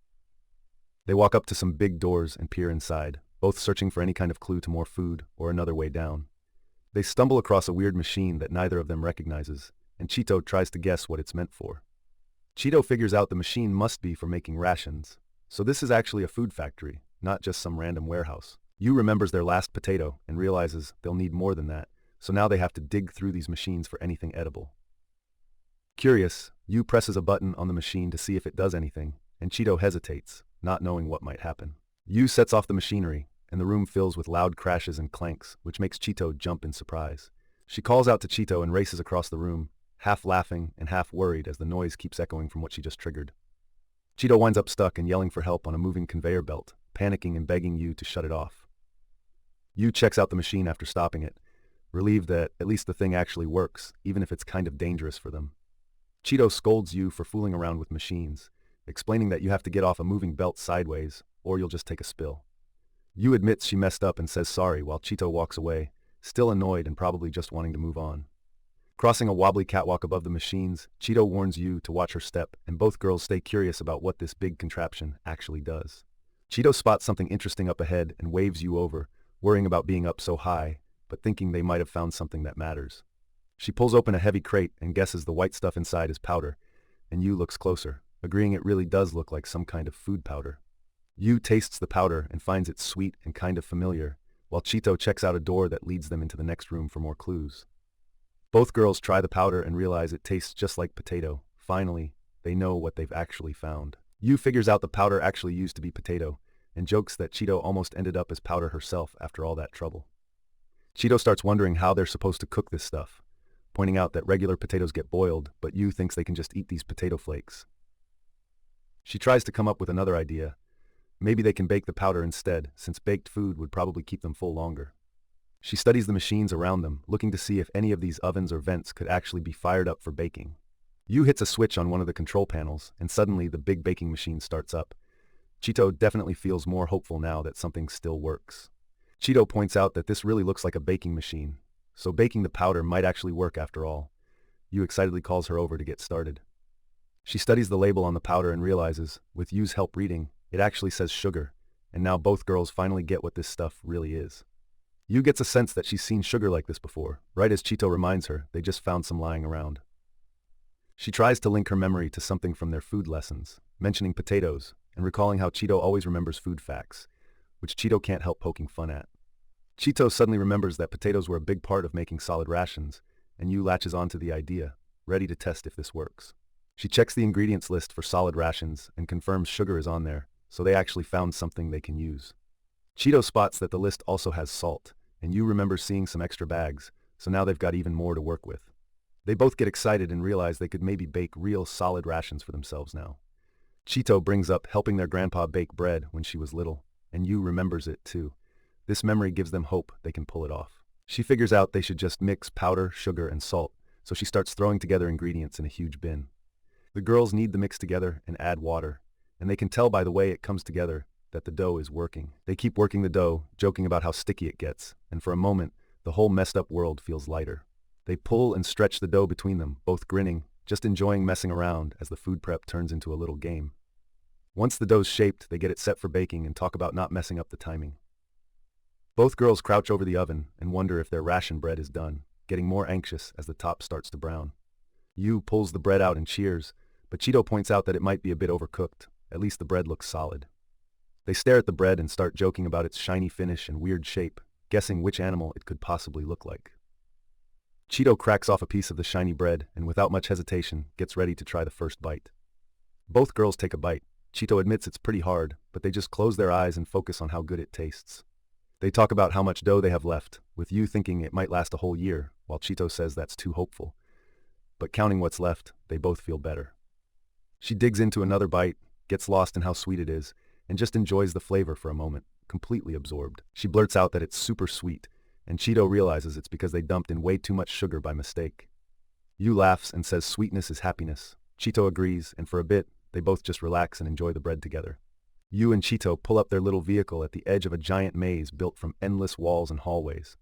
They walk up to some big doors and peer inside, both searching for any kind of clue to more food or another way down. They stumble across a weird machine that neither of them recognizes, and Chito tries to guess what it's meant for. Chito figures out the machine must be for making rations, so this is actually a food factory, not just some random warehouse. Yu remembers their last potato and realizes they'll need more than that, so now they have to dig through these machines for anything edible. Curious, Yu presses a button on the machine to see if it does anything, and Chito hesitates, not knowing what might happen. Yu sets off the machinery, and the room fills with loud crashes and clanks, which makes Chito jump in surprise. She calls out to Chito and races across the room, half laughing and half worried as the noise keeps echoing from what she just triggered. Chito winds up stuck and yelling for help on a moving conveyor belt, panicking and begging Yu to shut it off. Yu checks out the machine after stopping it, relieved that at least the thing actually works, even if it's kind of dangerous for them. Chito scolds Yu for fooling around with machines, explaining that you have to get off a moving belt sideways, or you'll just take a spill. Yu admits she messed up and says sorry while Chito walks away, still annoyed and probably just wanting to move on. Crossing a wobbly catwalk above the machines, Chito warns Yu to watch her step, and both girls stay curious about what this big contraption actually does. Chito spots something interesting up ahead and waves Yu over, worrying about being up so high, but thinking they might have found something that matters. She pulls open a heavy crate and guesses the white stuff inside is powder, and Yu looks closer, agreeing it really does look like some kind of food powder. Yu tastes the powder and finds it sweet and kind of familiar, while Chito checks out a door that leads them into the next room for more clues. Both girls try the powder and realize it tastes just like potato. Finally, they know what they've actually found. Yu figures out the powder actually used to be potato, and jokes that Chito almost ended up as powder herself after all that trouble. Chito starts wondering how they're supposed to cook this stuff, pointing out that regular potatoes get boiled, but Yu thinks they can just eat these potato flakes. She tries to come up with another idea. Maybe they can bake the powder instead, since baked food would probably keep them full longer. She studies the machines around them, looking to see if any of these ovens or vents could actually be fired up for baking. Yu hits a switch on one of the control panels, and suddenly the big baking machine starts up. Chito definitely feels more hopeful now that something still works. Chito points out that this really looks like a baking machine, so baking the powder might actually work after all. Yu excitedly calls her over to get started. She studies the label on the powder and realizes, with Yu's help reading, it actually says sugar, and now both girls finally get what this stuff really is. Yu gets a sense that she's seen sugar like this before, right as Chito reminds her they just found some lying around. She tries to link her memory to something from their food lessons, mentioning potatoes, and recalling how Chito always remembers food facts, which Chito can't help poking fun at. Chito suddenly remembers that potatoes were a big part of making solid rations, and Yu latches onto the idea, ready to test if this works. She checks the ingredients list for solid rations and confirms sugar is on there, so they actually found something they can use. Chito spots that the list also has salt, and Yu remembers seeing some extra bags, so now they've got even more to work with. They both get excited and realize they could maybe bake real solid rations for themselves now. Chito brings up helping their grandpa bake bread when she was little, and Yu remembers it too. This memory gives them hope they can pull it off. She figures out they should just mix powder, sugar, and salt, so she starts throwing together ingredients in a huge bin. The girls knead the mix together and add water, and they can tell by the way it comes together that the dough is working. They keep working the dough, joking about how sticky it gets, and for a moment, the whole messed up world feels lighter. They pull and stretch the dough between them, both grinning, just enjoying messing around as the food prep turns into a little game. Once the dough's shaped, they get it set for baking and talk about not messing up the timing. Both girls crouch over the oven and wonder if their ration bread is done, getting more anxious as the top starts to brown. Yu pulls the bread out and cheers, but Chito points out that it might be a bit overcooked. At least the bread looks solid. They stare at the bread and start joking about its shiny finish and weird shape, guessing which animal it could possibly look like. Chito cracks off a piece of the shiny bread and without much hesitation gets ready to try the first bite. Both girls take a bite. Chito admits it's pretty hard, but they just close their eyes and focus on how good it tastes. They talk about how much dough they have left, with Yu thinking it might last a whole year, while Chito says that's too hopeful. But counting what's left, they both feel better. She digs into another bite, gets lost in how sweet it is, and just enjoys the flavor for a moment, completely absorbed. She blurts out that it's super sweet, and Chito realizes it's because they dumped in way too much sugar by mistake. Yu laughs and says sweetness is happiness. Chito agrees, and for a bit, they both just relax and enjoy the bread together. Yu and Chito pull up their little vehicle at the edge of a giant maze built from endless walls and hallways.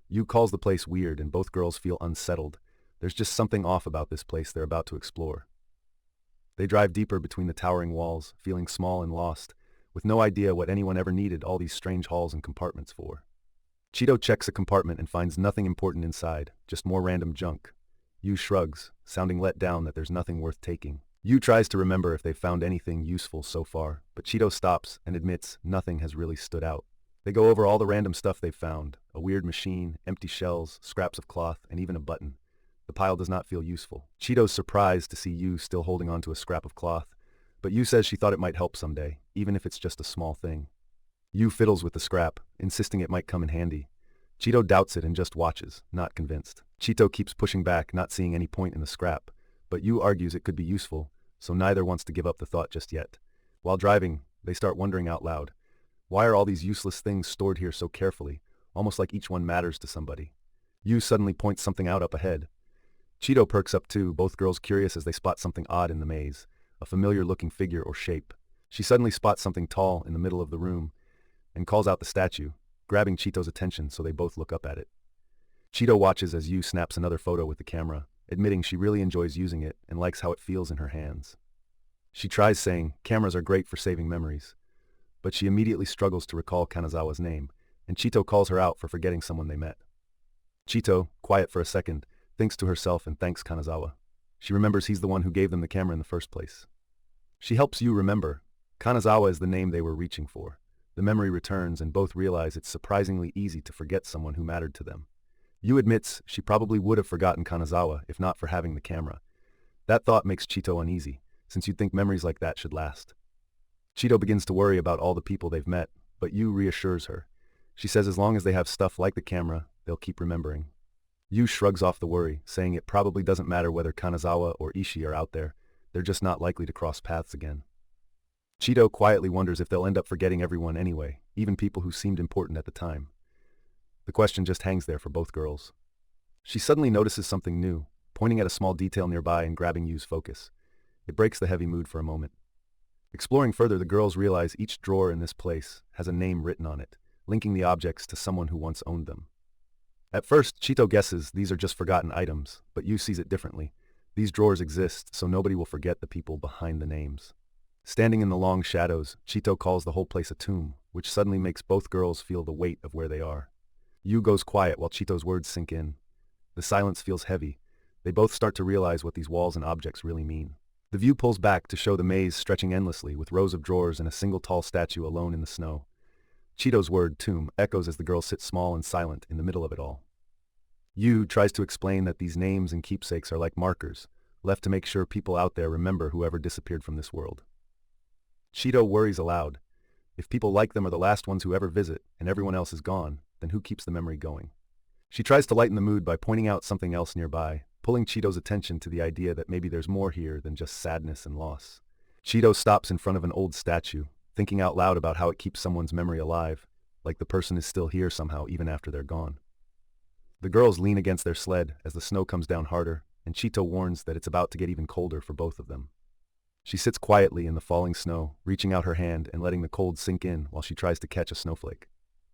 Yu calls the place weird and both girls feel unsettled. There's just something off about this place they're about to explore. They drive deeper between the towering walls, feeling small and lost, with no idea what anyone ever needed all these strange halls and compartments for. Chito checks a compartment and finds nothing important inside, just more random junk. Yu shrugs, sounding let down that there's nothing worth taking. Yu tries to remember if they've found anything useful so far, but Chito stops and admits nothing has really stood out. They go over all the random stuff they've found, a weird machine, empty shells, scraps of cloth, and even a button. The pile does not feel useful. Chito's surprised to see Yu still holding onto a scrap of cloth, but Yu says she thought it might help someday, even if it's just a small thing. Yu fiddles with the scrap, insisting it might come in handy. Chito doubts it and just watches, not convinced. Chito keeps pushing back, not seeing any point in the scrap, but Yu argues it could be useful, so neither wants to give up the thought just yet. While driving, they start wondering out loud, why are all these useless things stored here so carefully, almost like each one matters to somebody? Yu suddenly points something out up ahead. Chito perks up too, both girls curious as they spot something odd in the maze, a familiar-looking figure or shape. She suddenly spots something tall in the middle of the room and calls out the statue, grabbing Chito's attention so they both look up at it. Chito watches as Yu snaps another photo with the camera, admitting she really enjoys using it and likes how it feels in her hands. She tries saying, cameras are great for saving memories, but she immediately struggles to recall Kanazawa's name, and Chito calls her out for forgetting someone they met. Chito, quiet for a second, thinks to herself and thanks Kanazawa. She remembers he's the one who gave them the camera in the first place. She helps Yu remember. Kanazawa is the name they were reaching for. The memory returns and both realize it's surprisingly easy to forget someone who mattered to them. Yu admits she probably would have forgotten Kanazawa if not for having the camera. That thought makes Chito uneasy, since you'd think memories like that should last. Chito begins to worry about all the people they've met, but Yu reassures her. She says as long as they have stuff like the camera, they'll keep remembering. Yu shrugs off the worry, saying it probably doesn't matter whether Kanazawa or Ishii are out there, they're just not likely to cross paths again. Chito quietly wonders if they'll end up forgetting everyone anyway, even people who seemed important at the time. The question just hangs there for both girls. She suddenly notices something new, pointing at a small detail nearby and grabbing Yu's focus. It breaks the heavy mood for a moment. Exploring further, the girls realize each drawer in this place has a name written on it, linking the objects to someone who once owned them. At first, Chito guesses these are just forgotten items, but Yu sees it differently. These drawers exist so nobody will forget the people behind the names. Standing in the long shadows, Chito calls the whole place a tomb, which suddenly makes both girls feel the weight of where they are. Yu goes quiet while Chito's words sink in. The silence feels heavy. They both start to realize what these walls and objects really mean. The view pulls back to show the maze stretching endlessly with rows of drawers and a single tall statue alone in the snow. Chito's word, tomb, echoes as the girls sit small and silent in the middle of it all. Yu tries to explain that these names and keepsakes are like markers, left to make sure people out there remember whoever disappeared from this world. Chito worries aloud. If people like them are the last ones who ever visit, and everyone else is gone, then who keeps the memory going? She tries to lighten the mood by pointing out something else nearby, pulling Chito's attention to the idea that maybe there's more here than just sadness and loss. Chito stops in front of an old statue, thinking out loud about how it keeps someone's memory alive, like the person is still here somehow even after they're gone. The girls lean against their sled as the snow comes down harder, and Chito warns that it's about to get even colder for both of them. She sits quietly in the falling snow, reaching out her hand and letting the cold sink in while she tries to catch a snowflake.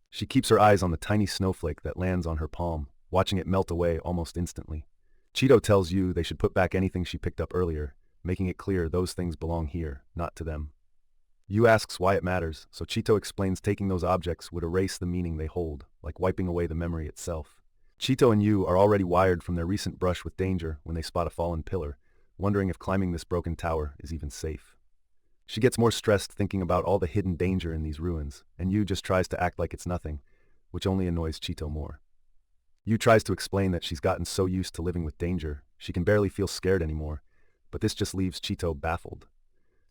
She keeps her eyes on the tiny snowflake that lands on her palm, watching it melt away almost instantly. Chito tells Yu they should put back anything she picked up earlier, making it clear those things belong here, not to them. Yu asks why it matters, so Chito explains taking those objects would erase the meaning they hold, like wiping away the memory itself. Chito and Yu are already wired from their recent brush with danger when they spot a fallen pillar, wondering if climbing this broken tower is even safe. She gets more stressed thinking about all the hidden danger in these ruins, and Yu just tries to act like it's nothing, which only annoys Chito more. Yu tries to explain that she's gotten so used to living with danger, she can barely feel scared anymore, but this just leaves Chito baffled.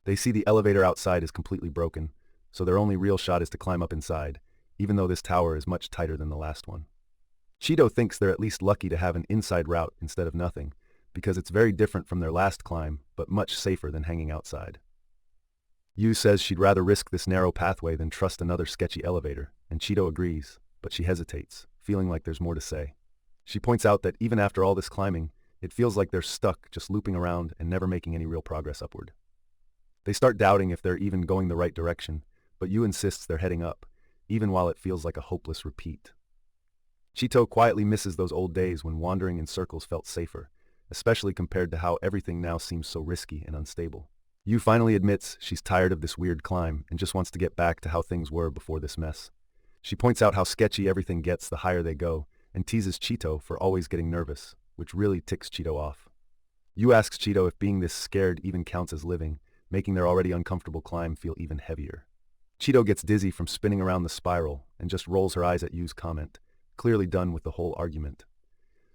They see the elevator outside is completely broken, so their only real shot is to climb up inside, even though this tower is much tighter than the last one. Chito thinks they're at least lucky to have an inside route instead of nothing, because it's very different from their last climb, but much safer than hanging outside. Yu says she'd rather risk this narrow pathway than trust another sketchy elevator, and Chito agrees, but she hesitates, feeling like there's more to say. She points out that even after all this climbing, it feels like they're stuck, just looping around and never making any real progress upward. They start doubting if they're even going the right direction, but Yu insists they're heading up, even while it feels like a hopeless repeat. Chito quietly misses those old days when wandering in circles felt safer, especially compared to how everything now seems so risky and unstable. Yu finally admits she's tired of this weird climb and just wants to get back to how things were before this mess. She points out how sketchy everything gets the higher they go, and teases Chito for always getting nervous, which really ticks Chito off. Yu asks Chito if being this scared even counts as living, making their already uncomfortable climb feel even heavier. Chito gets dizzy from spinning around the spiral and just rolls her eyes at Yu's comment, clearly done with the whole argument.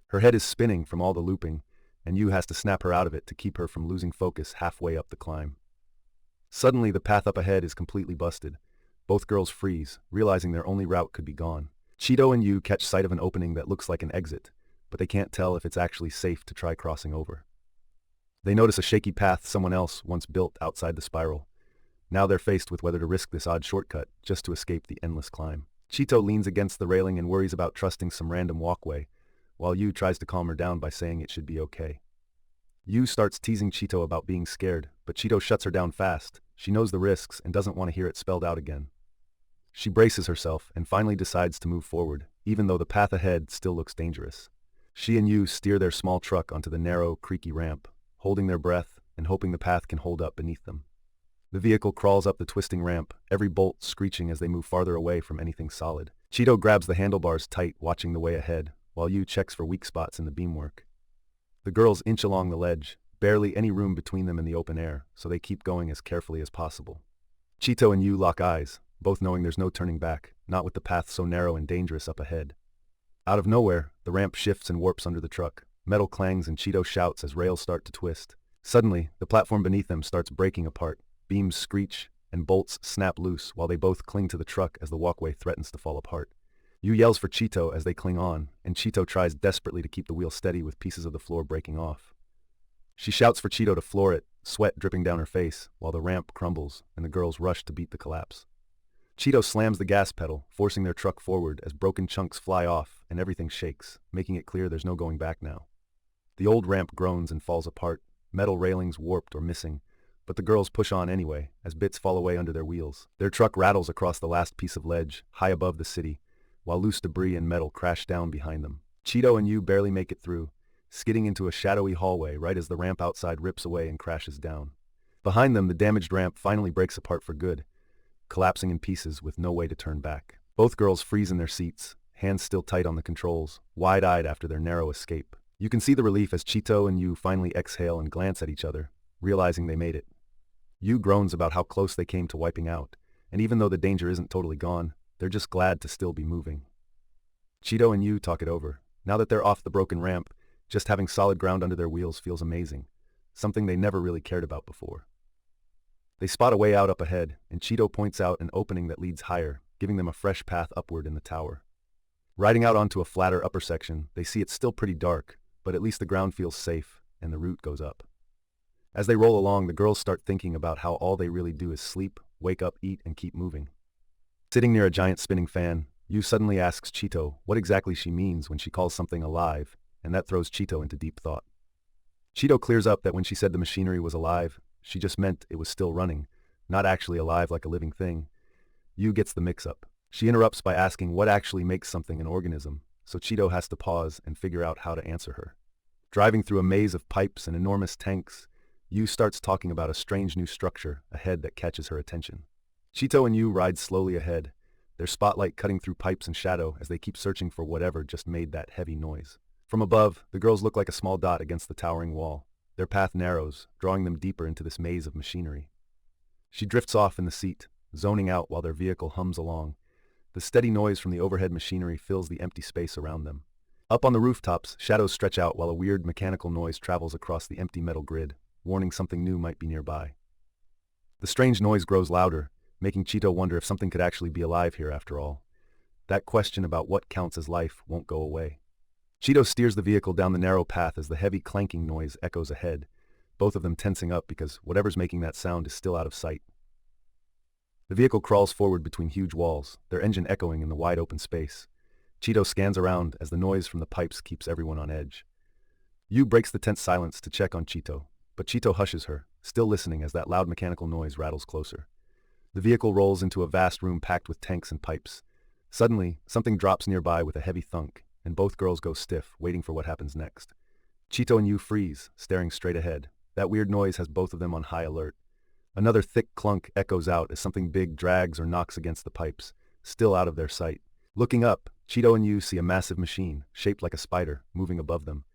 Her head is spinning from all the looping, and Yu has to snap her out of it to keep her from losing focus halfway up the climb. Suddenly, the path up ahead is completely busted. Both girls freeze, realizing their only route could be gone. Chito and Yu catch sight of an opening that looks like an exit, but they can't tell if it's actually safe to try crossing over. They notice a shaky path someone else once built outside the spiral. Now they're faced with whether to risk this odd shortcut just to escape the endless climb. Chito leans against the railing and worries about trusting some random walkway, while Yu tries to calm her down by saying it should be okay. Yu starts teasing Chito about being scared, but Chito shuts her down fast. She knows the risks and doesn't want to hear it spelled out again. She braces herself and finally decides to move forward, even though the path ahead still looks dangerous. She and Yu steer their small truck onto the narrow, creaky ramp, holding their breath and hoping the path can hold up beneath them. The vehicle crawls up the twisting ramp, every bolt screeching as they move farther away from anything solid. Chito grabs the handlebars tight, watching the way ahead, while Yu checks for weak spots in the beamwork. The girls inch along the ledge, barely any room between them and the open air, so they keep going as carefully as possible. Chito and Yu lock eyes, both knowing there's no turning back, not with the path so narrow and dangerous up ahead. Out of nowhere, the ramp shifts and warps under the truck. Metal clangs and Chito shouts as rails start to twist, Suddenly, the platform beneath them starts breaking apart. Beams screech, and bolts snap loose while they both cling to the truck as the walkway threatens to fall apart. Yu yells for Chito as they cling on, and Chito tries desperately to keep the wheel steady with pieces of the floor breaking off. She shouts for Chito to floor it, sweat dripping down her face, while the ramp crumbles and the girls rush to beat the collapse. Chito slams the gas pedal, forcing their truck forward as broken chunks fly off and everything shakes, making it clear there's no going back now. The old ramp groans and falls apart, metal railings warped or missing, but the girls push on anyway as bits fall away under their wheels. Their truck rattles across the last piece of ledge, high above the city, while loose debris and metal crash down behind them. Chito and Yu barely make it through, skidding into a shadowy hallway right as the ramp outside rips away and crashes down. Behind them, the damaged ramp finally breaks apart for good, collapsing in pieces with no way to turn back. Both girls freeze in their seats, hands still tight on the controls, wide-eyed after their narrow escape. You can see the relief as Chito and Yu finally exhale and glance at each other, realizing they made it. Yu groans about how close they came to wiping out, and even though the danger isn't totally gone, they're just glad to still be moving. Chito and Yu talk it over. Now that they're off the broken ramp, just having solid ground under their wheels feels amazing, something they never really cared about before. They spot a way out up ahead, and Chito points out an opening that leads higher, giving them a fresh path upward in the tower. Riding out onto a flatter upper section, they see it's still pretty dark, but at least the ground feels safe, and the route goes up. As they roll along, the girls start thinking about how all they really do is sleep, wake up, eat, and keep moving. Sitting near a giant spinning fan, Yu suddenly asks Chito what exactly she means when she calls something alive, and that throws Chito into deep thought. Chito clears up that when she said the machinery was alive, she just meant it was still running, not actually alive like a living thing. Yu gets the mix-up. She interrupts by asking what actually makes something an organism, so Chito has to pause and figure out how to answer her. Driving through a maze of pipes and enormous tanks, Yu starts talking about a strange new structure ahead that catches her attention. Chito and Yu ride slowly ahead, their spotlight cutting through pipes and shadow as they keep searching for whatever just made that heavy noise. From above, the girls look like a small dot against the towering wall. Their path narrows, drawing them deeper into this maze of machinery. She drifts off in the seat, zoning out while their vehicle hums along. The steady noise from the overhead machinery fills the empty space around them. Up on the rooftops, shadows stretch out while a weird mechanical noise travels across the empty metal grid, warning something new might be nearby. The strange noise grows louder, making Chito wonder if something could actually be alive here after all. That question about what counts as life won't go away. Chito steers the vehicle down the narrow path as the heavy clanking noise echoes ahead, both of them tensing up because whatever's making that sound is still out of sight. The vehicle crawls forward between huge walls, their engine echoing in the wide open space. Chito scans around as the noise from the pipes keeps everyone on edge. Yu breaks the tense silence to check on Chito, but Chito hushes her, still listening as that loud mechanical noise rattles closer. The vehicle rolls into a vast room packed with tanks and pipes. Suddenly, something drops nearby with a heavy thunk, and both girls go stiff, waiting for what happens next. Chito and Yu freeze, staring straight ahead. That weird noise has both of them on high alert. Another thick clunk echoes out as something big drags or knocks against the pipes, still out of their sight. Looking up, Chito and Yu see a massive machine, shaped like a spider, moving above them.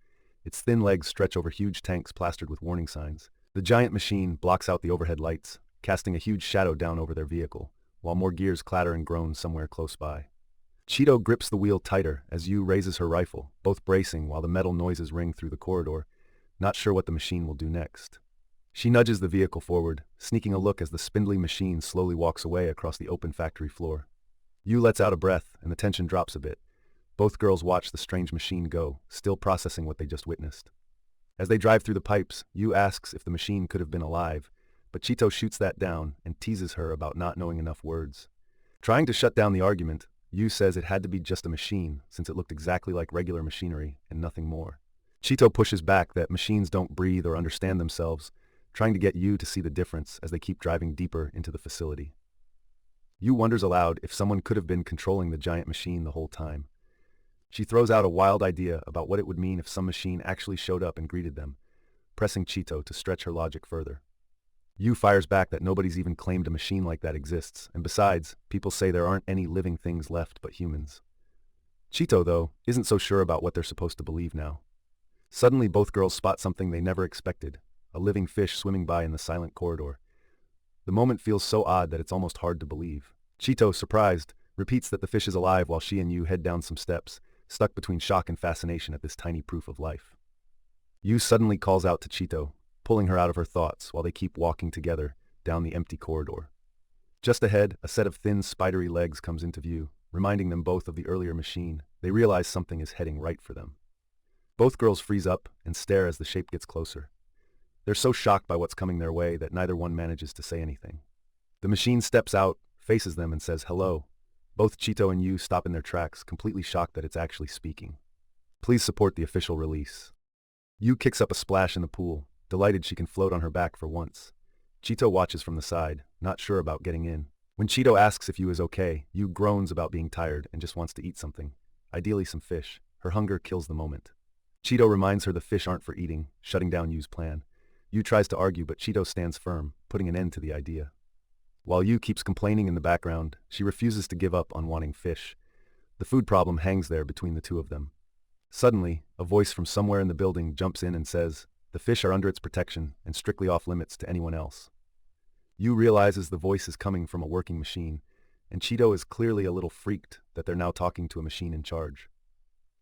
Its thin legs stretch over huge tanks plastered with warning signs. The giant machine blocks out the overhead lights, casting a huge shadow down over their vehicle, while more gears clatter and groan somewhere close by. Chito grips the wheel tighter as Yu raises her rifle, both bracing while the metal noises ring through the corridor, not sure what the machine will do next. She nudges the vehicle forward, sneaking a look as the spindly machine slowly walks away across the open factory floor. Yu lets out a breath, and the tension drops a bit. Both girls watch the strange machine go, still processing what they just witnessed. As they drive through the pipes, Yu asks if the machine could have been alive, but Chito shoots that down and teases her about not knowing enough words. Trying to shut down the argument, Yu says it had to be just a machine, since it looked exactly like regular machinery and nothing more. Chito pushes back that machines don't breathe or understand themselves, trying to get Yu to see the difference as they keep driving deeper into the facility. Yu wonders aloud if someone could have been controlling the giant machine the whole time. She throws out a wild idea about what it would mean if some machine actually showed up and greeted them, pressing Chito to stretch her logic further. Yu fires back that nobody's even claimed a machine like that exists, and besides, people say there aren't any living things left but humans. Chito, though, isn't so sure about what they're supposed to believe now. Suddenly both girls spot something they never expected, a living fish swimming by in the silent corridor. The moment feels so odd that it's almost hard to believe. Chito, surprised, repeats that the fish is alive while she and Yu head down some steps, stuck between shock and fascination at this tiny proof of life. Yu suddenly calls out to Chito, pulling her out of her thoughts while they keep walking together down the empty corridor. Just ahead, a set of thin, spidery legs comes into view, reminding them both of the earlier machine. They realize something is heading right for them. Both girls freeze up and stare as the shape gets closer. They're so shocked by what's coming their way that neither one manages to say anything. The machine steps out, faces them, and says hello. Both Chito and Yu stop in their tracks, completely shocked that it's actually speaking. Please support the official release. Yu kicks up a splash in the pool, delighted she can float on her back for once. Chito watches from the side, not sure about getting in. When Chito asks if Yu is okay, Yu groans about being tired and just wants to eat something. Ideally some fish. Her hunger kills the moment. Chito reminds her the fish aren't for eating, shutting down Yu's plan. Yu tries to argue, but Chito stands firm, putting an end to the idea. While Yu keeps complaining in the background, she refuses to give up on wanting fish. The food problem hangs there between the two of them. Suddenly, a voice from somewhere in the building jumps in and says, "The fish are under its protection and strictly off limits to anyone else." Yu realizes the voice is coming from a working machine, and Chito is clearly a little freaked that they're now talking to a machine in charge.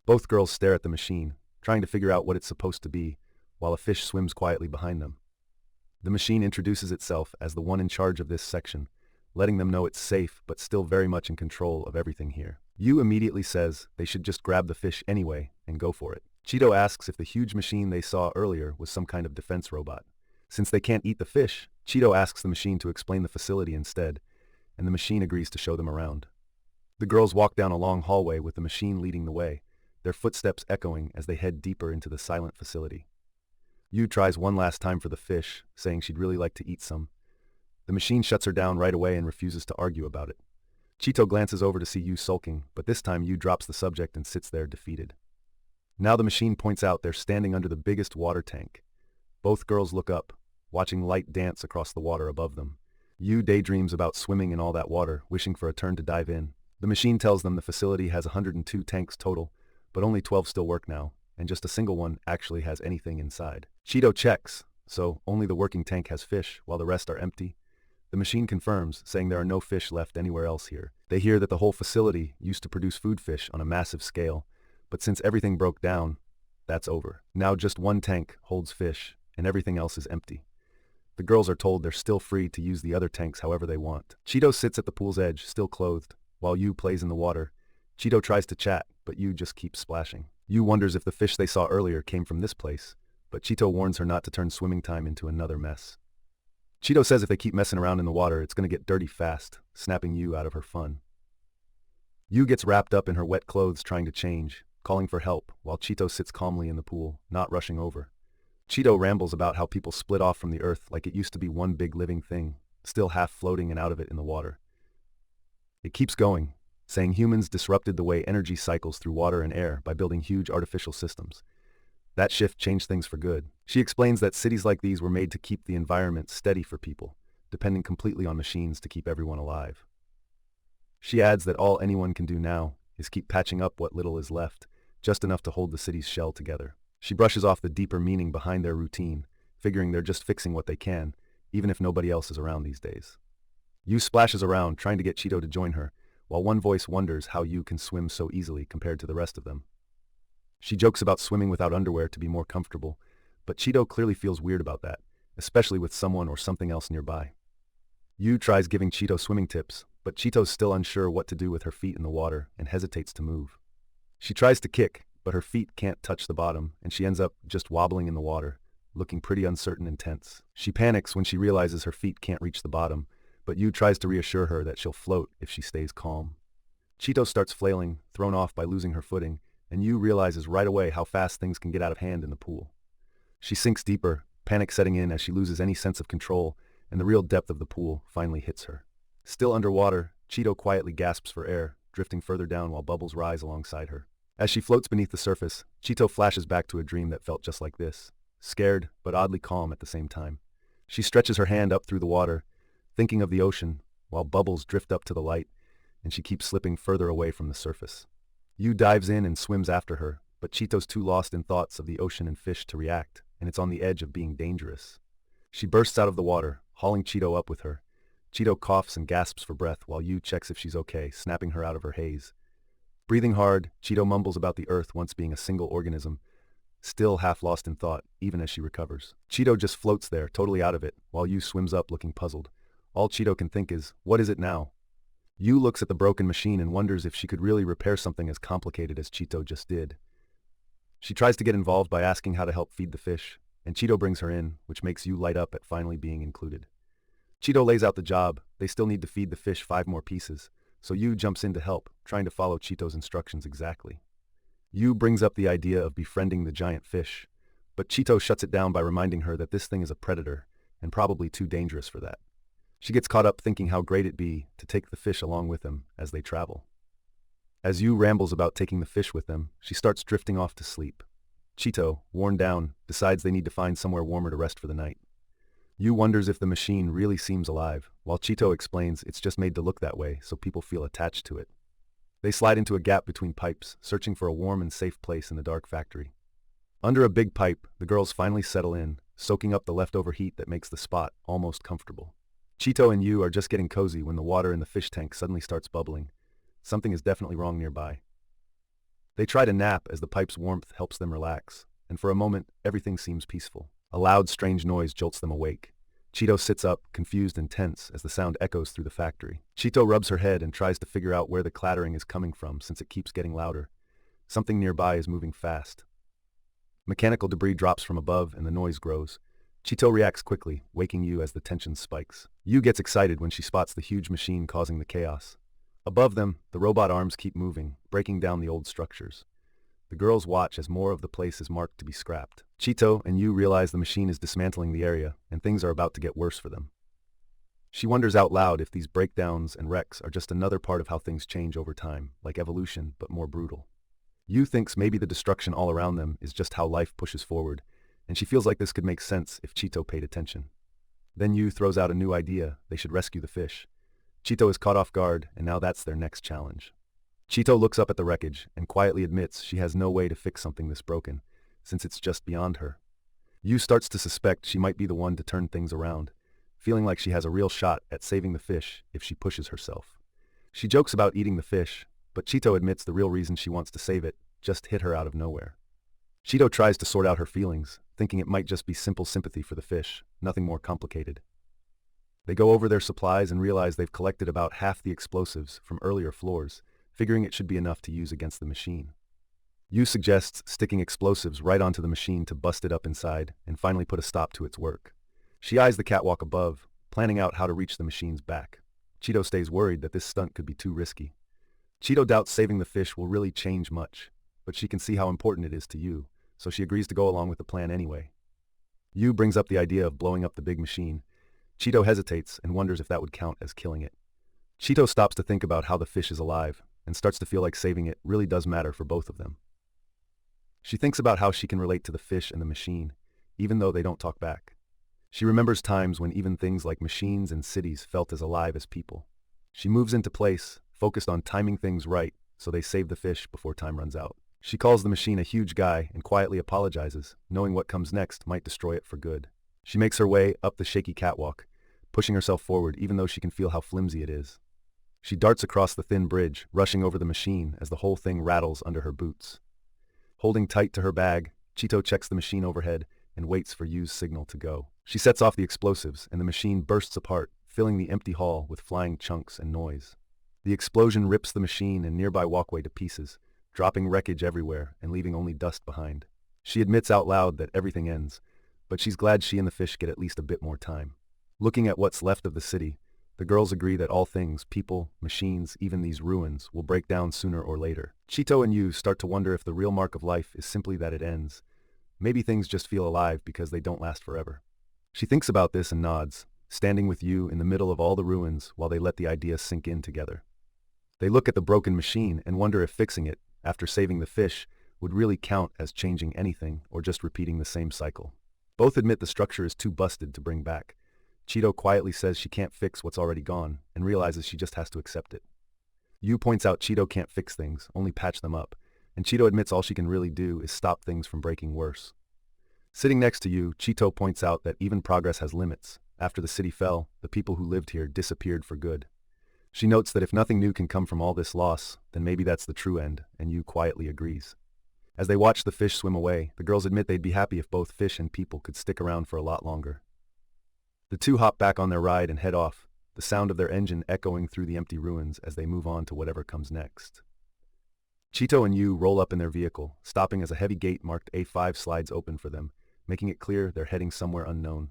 Both girls stare at the machine, trying to figure out what it's supposed to be, while a fish swims quietly behind them. The machine introduces itself as the one in charge of this section, letting them know it's safe but still very much in control of everything here. Yu immediately says they should just grab the fish anyway and go for it. Chito asks if the huge machine they saw earlier was some kind of defense robot. Since they can't eat the fish, Chito asks the machine to explain the facility instead, and the machine agrees to show them around. The girls walk down a long hallway with the machine leading the way, their footsteps echoing as they head deeper into the silent facility. Yu tries one last time for the fish, saying she'd really like to eat some. The machine shuts her down right away and refuses to argue about it. Chito glances over to see Yu sulking, but this time Yu drops the subject and sits there defeated. Now the machine points out they're standing under the biggest water tank. Both girls look up, watching light dance across the water above them. Yu daydreams about swimming in all that water, wishing for a turn to dive in. The machine tells them the facility has 102 tanks total, but only 12 still work now, and just a single one actually has anything inside. Chito checks, so only the working tank has fish, while the rest are empty. The machine confirms, saying there are no fish left anywhere else here. They hear that the whole facility used to produce food fish on a massive scale, but since everything broke down, that's over. Now just one tank holds fish, and everything else is empty. The girls are told they're still free to use the other tanks however they want. Chito sits at the pool's edge, still clothed, while Yu plays in the water. Chito tries to chat, but Yu just keeps splashing. Yu wonders if the fish they saw earlier came from this place, but Chito warns her not to turn swimming time into another mess. Chito says if they keep messing around in the water, it's going to get dirty fast, snapping Yu out of her fun. Yu gets wrapped up in her wet clothes trying to change, calling for help, while Chito sits calmly in the pool, not rushing over. Chito rambles about how people split off from the earth like it used to be one big living thing, still half floating and out of it in the water. It keeps going, saying humans disrupted the way energy cycles through water and air by building huge artificial systems. That shift changed things for good. She explains that cities like these were made to keep the environment steady for people, depending completely on machines to keep everyone alive. She adds that all anyone can do now is keep patching up what little is left, just enough to hold the city's shell together. She brushes off the deeper meaning behind their routine, figuring they're just fixing what they can, even if nobody else is around these days. Yu splashes around, trying to get Chito to join her, while one voice wonders how Yu can swim so easily compared to the rest of them. She jokes about swimming without underwear to be more comfortable, but Chito clearly feels weird about that, especially with someone or something else nearby. Yu tries giving Chito swimming tips, but Chito's still unsure what to do with her feet in the water and hesitates to move. She tries to kick, but her feet can't touch the bottom, and she ends up just wobbling in the water, looking pretty uncertain and tense. She panics when she realizes her feet can't reach the bottom, but Yu tries to reassure her that she'll float if she stays calm. Chito starts flailing, thrown off by losing her footing, and Yu realizes right away how fast things can get out of hand in the pool. She sinks deeper, panic setting in as she loses any sense of control, and the real depth of the pool finally hits her. Still underwater, Chito quietly gasps for air, drifting further down while bubbles rise alongside her. As she floats beneath the surface, Chito flashes back to a dream that felt just like this, scared but oddly calm at the same time. She stretches her hand up through the water, thinking of the ocean, while bubbles drift up to the light, and she keeps slipping further away from the surface. Yu dives in and swims after her, but Chito's too lost in thoughts of the ocean and fish to react, and it's on the edge of being dangerous. She bursts out of the water, hauling Chito up with her. Chito coughs and gasps for breath while Yu checks if she's okay, snapping her out of her haze. Breathing hard, Chito mumbles about the earth once being a single organism, still half lost in thought, even as she recovers. Chito just floats there, totally out of it, while Yu swims up looking puzzled. All Chito can think is, what is it now? Yu looks at the broken machine and wonders if she could really repair something as complicated as Chito just did. She tries to get involved by asking how to help feed the fish, and Chito brings her in, which makes Yu light up at finally being included. Chito lays out the job. They still need to feed the fish 5 more pieces, so Yu jumps in to help, trying to follow Chito's instructions exactly. Yu brings up the idea of befriending the giant fish, but Chito shuts it down by reminding her that this thing is a predator, and probably too dangerous for that. She gets caught up thinking how great it'd be to take the fish along with them as they travel. As Yu rambles about taking the fish with them, she starts drifting off to sleep. Chito, worn down, decides they need to find somewhere warmer to rest for the night. Yu wonders if the machine really seems alive, while Chito explains it's just made to look that way so people feel attached to it. They slide into a gap between pipes, searching for a warm and safe place in the dark factory. Under a big pipe, the girls finally settle in, soaking up the leftover heat that makes the spot almost comfortable. Chito and Yu are just getting cozy when the water in the fish tank suddenly starts bubbling. Something is definitely wrong nearby. They try to nap as the pipe's warmth helps them relax, and for a moment, everything seems peaceful. A loud, strange noise jolts them awake. Chito sits up, confused and tense, as the sound echoes through the factory. Chito rubs her head and tries to figure out where the clattering is coming from since it keeps getting louder. Something nearby is moving fast. Mechanical debris drops from above and the noise grows. Chito reacts quickly, waking Yu as the tension spikes. Yu gets excited when she spots the huge machine causing the chaos. Above them, the robot arms keep moving, breaking down the old structures. The girls watch as more of the place is marked to be scrapped. Chito and Yu realize the machine is dismantling the area, and things are about to get worse for them. She wonders out loud if these breakdowns and wrecks are just another part of how things change over time, like evolution, but more brutal. Yu thinks maybe the destruction all around them is just how life pushes forward, and she feels like this could make sense if Chito paid attention. Then Yu throws out a new idea: they should rescue the fish. Chito is caught off guard, and now that's their next challenge. Chito looks up at the wreckage and quietly admits she has no way to fix something this broken, since it's just beyond her. Yu starts to suspect she might be the one to turn things around, feeling like she has a real shot at saving the fish if she pushes herself. She jokes about eating the fish, but Chito admits the real reason she wants to save it just hit her out of nowhere. Chito tries to sort out her feelings, thinking it might just be simple sympathy for the fish, nothing more complicated. They go over their supplies and realize they've collected about half the explosives from earlier floors, figuring it should be enough to use against the machine. Yu suggests sticking explosives right onto the machine to bust it up inside and finally put a stop to its work. She eyes the catwalk above, planning out how to reach the machine's back. Chito stays worried that this stunt could be too risky. Chito doubts saving the fish will really change much, but she can see how important it is to Yu, so she agrees to go along with the plan anyway. Yu brings up the idea of blowing up the big machine. Chito hesitates and wonders if that would count as killing it. Chito stops to think about how the fish is alive and starts to feel like saving it really does matter for both of them. She thinks about how she can relate to the fish and the machine, even though they don't talk back. She remembers times when even things like machines and cities felt as alive as people. She moves into place, focused on timing things right so they save the fish before time runs out. She calls the machine a huge guy and quietly apologizes, knowing what comes next might destroy it for good. She makes her way up the shaky catwalk, pushing herself forward even though she can feel how flimsy it is. She darts across the thin bridge, rushing over the machine as the whole thing rattles under her boots. Holding tight to her bag, Chito checks the machine overhead and waits for Yu's signal to go. She sets off the explosives and the machine bursts apart, filling the empty hall with flying chunks and noise. The explosion rips the machine and nearby walkway to pieces, dropping wreckage everywhere and leaving only dust behind. She admits out loud that everything ends, but she's glad she and the fish get at least a bit more time. Looking at what's left of the city, the girls agree that all things, people, machines, even these ruins, will break down sooner or later. Chito and Yu start to wonder if the real mark of life is simply that it ends. Maybe things just feel alive because they don't last forever. She thinks about this and nods, standing with Yu in the middle of all the ruins while they let the idea sink in together. They look at the broken machine and wonder if fixing it, after saving the fish, would really count as changing anything or just repeating the same cycle. Both admit the structure is too busted to bring back. Chito quietly says she can't fix what's already gone and realizes she just has to accept it. Yu points out Chito can't fix things, only patch them up, and Chito admits all she can really do is stop things from breaking worse. Sitting next to Yu, Chito points out that even progress has limits. After the city fell, the people who lived here disappeared for good. She notes that if nothing new can come from all this loss, then maybe that's the true end, and Yu quietly agrees. As they watch the fish swim away, the girls admit they'd be happy if both fish and people could stick around for a lot longer. The two hop back on their ride and head off, the sound of their engine echoing through the empty ruins as they move on to whatever comes next. Chito and Yu roll up in their vehicle, stopping as a heavy gate marked A5 slides open for them, making it clear they're heading somewhere unknown.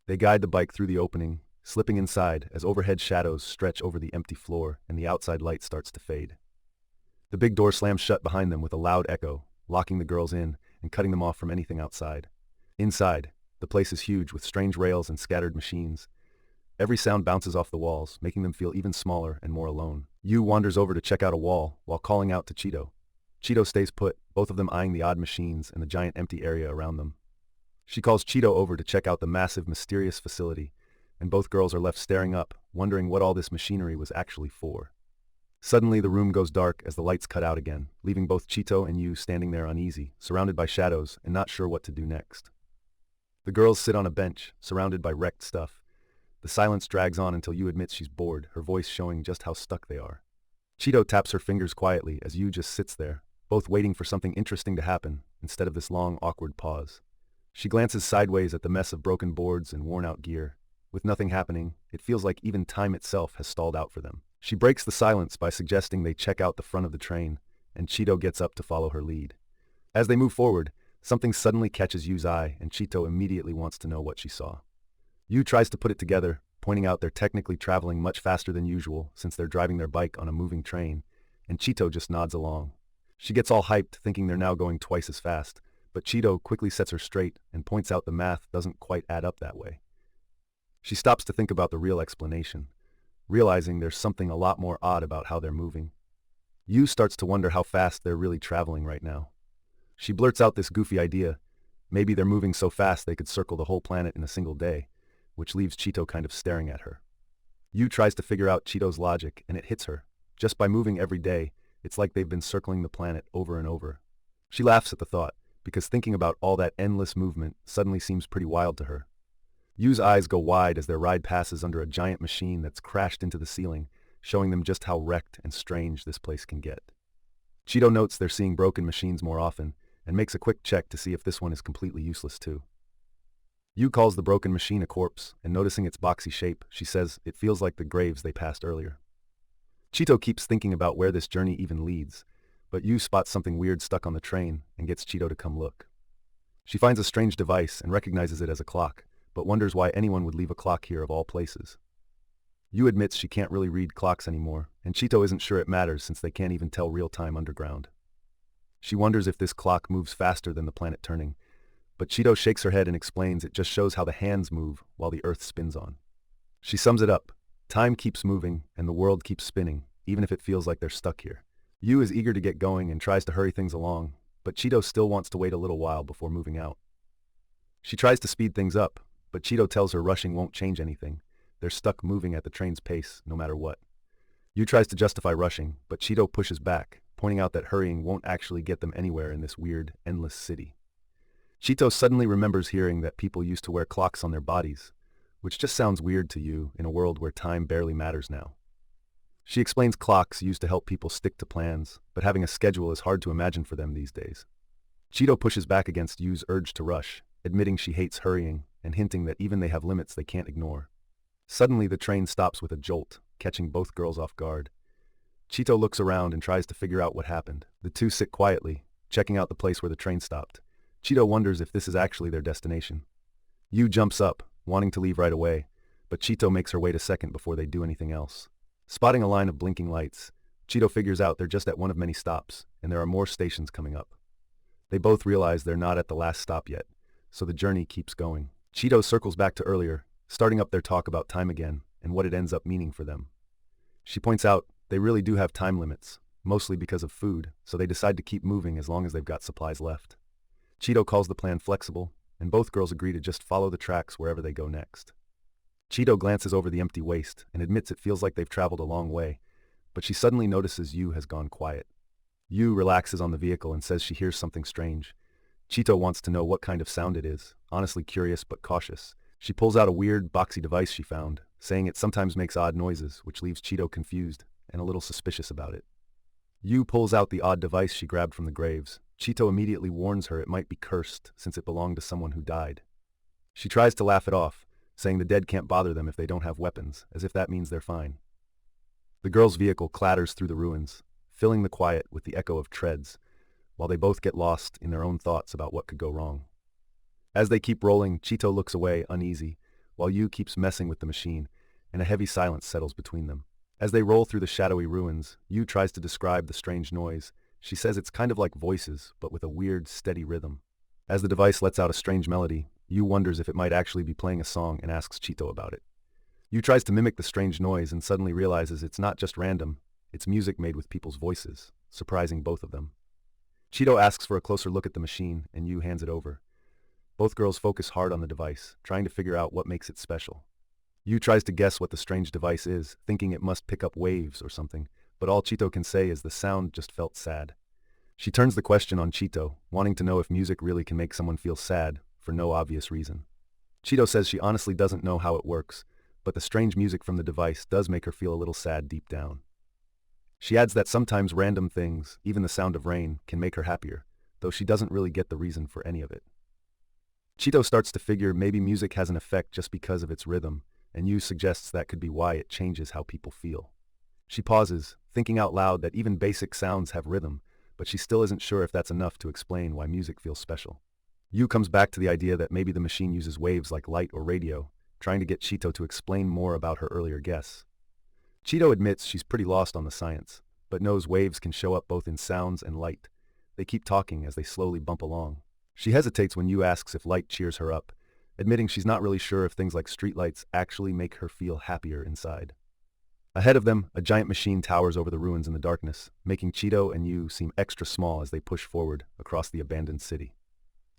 They guide the bike through the opening, slipping inside as overhead shadows stretch over the empty floor and the outside light starts to fade. The big door slams shut behind them with a loud echo, locking the girls in and cutting them off from anything outside. Inside, the place is huge with strange rails and scattered machines. Every sound bounces off the walls, making them feel even smaller and more alone. Yu wanders over to check out a wall while calling out to Chito. Chito stays put, both of them eyeing the odd machines and the giant empty area around them. She calls Chito over to check out the massive, mysterious facility, and both girls are left staring up, wondering what all this machinery was actually for. Suddenly, the room goes dark as the lights cut out again, leaving both Chito and Yu standing there uneasy, surrounded by shadows and not sure what to do next. The girls sit on a bench, surrounded by wrecked stuff. The silence drags on until Yu admits she's bored, her voice showing just how stuck they are. Chito taps her fingers quietly as Yu just sits there, both waiting for something interesting to happen instead of this long, awkward pause. She glances sideways at the mess of broken boards and worn-out gear. With nothing happening, it feels like even time itself has stalled out for them. She breaks the silence by suggesting they check out the front of the train, and Chito gets up to follow her lead. As they move forward, something suddenly catches Yu's eye, and Chito immediately wants to know what she saw. Yu tries to put it together, pointing out they're technically traveling much faster than usual since they're driving their bike on a moving train, and Chito just nods along. She gets all hyped, thinking they're now going twice as fast, but Chito quickly sets her straight and points out the math doesn't quite add up that way. She stops to think about the real explanation, realizing there's something a lot more odd about how they're moving. Yu starts to wonder how fast they're really traveling right now. She blurts out this goofy idea. Maybe they're moving so fast they could circle the whole planet in a single day, which leaves Chito kind of staring at her. Yu tries to figure out Chito's logic, and it hits her. Just by moving every day, it's like they've been circling the planet over and over. She laughs at the thought, because thinking about all that endless movement suddenly seems pretty wild to her. Yu's eyes go wide as their ride passes under a giant machine that's crashed into the ceiling, showing them just how wrecked and strange this place can get. Chito notes they're seeing broken machines more often, and makes a quick check to see if this one is completely useless too. Yu calls the broken machine a corpse, and noticing its boxy shape, she says it feels like the graves they passed earlier. Chito keeps thinking about where this journey even leads, but Yu spots something weird stuck on the train and gets Chito to come look. She finds a strange device and recognizes it as a clock, but wonders why anyone would leave a clock here of all places. Yu admits she can't really read clocks anymore, and Chito isn't sure it matters since they can't even tell real time underground. She wonders if this clock moves faster than the planet turning, but Chito shakes her head and explains it just shows how the hands move while the earth spins on. She sums it up. Time keeps moving and the world keeps spinning, even if it feels like they're stuck here. Yu is eager to get going and tries to hurry things along, but Chito still wants to wait a little while before moving out. She tries to speed things up, but Chito tells her rushing won't change anything. They're stuck moving at the train's pace, no matter what. Yu tries to justify rushing, but Chito pushes back, pointing out that hurrying won't actually get them anywhere in this weird, endless city. Chito suddenly remembers hearing that people used to wear clocks on their bodies, which just sounds weird to Yu in a world where time barely matters now. She explains clocks used to help people stick to plans, but having a schedule is hard to imagine for them these days. Chito pushes back against Yu's urge to rush, admitting she hates hurrying and hinting that even they have limits they can't ignore. Suddenly, the train stops with a jolt, catching both girls off guard. Chito looks around and tries to figure out what happened. The two sit quietly, checking out the place where the train stopped. Chito wonders if this is actually their destination. Yu jumps up, wanting to leave right away, but Chito makes her wait a second before they do anything else. Spotting a line of blinking lights, Chito figures out they're just at one of many stops, and there are more stations coming up. They both realize they're not at the last stop yet, so the journey keeps going. Chito circles back to earlier, starting up their talk about time again and what it ends up meaning for them. She points out they really do have time limits, mostly because of food, so they decide to keep moving as long as they've got supplies left. Chito calls the plan flexible, and both girls agree to just follow the tracks wherever they go next. Chito glances over the empty waste and admits it feels like they've traveled a long way, but she suddenly notices Yu has gone quiet. Yu relaxes on the vehicle and says she hears something strange. Chito wants to know what kind of sound it is, honestly curious but cautious. She pulls out a weird, boxy device she found, saying it sometimes makes odd noises, which leaves Chito confused and a little suspicious about it. Yu pulls out the odd device she grabbed from the graves, Chito immediately warns her it might be cursed since it belonged to someone who died. She tries to laugh it off, saying the dead can't bother them if they don't have weapons, as if that means they're fine. The girl's vehicle clatters through the ruins, filling the quiet with the echo of treads, while they both get lost in their own thoughts about what could go wrong. As they keep rolling, Chito looks away, uneasy, while Yu keeps messing with the machine, and a heavy silence settles between them. As they roll through the shadowy ruins, Yu tries to describe the strange noise. She says it's kind of like voices, but with a weird, steady rhythm. As the device lets out a strange melody, Yu wonders if it might actually be playing a song and asks Chito about it. Yu tries to mimic the strange noise and suddenly realizes it's not just random, it's music made with people's voices, surprising both of them. Chito asks for a closer look at the machine, and Yu hands it over. Both girls focus hard on the device, trying to figure out what makes it special. Yu tries to guess what the strange device is, thinking it must pick up waves or something, but all Chito can say is the sound just felt sad. She turns the question on Chito, wanting to know if music really can make someone feel sad, for no obvious reason. Chito says she honestly doesn't know how it works, but the strange music from the device does make her feel a little sad deep down. She adds that sometimes random things, even the sound of rain, can make her happier, though she doesn't really get the reason for any of it. Chito starts to figure maybe music has an effect just because of its rhythm, and Yu suggests that could be why it changes how people feel. She pauses, thinking out loud that even basic sounds have rhythm, but she still isn't sure if that's enough to explain why music feels special. Yu comes back to the idea that maybe the machine uses waves like light or radio, trying to get Chito to explain more about her earlier guess. Chito admits she's pretty lost on the science, but knows waves can show up both in sounds and light. They keep talking as they slowly bump along. She hesitates when Yu asks if light cheers her up, admitting she's not really sure if things like streetlights actually make her feel happier inside. Ahead of them, a giant machine towers over the ruins in the darkness, making Chito and Yu seem extra small as they push forward across the abandoned city.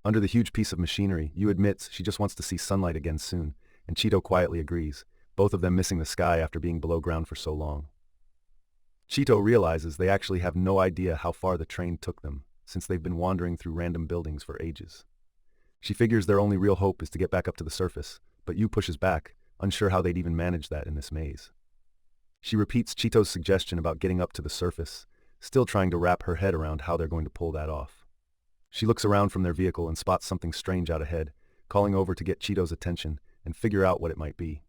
Under the huge piece of machinery, Yu admits she just wants to see sunlight again soon, and Chito quietly agrees, both of them missing the sky after being below ground for so long. Chito realizes they actually have no idea how far the train took them, since they've been wandering through random buildings for ages. She figures their only real hope is to get back up to the surface, but Yu pushes back, unsure how they'd even manage that in this maze. She repeats Chito's suggestion about getting up to the surface, still trying to wrap her head around how they're going to pull that off. She looks around from their vehicle and spots something strange out ahead, calling over to get Chito's attention and figure out what it might be.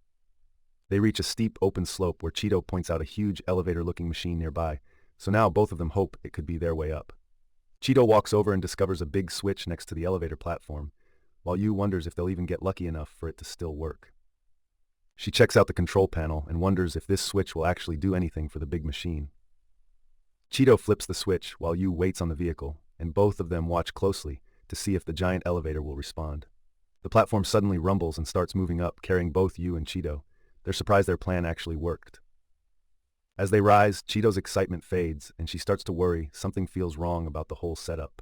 They reach a steep, open slope where Chito points out a huge elevator-looking machine nearby, so now both of them hope it could be their way up. Chito walks over and discovers a big switch next to the elevator platform, while Yu wonders if they'll even get lucky enough for it to still work. She checks out the control panel and wonders if this switch will actually do anything for the big machine. Chito flips the switch while Yu waits on the vehicle, and both of them watch closely to see if the giant elevator will respond. The platform suddenly rumbles and starts moving up, carrying both Yu and Chito. They're surprised their plan actually worked. As they rise, Chito's excitement fades, and she starts to worry something feels wrong about the whole setup.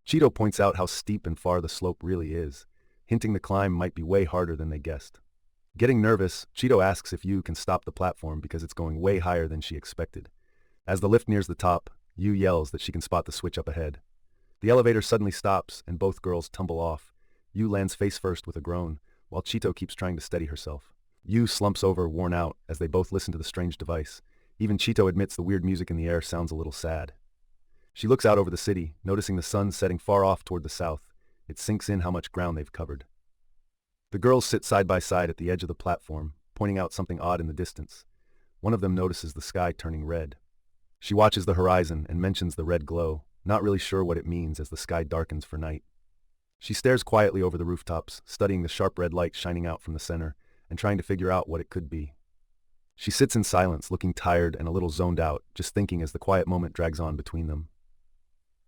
Chito points out how steep and far the slope really is, hinting the climb might be way harder than they guessed. Getting nervous, Chito asks if Yu can stop the platform because it's going way higher than she expected. As the lift nears the top, Yu yells that she can spot the switch up ahead. The elevator suddenly stops, and both girls tumble off. Yu lands face first with a groan, while Chito keeps trying to steady herself. Yu slumps over, worn out, as they both listen to the strange device. Even Chito admits the weird music in the air sounds a little sad. She looks out over the city, noticing the sun setting far off toward the south. It sinks in how much ground they've covered. The girls sit side by side at the edge of the platform, pointing out something odd in the distance. One of them notices the sky turning red. She watches the horizon and mentions the red glow, not really sure what it means as the sky darkens for night. She stares quietly over the rooftops, studying the sharp red light shining out from the center, and trying to figure out what it could be. She sits in silence, looking tired and a little zoned out, just thinking as the quiet moment drags on between them.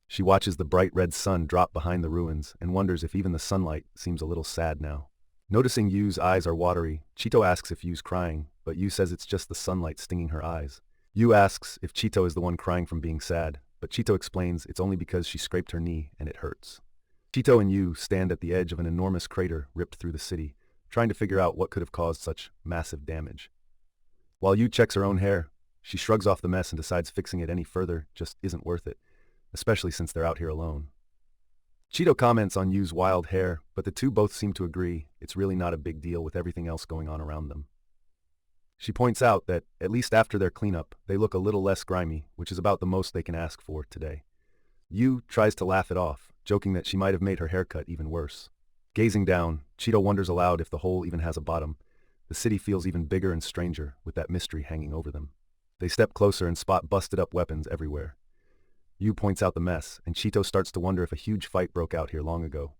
She watches the bright red sun drop behind the ruins and wonders if even the sunlight seems a little sad now. Noticing Yu's eyes are watery, Chito asks if Yu's crying, but Yu says it's just the sunlight stinging her eyes. Yu asks if Chito is the one crying from being sad, but Chito explains it's only because she scraped her knee and it hurts. Chito and Yu stand at the edge of an enormous crater ripped through the city, trying to figure out what could have caused such massive damage. While Yu checks her own hair, she shrugs off the mess and decides fixing it any further just isn't worth it, especially since they're out here alone. Chito comments on Yu's wild hair, but the two both seem to agree it's really not a big deal with everything else going on around them. She points out that, at least after their cleanup, they look a little less grimy, which is about the most they can ask for today. Yu tries to laugh it off, joking that she might have made her haircut even worse. Gazing down, Chito wonders aloud if the hole even has a bottom. The city feels even bigger and stranger, with that mystery hanging over them. They step closer and spot busted-up weapons everywhere. Yu points out the mess, and Chito starts to wonder if a huge fight broke out here long ago.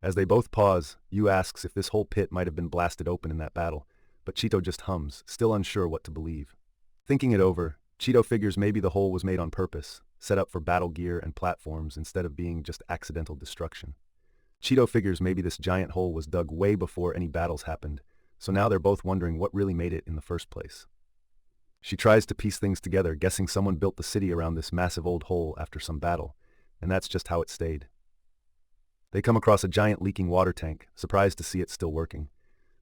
As they both pause, Yu asks if this whole pit might have been blasted open in that battle, but Chito just hums, still unsure what to believe. Thinking it over, Chito figures maybe the hole was made on purpose, set up for battle gear and platforms instead of being just accidental destruction. Chito figures maybe this giant hole was dug way before any battles happened, so now they're both wondering what really made it in the first place. She tries to piece things together, guessing someone built the city around this massive old hole after some battle, and that's just how it stayed. They come across a giant leaking water tank, surprised to see it still working.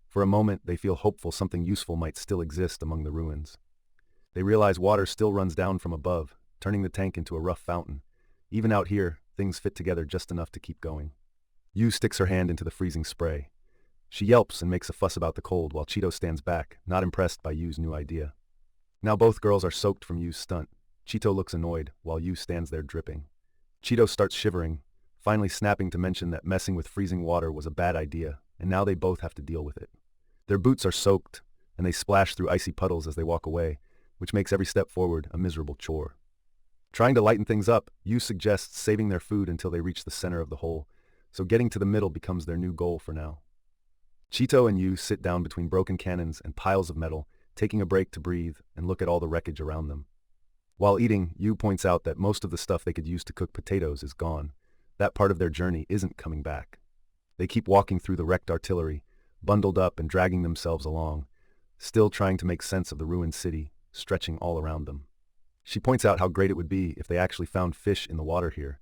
For a moment, they feel hopeful something useful might still exist among the ruins. They realize water still runs down from above, turning the tank into a rough fountain. Even out here, things fit together just enough to keep going. Yu sticks her hand into the freezing spray. She yelps and makes a fuss about the cold while Chito stands back, not impressed by Yu's new idea. Now both girls are soaked from Yu's stunt. Chito looks annoyed, while Yu stands there dripping. Chito starts shivering, finally snapping to mention that messing with freezing water was a bad idea, and now they both have to deal with it. Their boots are soaked, and they splash through icy puddles as they walk away, which makes every step forward a miserable chore. Trying to lighten things up, Yu suggests saving their food until they reach the center of the hole, so getting to the middle becomes their new goal for now. Chito and Yu sit down between broken cannons and piles of metal, taking a break to breathe and look at all the wreckage around them. While eating, Yu points out that most of the stuff they could use to cook potatoes is gone. That part of their journey isn't coming back. They keep walking through the wrecked artillery, bundled up and dragging themselves along, still trying to make sense of the ruined city, stretching all around them. She points out how great it would be if they actually found fish in the water here,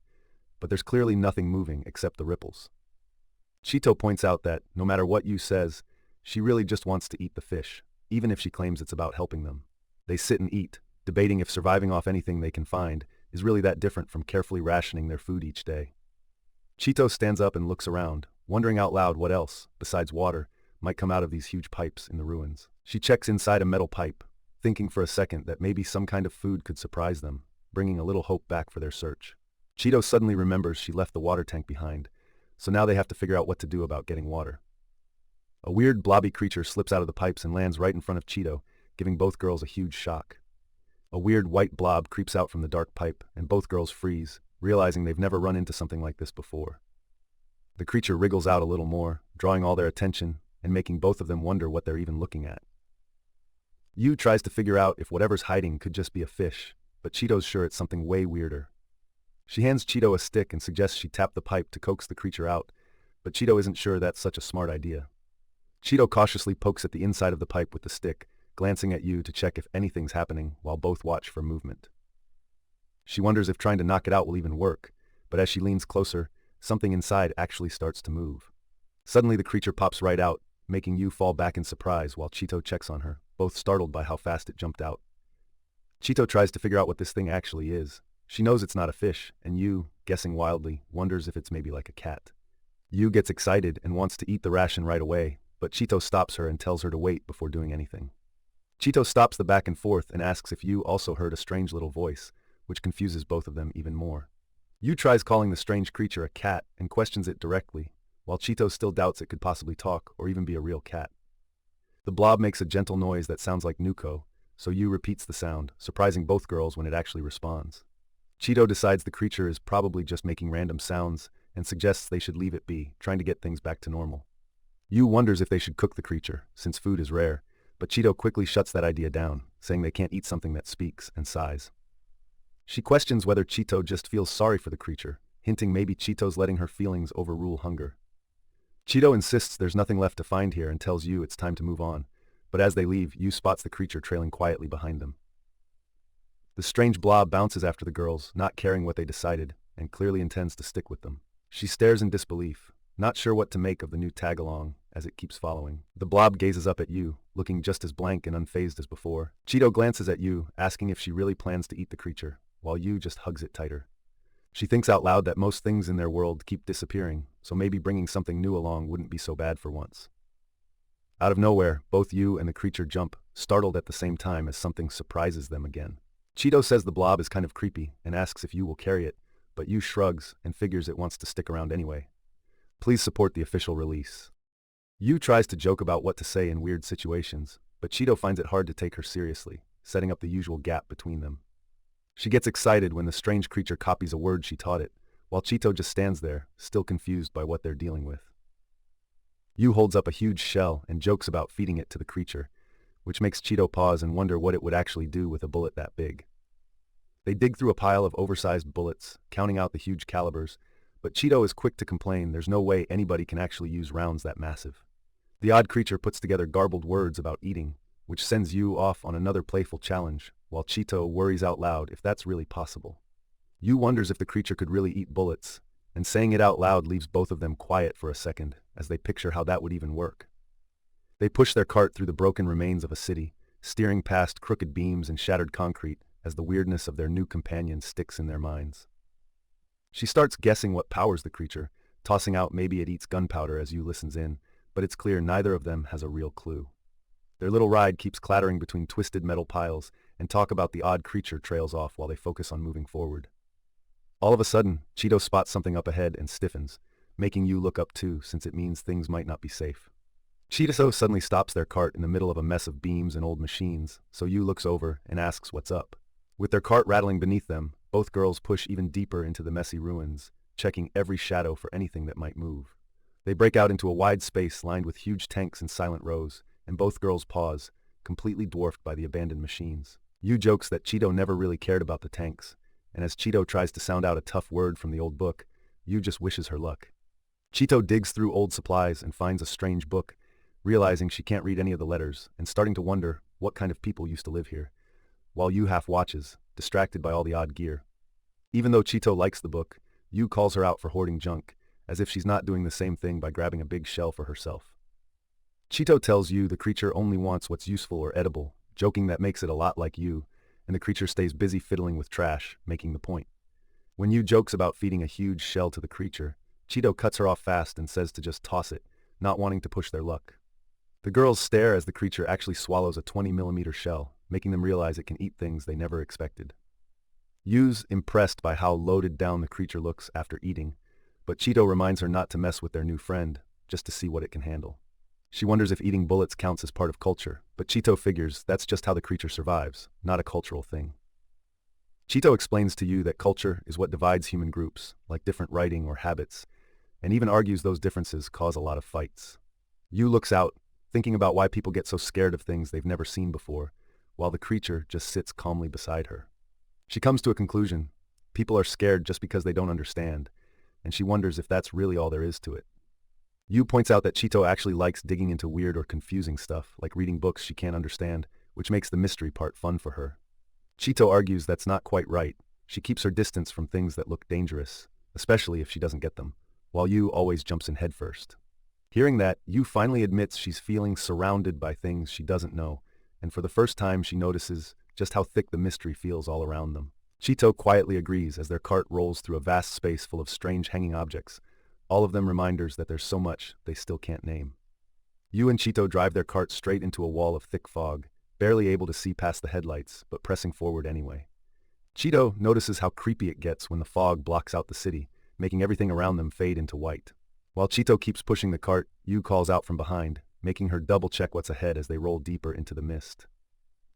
but there's clearly nothing moving except the ripples. Chito points out that, no matter what Yu says, she really just wants to eat the fish, even if she claims it's about helping them. They sit and eat, debating if surviving off anything they can find is really that different from carefully rationing their food each day. Chito stands up and looks around, wondering out loud what else, besides water, might come out of these huge pipes in the ruins. She checks inside a metal pipe, thinking for a second that maybe some kind of food could surprise them, bringing a little hope back for their search. Chito suddenly remembers she left the water tank behind, so now they have to figure out what to do about getting water. A weird blobby creature slips out of the pipes and lands right in front of Chito, giving both girls a huge shock. A weird white blob creeps out from the dark pipe, and both girls freeze, realizing they've never run into something like this before. The creature wriggles out a little more, drawing all their attention, and making both of them wonder what they're even looking at. Yu tries to figure out if whatever's hiding could just be a fish, but Chito's sure it's something way weirder. She hands Chito a stick and suggests she tap the pipe to coax the creature out, but Chito isn't sure that's such a smart idea. Chito cautiously pokes at the inside of the pipe with the stick, glancing at Yu to check if anything's happening while both watch for movement. She wonders if trying to knock it out will even work, but as she leans closer, something inside actually starts to move. Suddenly the creature pops right out, making Yu fall back in surprise while Chito checks on her, both startled by how fast it jumped out. Chito tries to figure out what this thing actually is. She knows it's not a fish, and Yu, guessing wildly, wonders if it's maybe like a cat. Yu gets excited and wants to eat the ration right away, but Chito stops her and tells her to wait before doing anything. Chito stops the back and forth and asks if Yu also heard a strange little voice, which confuses both of them even more. Yu tries calling the strange creature a cat and questions it directly, while Chito still doubts it could possibly talk or even be a real cat. The blob makes a gentle noise that sounds like Nuko, so Yu repeats the sound, surprising both girls when it actually responds. Chito decides the creature is probably just making random sounds and suggests they should leave it be, trying to get things back to normal. Yu wonders if they should cook the creature, since food is rare, but Chito quickly shuts that idea down, saying they can't eat something that speaks and sighs. She questions whether Chito just feels sorry for the creature, hinting maybe Chito's letting her feelings overrule hunger. Chito insists there's nothing left to find here and tells Yu it's time to move on, but as they leave, Yu spots the creature trailing quietly behind them. The strange blob bounces after the girls, not caring what they decided, and clearly intends to stick with them. She stares in disbelief, not sure what to make of the new tag-along, as it keeps following. The blob gazes up at Yu, looking just as blank and unfazed as before. Chito glances at Yu, asking if she really plans to eat the creature, while Yu just hugs it tighter. She thinks out loud that most things in their world keep disappearing, so maybe bringing something new along wouldn't be so bad for once. Out of nowhere, both Yu and the creature jump, startled at the same time as something surprises them again. Chito says the blob is kind of creepy and asks if Yu will carry it, but Yu shrugs and figures it wants to stick around anyway. Please support the official release. Yu tries to joke about what to say in weird situations, but Chito finds it hard to take her seriously, setting up the usual gap between them. She gets excited when the strange creature copies a word she taught it, while Chito just stands there, still confused by what they're dealing with. Yu holds up a huge shell and jokes about feeding it to the creature, which makes Chito pause and wonder what it would actually do with a bullet that big. They dig through a pile of oversized bullets, counting out the huge calibers, but Chito is quick to complain there's no way anybody can actually use rounds that massive. The odd creature puts together garbled words about eating, which sends Yu off on another playful challenge, while Chito worries out loud if that's really possible. Yu wonders if the creature could really eat bullets, and saying it out loud leaves both of them quiet for a second, as they picture how that would even work. They push their cart through the broken remains of a city, steering past crooked beams and shattered concrete as the weirdness of their new companion sticks in their minds. She starts guessing what powers the creature, tossing out maybe it eats gunpowder as Yu listens in, but it's clear neither of them has a real clue. Their little ride keeps clattering between twisted metal piles, and talk about the odd creature trails off while they focus on moving forward. All of a sudden, Chito spots something up ahead and stiffens, making Yu look up too, since it means things might not be safe. Chito suddenly stops their cart in the middle of a mess of beams and old machines, so Yu looks over and asks what's up. With their cart rattling beneath them, both girls push even deeper into the messy ruins, checking every shadow for anything that might move. They break out into a wide space lined with huge tanks in silent rows, and both girls pause, completely dwarfed by the abandoned machines. Yu jokes that Chito never really cared about the tanks, and as Chito tries to sound out a tough word from the old book, Yu just wishes her luck. Chito digs through old supplies and finds a strange book, realizing she can't read any of the letters and starting to wonder what kind of people used to live here, while Yu half watches, distracted by all the odd gear. Even though Chito likes the book, Yu calls her out for hoarding junk, as if she's not doing the same thing by grabbing a big shell for herself. Chito tells Yu the creature only wants what's useful or edible, joking that makes it a lot like Yu, and the creature stays busy fiddling with trash, making the point. When Yu jokes about feeding a huge shell to the creature, Chito cuts her off fast and says to just toss it, not wanting to push their luck. The girls stare as the creature actually swallows a 20mm shell, making them realize it can eat things they never expected. Yu's impressed by how loaded down the creature looks after eating, but Chito reminds her not to mess with their new friend, just to see what it can handle. She wonders if eating bullets counts as part of culture, but Chito figures that's just how the creature survives, not a cultural thing. Chito explains to Yu that culture is what divides human groups, like different writing or habits, and even argues those differences cause a lot of fights. Yu looks out, thinking about why people get so scared of things they've never seen before, while the creature just sits calmly beside her. She comes to a conclusion: people are scared just because they don't understand, and she wonders if that's really all there is to it. Yu points out that Chito actually likes digging into weird or confusing stuff, like reading books she can't understand, which makes the mystery part fun for her. Chito argues that's not quite right. She keeps her distance from things that look dangerous, especially if she doesn't get them, while Yu always jumps in headfirst. Hearing that, Yu finally admits she's feeling surrounded by things she doesn't know, and for the first time she notices just how thick the mystery feels all around them. Chito quietly agrees as their cart rolls through a vast space full of strange hanging objects, all of them reminders that there's so much they still can't name. Yu and Chito drive their cart straight into a wall of thick fog, barely able to see past the headlights, but pressing forward anyway. Chito notices how creepy it gets when the fog blocks out the city, making everything around them fade into white. While Chito keeps pushing the cart, Yu calls out from behind, making her double-check what's ahead as they roll deeper into the mist.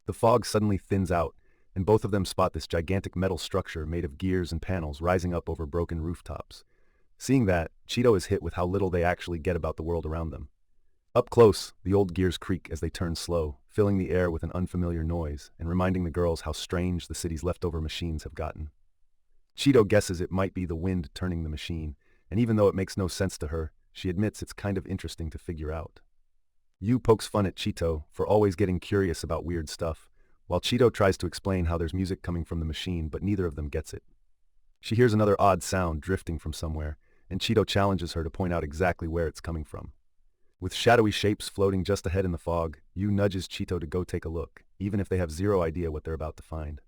The fog suddenly thins out, and both of them spot this gigantic metal structure made of gears and panels rising up over broken rooftops. Seeing that, Chito is hit with how little they actually get about the world around them. Up close, the old gears creak as they turn slow, filling the air with an unfamiliar noise and reminding the girls how strange the city's leftover machines have gotten. Chito guesses it might be the wind turning the machine, and even though it makes no sense to her, she admits it's kind of interesting to figure out. Yu pokes fun at Chito for always getting curious about weird stuff, while Chito tries to explain how there's music coming from the machine, but neither of them gets it. She hears another odd sound drifting from somewhere, and Chito challenges her to point out exactly where it's coming from. With shadowy shapes floating just ahead in the fog, Yu nudges Chito to go take a look, even if they have zero idea what they're about to find.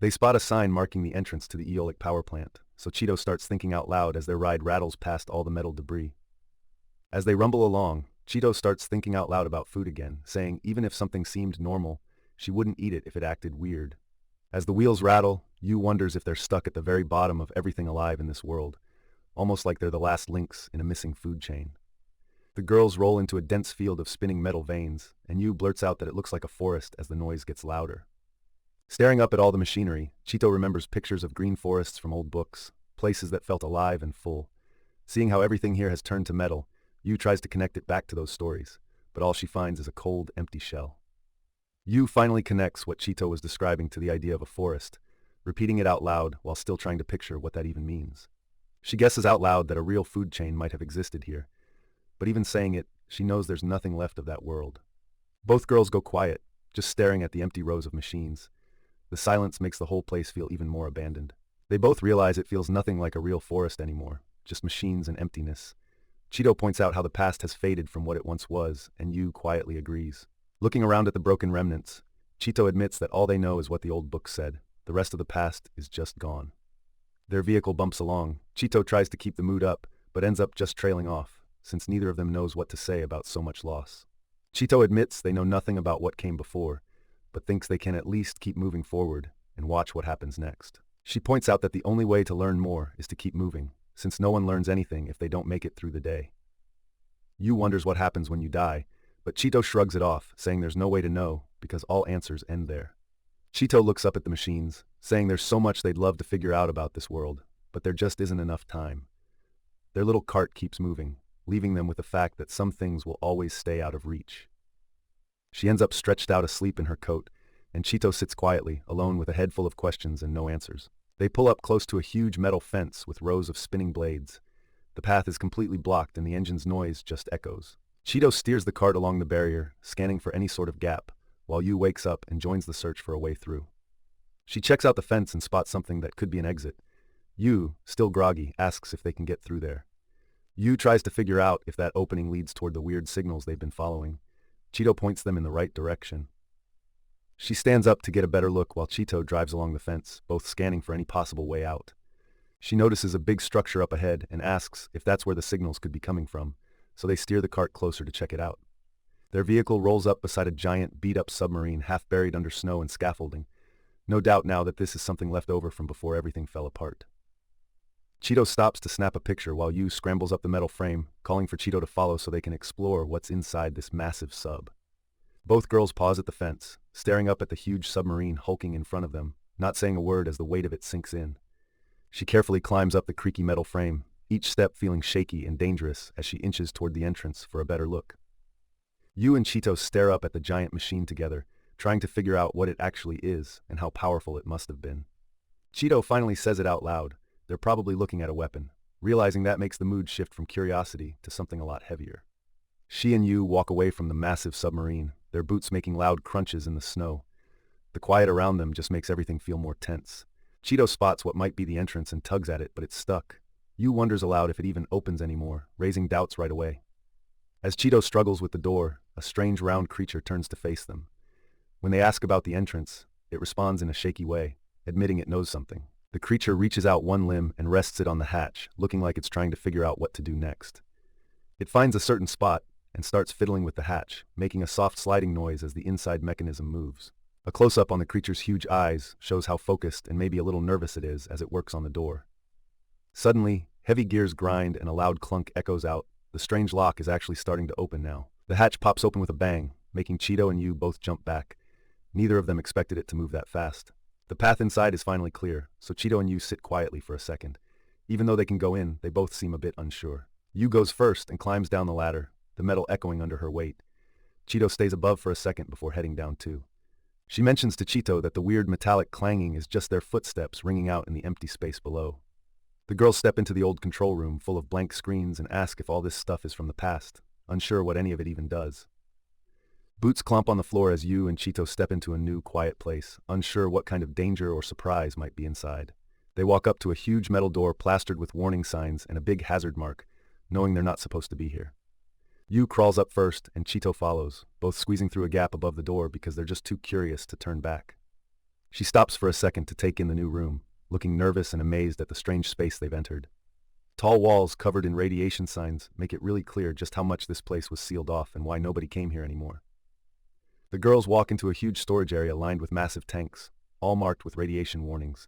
They spot a sign marking the entrance to the Aeolic power plant, so Chito starts thinking out loud as their ride rattles past all the metal debris. As they rumble along, Chito starts thinking out loud about food again, saying even if something seemed normal, she wouldn't eat it if it acted weird. As the wheels rattle, Yu wonders if they're stuck at the very bottom of everything alive in this world, almost like they're the last links in a missing food chain. The girls roll into a dense field of spinning metal veins, and Yu blurts out that it looks like a forest as the noise gets louder. Staring up at all the machinery, Chito remembers pictures of green forests from old books, places that felt alive and full. Seeing how everything here has turned to metal, Yu tries to connect it back to those stories, but all she finds is a cold, empty shell. Yu finally connects what Chito was describing to the idea of a forest, repeating it out loud while still trying to picture what that even means. She guesses out loud that a real food chain might have existed here, but even saying it, she knows there's nothing left of that world. Both girls go quiet, just staring at the empty rows of machines. The silence makes the whole place feel even more abandoned. They both realize it feels nothing like a real forest anymore, just machines and emptiness. Chito points out how the past has faded from what it once was, and Yu quietly agrees. Looking around at the broken remnants, Chito admits that all they know is what the old book said. The rest of the past is just gone. Their vehicle bumps along. Chito tries to keep the mood up, but ends up just trailing off, since neither of them knows what to say about so much loss. Chito admits they know nothing about what came before, but thinks they can at least keep moving forward and watch what happens next. She points out that the only way to learn more is to keep moving, since no one learns anything if they don't make it through the day. Yu wonders what happens when you die, but Chito shrugs it off, saying there's no way to know because all answers end there. Chito looks up at the machines, saying there's so much they'd love to figure out about this world, but there just isn't enough time. Their little cart keeps moving, leaving them with the fact that some things will always stay out of reach. She ends up stretched out asleep in her coat, and Chito sits quietly, alone with a head full of questions and no answers. They pull up close to a huge metal fence with rows of spinning blades. The path is completely blocked and the engine's noise just echoes. Chito steers the cart along the barrier, scanning for any sort of gap, while Yu wakes up and joins the search for a way through. She checks out the fence and spots something that could be an exit. Yu, still groggy, asks if they can get through there. Yu tries to figure out if that opening leads toward the weird signals they've been following. Chito points them in the right direction. She stands up to get a better look while Chito drives along the fence, both scanning for any possible way out. She notices a big structure up ahead and asks if that's where the signals could be coming from, so they steer the cart closer to check it out. Their vehicle rolls up beside a giant, beat-up submarine half buried under snow and scaffolding. No doubt now that this is something left over from before everything fell apart. Chito stops to snap a picture while Yu scrambles up the metal frame, calling for Chito to follow so they can explore what's inside this massive sub. Both girls pause at the fence, staring up at the huge submarine hulking in front of them, not saying a word as the weight of it sinks in. She carefully climbs up the creaky metal frame, each step feeling shaky and dangerous as she inches toward the entrance for a better look. Yu and Chito stare up at the giant machine together, trying to figure out what it actually is and how powerful it must have been. Chito finally says it out loud. They're probably looking at a weapon. Realizing that makes the mood shift from curiosity to something a lot heavier. She and Yu walk away from the massive submarine, their boots making loud crunches in the snow. The quiet around them just makes everything feel more tense. Chito spots what might be the entrance and tugs at it, but it's stuck. Yu wonders aloud if it even opens anymore, raising doubts right away. As Chito struggles with the door, a strange round creature turns to face them. When they ask about the entrance, it responds in a shaky way, admitting it knows something. The creature reaches out one limb and rests it on the hatch, looking like it's trying to figure out what to do next. It finds a certain spot and starts fiddling with the hatch, making a soft sliding noise as the inside mechanism moves. A close-up on the creature's huge eyes shows how focused and maybe a little nervous it is as it works on the door. Suddenly, heavy gears grind and a loud clunk echoes out. The strange lock is actually starting to open now. The hatch pops open with a bang, making Chito and Yu both jump back. Neither of them expected it to move that fast. The path inside is finally clear, so Chito and Yu sit quietly for a second. Even though they can go in, they both seem a bit unsure. Yu goes first and climbs down the ladder, the metal echoing under her weight. Chito stays above for a second before heading down too. She mentions to Chito that the weird metallic clanging is just their footsteps ringing out in the empty space below. The girls step into the old control room full of blank screens and ask if all this stuff is from the past, unsure what any of it even does. Boots clomp on the floor as Yu and Chito step into a new, quiet place, unsure what kind of danger or surprise might be inside. They walk up to a huge metal door plastered with warning signs and a big hazard mark, knowing they're not supposed to be here. Yu crawls up first and Chito follows, both squeezing through a gap above the door because they're just too curious to turn back. She stops for a second to take in the new room, looking nervous and amazed at the strange space they've entered. Tall walls covered in radiation signs make it really clear just how much this place was sealed off and why nobody came here anymore. The girls walk into a huge storage area lined with massive tanks, all marked with radiation warnings.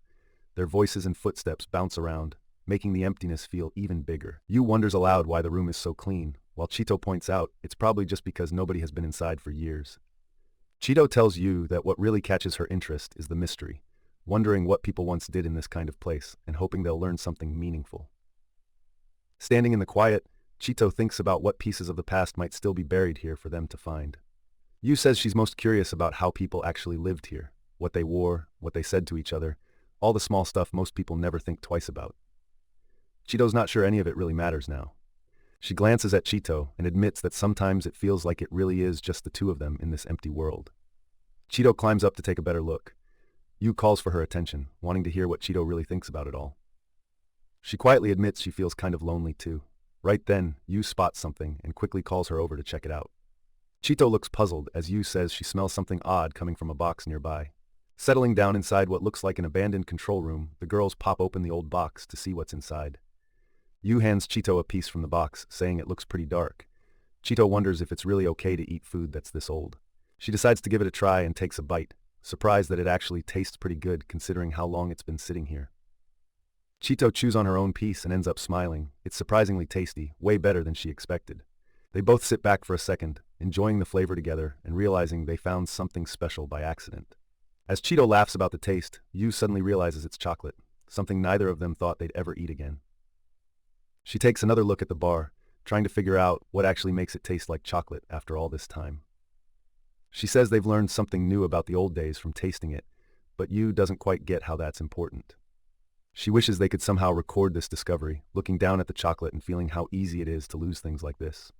Their voices and footsteps bounce around, making the emptiness feel even bigger. Yu wonders aloud why the room is so clean, while Chito points out it's probably just because nobody has been inside for years. Chito tells Yu that what really catches her interest is the mystery, wondering what people once did in this kind of place and hoping they'll learn something meaningful. Standing in the quiet, Chito thinks about what pieces of the past might still be buried here for them to find. Yu says she's most curious about how people actually lived here, what they wore, what they said to each other, all the small stuff most people never think twice about. Chito's not sure any of it really matters now. She glances at Chito and admits that sometimes it feels like it really is just the two of them in this empty world. Chito climbs up to take a better look. Yu calls for her attention, wanting to hear what Chito really thinks about it all. She quietly admits she feels kind of lonely too. Right then, Yu spots something and quickly calls her over to check it out. Chito looks puzzled as Yu says she smells something odd coming from a box nearby. Settling down inside what looks like an abandoned control room, the girls pop open the old box to see what's inside. Yu hands Chito a piece from the box, saying it looks pretty dark. Chito wonders if it's really okay to eat food that's this old. She decides to give it a try and takes a bite, surprised that it actually tastes pretty good considering how long it's been sitting here. Chito chews on her own piece and ends up smiling. It's surprisingly tasty, way better than she expected. They both sit back for a second, enjoying the flavor together and realizing they found something special by accident. As Chito laughs about the taste, Yu suddenly realizes it's chocolate, something neither of them thought they'd ever eat again. She takes another look at the bar, trying to figure out what actually makes it taste like chocolate after all this time. She says they've learned something new about the old days from tasting it, but Yu doesn't quite get how that's important. She wishes they could somehow record this discovery, looking down at the chocolate and feeling how easy it is to lose things like this.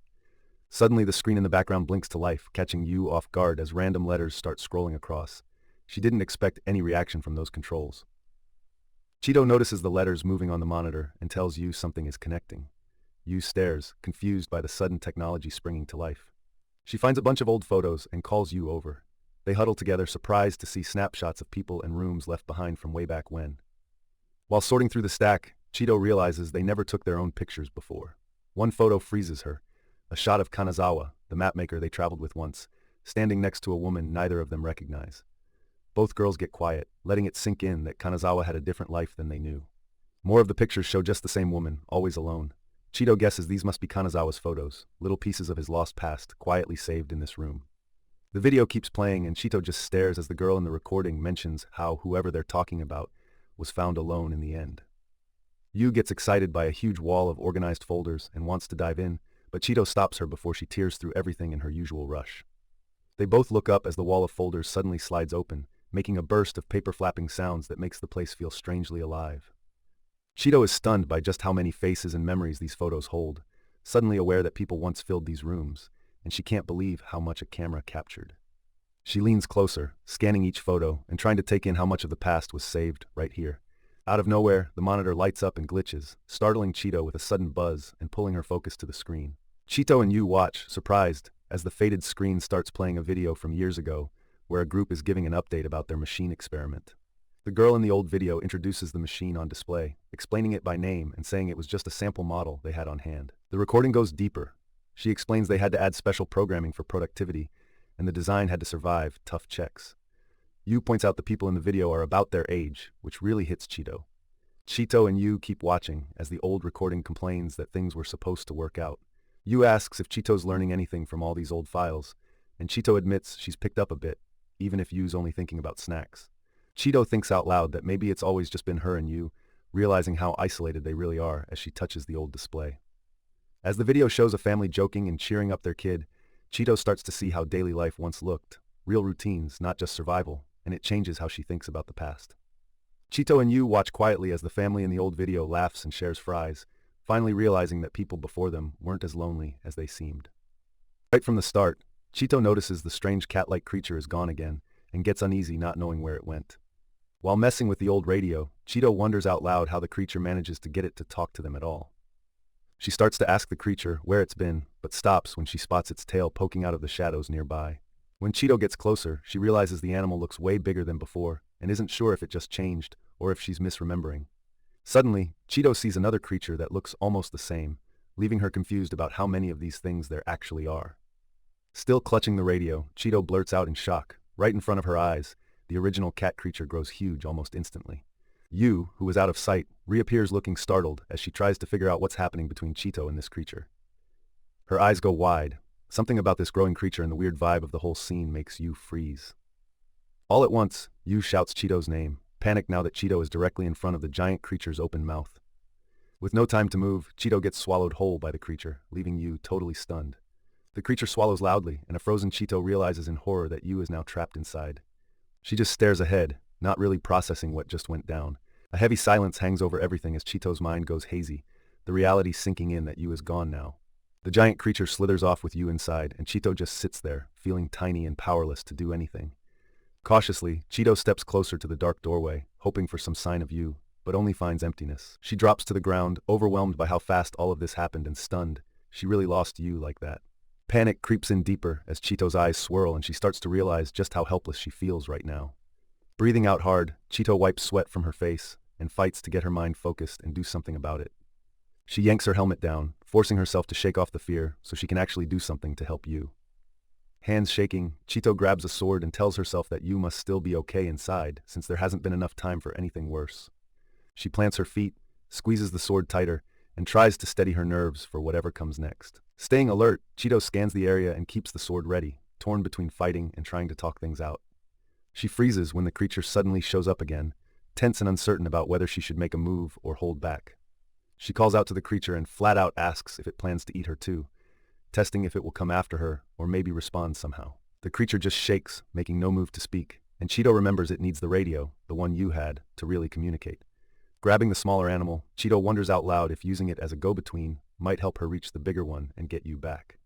Suddenly the screen in the background blinks to life, catching Yu off guard as random letters start scrolling across. She didn't expect any reaction from those controls. Chito notices the letters moving on the monitor and tells Yu something is connecting. Yu stares, confused by the sudden technology springing to life. She finds a bunch of old photos and calls Yu over. They huddle together, surprised to see snapshots of people and rooms left behind from way back when. While sorting through the stack, Chito realizes they never took their own pictures before. One photo freezes her, a shot of Kanazawa, the mapmaker they traveled with once, standing next to a woman neither of them recognize. Both girls get quiet, letting it sink in that Kanazawa had a different life than they knew. More of the pictures show just the same woman, always alone. Chito guesses these must be Kanazawa's photos, little pieces of his lost past, quietly saved in this room. The video keeps playing and Chito just stares as the girl in the recording mentions how whoever they're talking about was found alone in the end. Yu gets excited by a huge wall of organized folders and wants to dive in, but Chito stops her before she tears through everything in her usual rush. They both look up as the wall of folders suddenly slides open, making a burst of paper flapping sounds that makes the place feel strangely alive. Chito is stunned by just how many faces and memories these photos hold, suddenly aware that people once filled these rooms, and she can't believe how much a camera captured. She leans closer, scanning each photo and trying to take in how much of the past was saved right here. Out of nowhere, the monitor lights up and glitches, startling Chito with a sudden buzz and pulling her focus to the screen. Chito and Yu watch, surprised, as the faded screen starts playing a video from years ago, where a group is giving an update about their machine experiment. The girl in the old video introduces the machine on display, explaining it by name and saying it was just a sample model they had on hand. The recording goes deeper. She explains they had to add special programming for productivity, and the design had to survive tough checks. Yu points out the people in the video are about their age, which really hits Chito. Chito and Yu keep watching as the old recording complains that things were supposed to work out. Yu asks if Chito's learning anything from all these old files, and Chito admits she's picked up a bit, even if Yu's only thinking about snacks. Chito thinks out loud that maybe it's always just been her and Yu, realizing how isolated they really are as she touches the old display. As the video shows a family joking and cheering up their kid, Chito starts to see how daily life once looked, real routines, not just survival, and it changes how she thinks about the past. Chito and Yu watch quietly as the family in the old video laughs and shares fries, finally realizing that people before them weren't as lonely as they seemed. Right from the start, Chito notices the strange cat-like creature is gone again, and gets uneasy not knowing where it went. While messing with the old radio, Chito wonders out loud how the creature manages to get it to talk to them at all. She starts to ask the creature where it's been, but stops when she spots its tail poking out of the shadows nearby. When Chito gets closer, she realizes the animal looks way bigger than before, and isn't sure if it just changed, or if she's misremembering. Suddenly, Chito sees another creature that looks almost the same, leaving her confused about how many of these things there actually are. Still clutching the radio, Chito blurts out in shock. Right in front of her eyes, the original cat creature grows huge almost instantly. Yu, who was out of sight, reappears looking startled as she tries to figure out what's happening between Chito and this creature. Her eyes go wide. Something about this growing creature and the weird vibe of the whole scene makes Yu freeze. All at once, Yu shouts Chito's name, panicked now that Chito is directly in front of the giant creature's open mouth. With no time to move, Chito gets swallowed whole by the creature, leaving Yu totally stunned. The creature swallows loudly, and a frozen Chito realizes in horror that Yu is now trapped inside. She just stares ahead, not really processing what just went down. A heavy silence hangs over everything as Chito's mind goes hazy, the reality sinking in that Yu is gone now. The giant creature slithers off with Yu inside, and Chito just sits there, feeling tiny and powerless to do anything. Cautiously, Chito steps closer to the dark doorway, hoping for some sign of Yu, but only finds emptiness. She drops to the ground, overwhelmed by how fast all of this happened and stunned. She really lost Yu like that. Panic creeps in deeper as Chito's eyes swirl and she starts to realize just how helpless she feels right now. Breathing out hard, Chito wipes sweat from her face and fights to get her mind focused and do something about it. She yanks her helmet down, forcing herself to shake off the fear so she can actually do something to help Yu. Hands shaking, Chito grabs a sword and tells herself that Yu must still be okay inside since there hasn't been enough time for anything worse. She plants her feet, squeezes the sword tighter, and tries to steady her nerves for whatever comes next. Staying alert, Chito scans the area and keeps the sword ready, torn between fighting and trying to talk things out. She freezes when the creature suddenly shows up again, tense and uncertain about whether she should make a move or hold back. She calls out to the creature and flat out asks if it plans to eat her too, testing if it will come after her or maybe respond somehow. The creature just shakes, making no move to speak, and Chito remembers it needs the radio, the one Yu had, to really communicate. Grabbing the smaller animal, Chito wonders out loud if using it as a go-between might help her reach the bigger one and get Yu back.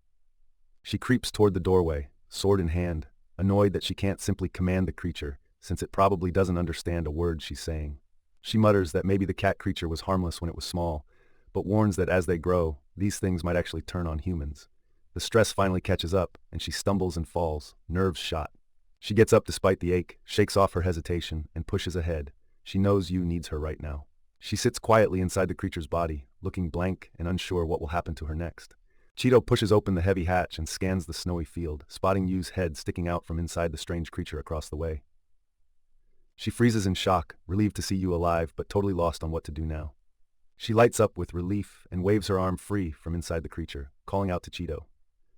She creeps toward the doorway, sword in hand, annoyed that she can't simply command the creature, since it probably doesn't understand a word she's saying. She mutters that maybe the cat creature was harmless when it was small, but warns that as they grow, these things might actually turn on humans. The stress finally catches up, and she stumbles and falls, nerves shot. She gets up despite the ache, shakes off her hesitation, and pushes ahead. She knows Yu needs her right now. She sits quietly inside the creature's body, looking blank and unsure what will happen to her next. Chito pushes open the heavy hatch and scans the snowy field, spotting Yu's head sticking out from inside the strange creature across the way. She freezes in shock, relieved to see Yu alive but totally lost on what to do now. She lights up with relief and waves her arm free from inside the creature, calling out to Chito.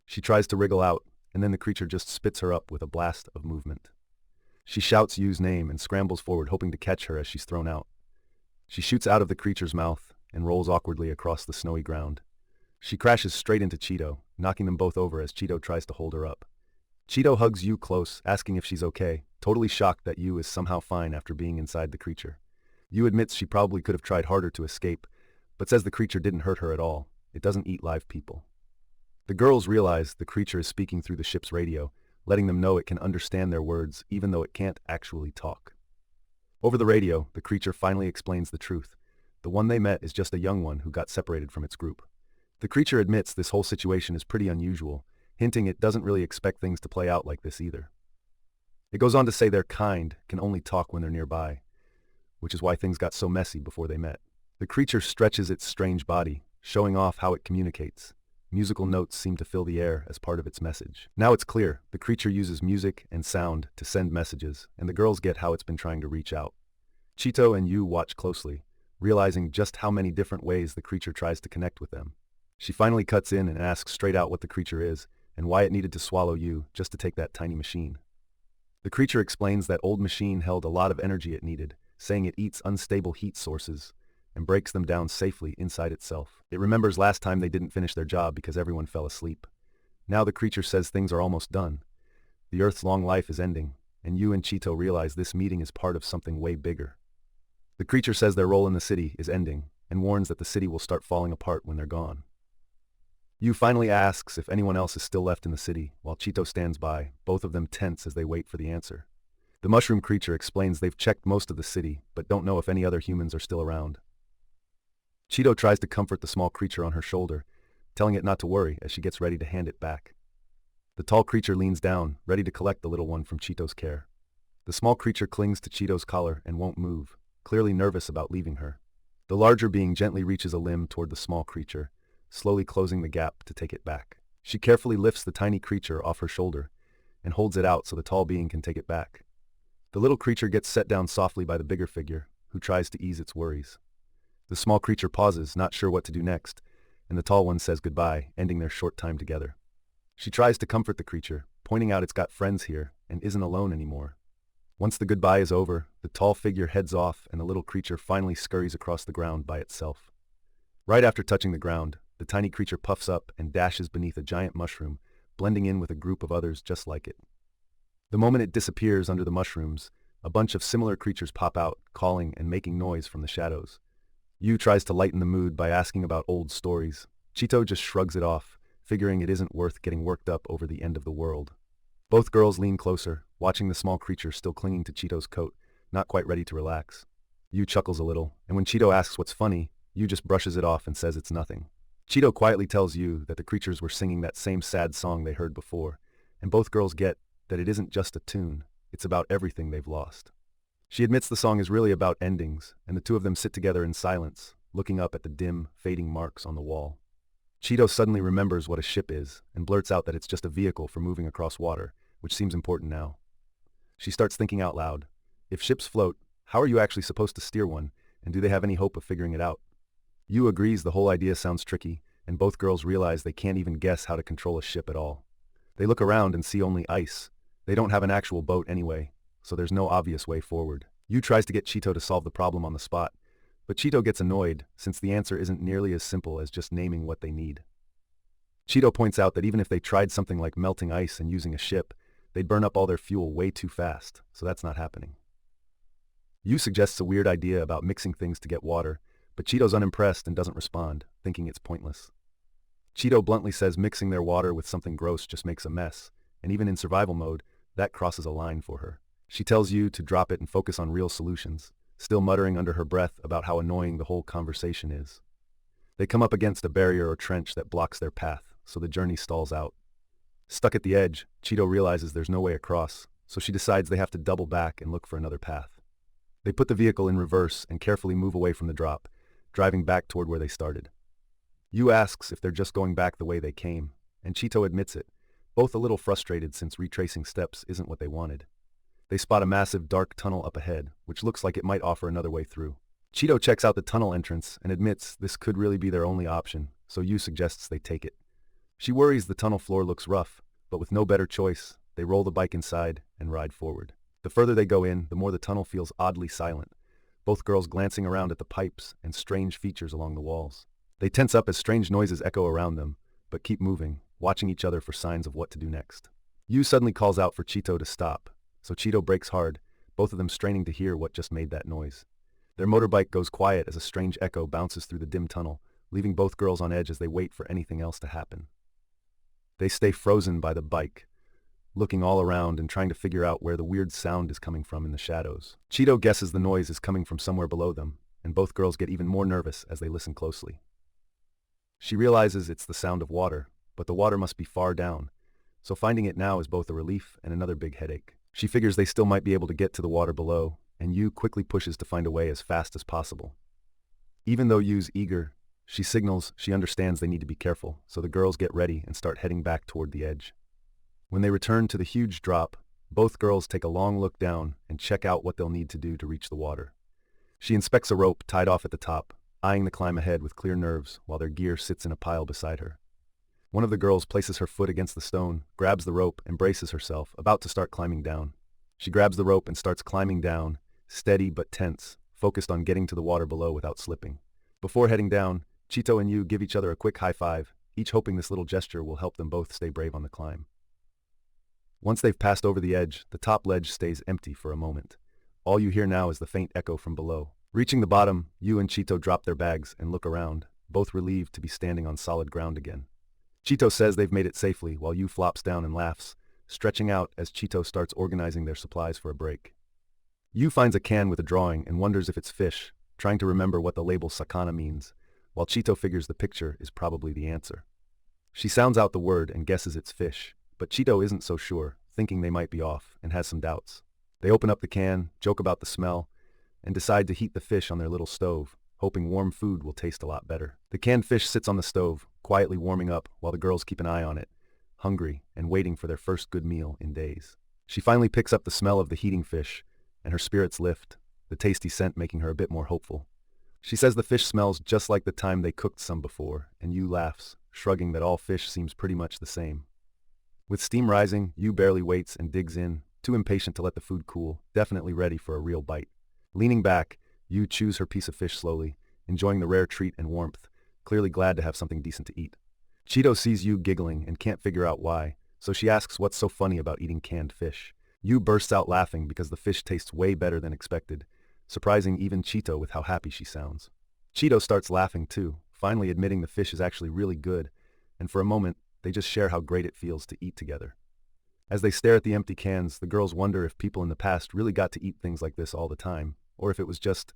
She tries to wriggle out, and then the creature just spits her up with a blast of movement. She shouts Yu's name and scrambles forward, hoping to catch her as she's thrown out. She shoots out of the creature's mouth and rolls awkwardly across the snowy ground. She crashes straight into Chito, knocking them both over as Chito tries to hold her up. Chito hugs Yu close, asking if she's okay, totally shocked that Yu is somehow fine after being inside the creature. Yu admits she probably could have tried harder to escape, but says the creature didn't hurt her at all. It doesn't eat live people. The girls realize the creature is speaking through the ship's radio, letting them know it can understand their words even though it can't actually talk. Over the radio, the creature finally explains the truth. The one they met is just a young one who got separated from its group. The creature admits this whole situation is pretty unusual, hinting it doesn't really expect things to play out like this either. It goes on to say their kind can only talk when they're nearby, which is why things got so messy before they met. The creature stretches its strange body, showing off how it communicates. Musical notes seem to fill the air as part of its message. Now it's clear, the creature uses music and sound to send messages, and the girls get how it's been trying to reach out. Chito and Yu watch closely, realizing just how many different ways the creature tries to connect with them. She finally cuts in and asks straight out what the creature is, and why it needed to swallow Yu just to take that tiny machine. The creature explains that old machine held a lot of energy it needed, saying it eats unstable heat sources and breaks them down safely inside itself. It remembers last time they didn't finish their job because everyone fell asleep. Now the creature says things are almost done. The Earth's long life is ending, and Yu and Chito realize this meeting is part of something way bigger. The creature says their role in the city is ending, and warns that the city will start falling apart when they're gone. Yu finally asks if anyone else is still left in the city, while Chito stands by, both of them tense as they wait for the answer. The mushroom creature explains they've checked most of the city, but don't know if any other humans are still around. Chito tries to comfort the small creature on her shoulder, telling it not to worry as she gets ready to hand it back. The tall creature leans down, ready to collect the little one from Chito's care. The small creature clings to Chito's collar and won't move, clearly nervous about leaving her. The larger being gently reaches a limb toward the small creature, slowly closing the gap to take it back. She carefully lifts the tiny creature off her shoulder and holds it out so the tall being can take it back. The little creature gets set down softly by the bigger figure, who tries to ease its worries. The small creature pauses, not sure what to do next, and the tall one says goodbye, ending their short time together. She tries to comfort the creature, pointing out it's got friends here and isn't alone anymore. Once the goodbye is over, the tall figure heads off and the little creature finally scurries across the ground by itself. Right after touching the ground, the tiny creature puffs up and dashes beneath a giant mushroom, blending in with a group of others just like it. The moment it disappears under the mushrooms, a bunch of similar creatures pop out, calling and making noise from the shadows. Yu tries to lighten the mood by asking about old stories. Chito just shrugs it off, figuring it isn't worth getting worked up over the end of the world. Both girls lean closer, watching the small creature still clinging to Chito's coat, not quite ready to relax. Yu chuckles a little, and when Chito asks what's funny, Yu just brushes it off and says it's nothing. Chito quietly tells Yu that the creatures were singing that same sad song they heard before, and both girls get that it isn't just a tune, it's about everything they've lost. She admits the song is really about endings, and the two of them sit together in silence, looking up at the dim, fading marks on the wall. Chito suddenly remembers what a ship is, and blurts out that it's just a vehicle for moving across water, which seems important now. She starts thinking out loud. If ships float, how are you actually supposed to steer one, and do they have any hope of figuring it out? Yu agrees the whole idea sounds tricky, and both girls realize they can't even guess how to control a ship at all. They look around and see only ice. They don't have an actual boat anyway, so there's no obvious way forward. Yu tries to get Chito to solve the problem on the spot, but Chito gets annoyed since the answer isn't nearly as simple as just naming what they need. Chito points out that even if they tried something like melting ice and using a ship, they'd burn up all their fuel way too fast, so that's not happening. Yu suggests a weird idea about mixing things to get water, but Chito's unimpressed and doesn't respond, thinking it's pointless. Chito bluntly says mixing their water with something gross just makes a mess, and even in survival mode, that crosses a line for her. She tells Yu to drop it and focus on real solutions, still muttering under her breath about how annoying the whole conversation is. They come up against a barrier or trench that blocks their path, so the journey stalls out. Stuck at the edge, Chito realizes there's no way across, so she decides they have to double back and look for another path. They put the vehicle in reverse and carefully move away from the drop, driving back toward where they started. Yu asks if they're just going back the way they came, and Chito admits it, both a little frustrated since retracing steps isn't what they wanted. They spot a massive dark tunnel up ahead, which looks like it might offer another way through. Chito checks out the tunnel entrance and admits this could really be their only option, so Yu suggests they take it. She worries the tunnel floor looks rough, but with no better choice, they roll the bike inside and ride forward. The further they go in, the more the tunnel feels oddly silent, both girls glancing around at the pipes and strange features along the walls. They tense up as strange noises echo around them, but keep moving, watching each other for signs of what to do next. Yu suddenly calls out for Chito to stop, so Chito brakes hard, both of them straining to hear what just made that noise. Their motorbike goes quiet as a strange echo bounces through the dim tunnel, leaving both girls on edge as they wait for anything else to happen. They stay frozen by the bike, looking all around and trying to figure out where the weird sound is coming from in the shadows. Chito guesses the noise is coming from somewhere below them, and both girls get even more nervous as they listen closely. She realizes it's the sound of water, but the water must be far down, so finding it now is both a relief and another big headache. She figures they still might be able to get to the water below, and Yu quickly pushes to find a way as fast as possible. Even though Yu's eager, she signals she understands they need to be careful, so the girls get ready and start heading back toward the edge. When they return to the huge drop, both girls take a long look down and check out what they'll need to do to reach the water. She inspects a rope tied off at the top, eyeing the climb ahead with clear nerves while their gear sits in a pile beside her. One of the girls places her foot against the stone, grabs the rope, and braces herself, about to start climbing down. She grabs the rope and starts climbing down, steady but tense, focused on getting to the water below without slipping. Before heading down, Chito and Yu give each other a quick high five, each hoping this little gesture will help them both stay brave on the climb. Once they've passed over the edge, the top ledge stays empty for a moment. All you hear now is the faint echo from below. Reaching the bottom, Yu and Chito drop their bags and look around, both relieved to be standing on solid ground again. Chito says they've made it safely while Yu flops down and laughs, stretching out as Chito starts organizing their supplies for a break. Yu finds a can with a drawing and wonders if it's fish, trying to remember what the label sakana means, while Chito figures the picture is probably the answer. She sounds out the word and guesses it's fish, but Chito isn't so sure, thinking they might be off, and has some doubts. They open up the can, joke about the smell, and decide to heat the fish on their little stove, hoping warm food will taste a lot better. The canned fish sits on the stove, quietly warming up while the girls keep an eye on it, hungry and waiting for their first good meal in days. She finally picks up the smell of the heating fish, and her spirits lift, the tasty scent making her a bit more hopeful. She says the fish smells just like the time they cooked some before, and Yu laughs, shrugging that all fish seems pretty much the same. With steam rising, Yu barely waits and digs in, too impatient to let the food cool, definitely ready for a real bite. Leaning back, Yu chews her piece of fish slowly, enjoying the rare treat and warmth, clearly glad to have something decent to eat. Chito sees Yu giggling and can't figure out why, so she asks what's so funny about eating canned fish. Yu bursts out laughing because the fish tastes way better than expected, surprising even Chito with how happy she sounds. Chito starts laughing too, finally admitting the fish is actually really good, and for a moment, they just share how great it feels to eat together. As they stare at the empty cans, the girls wonder if people in the past really got to eat things like this all the time, or if it was just...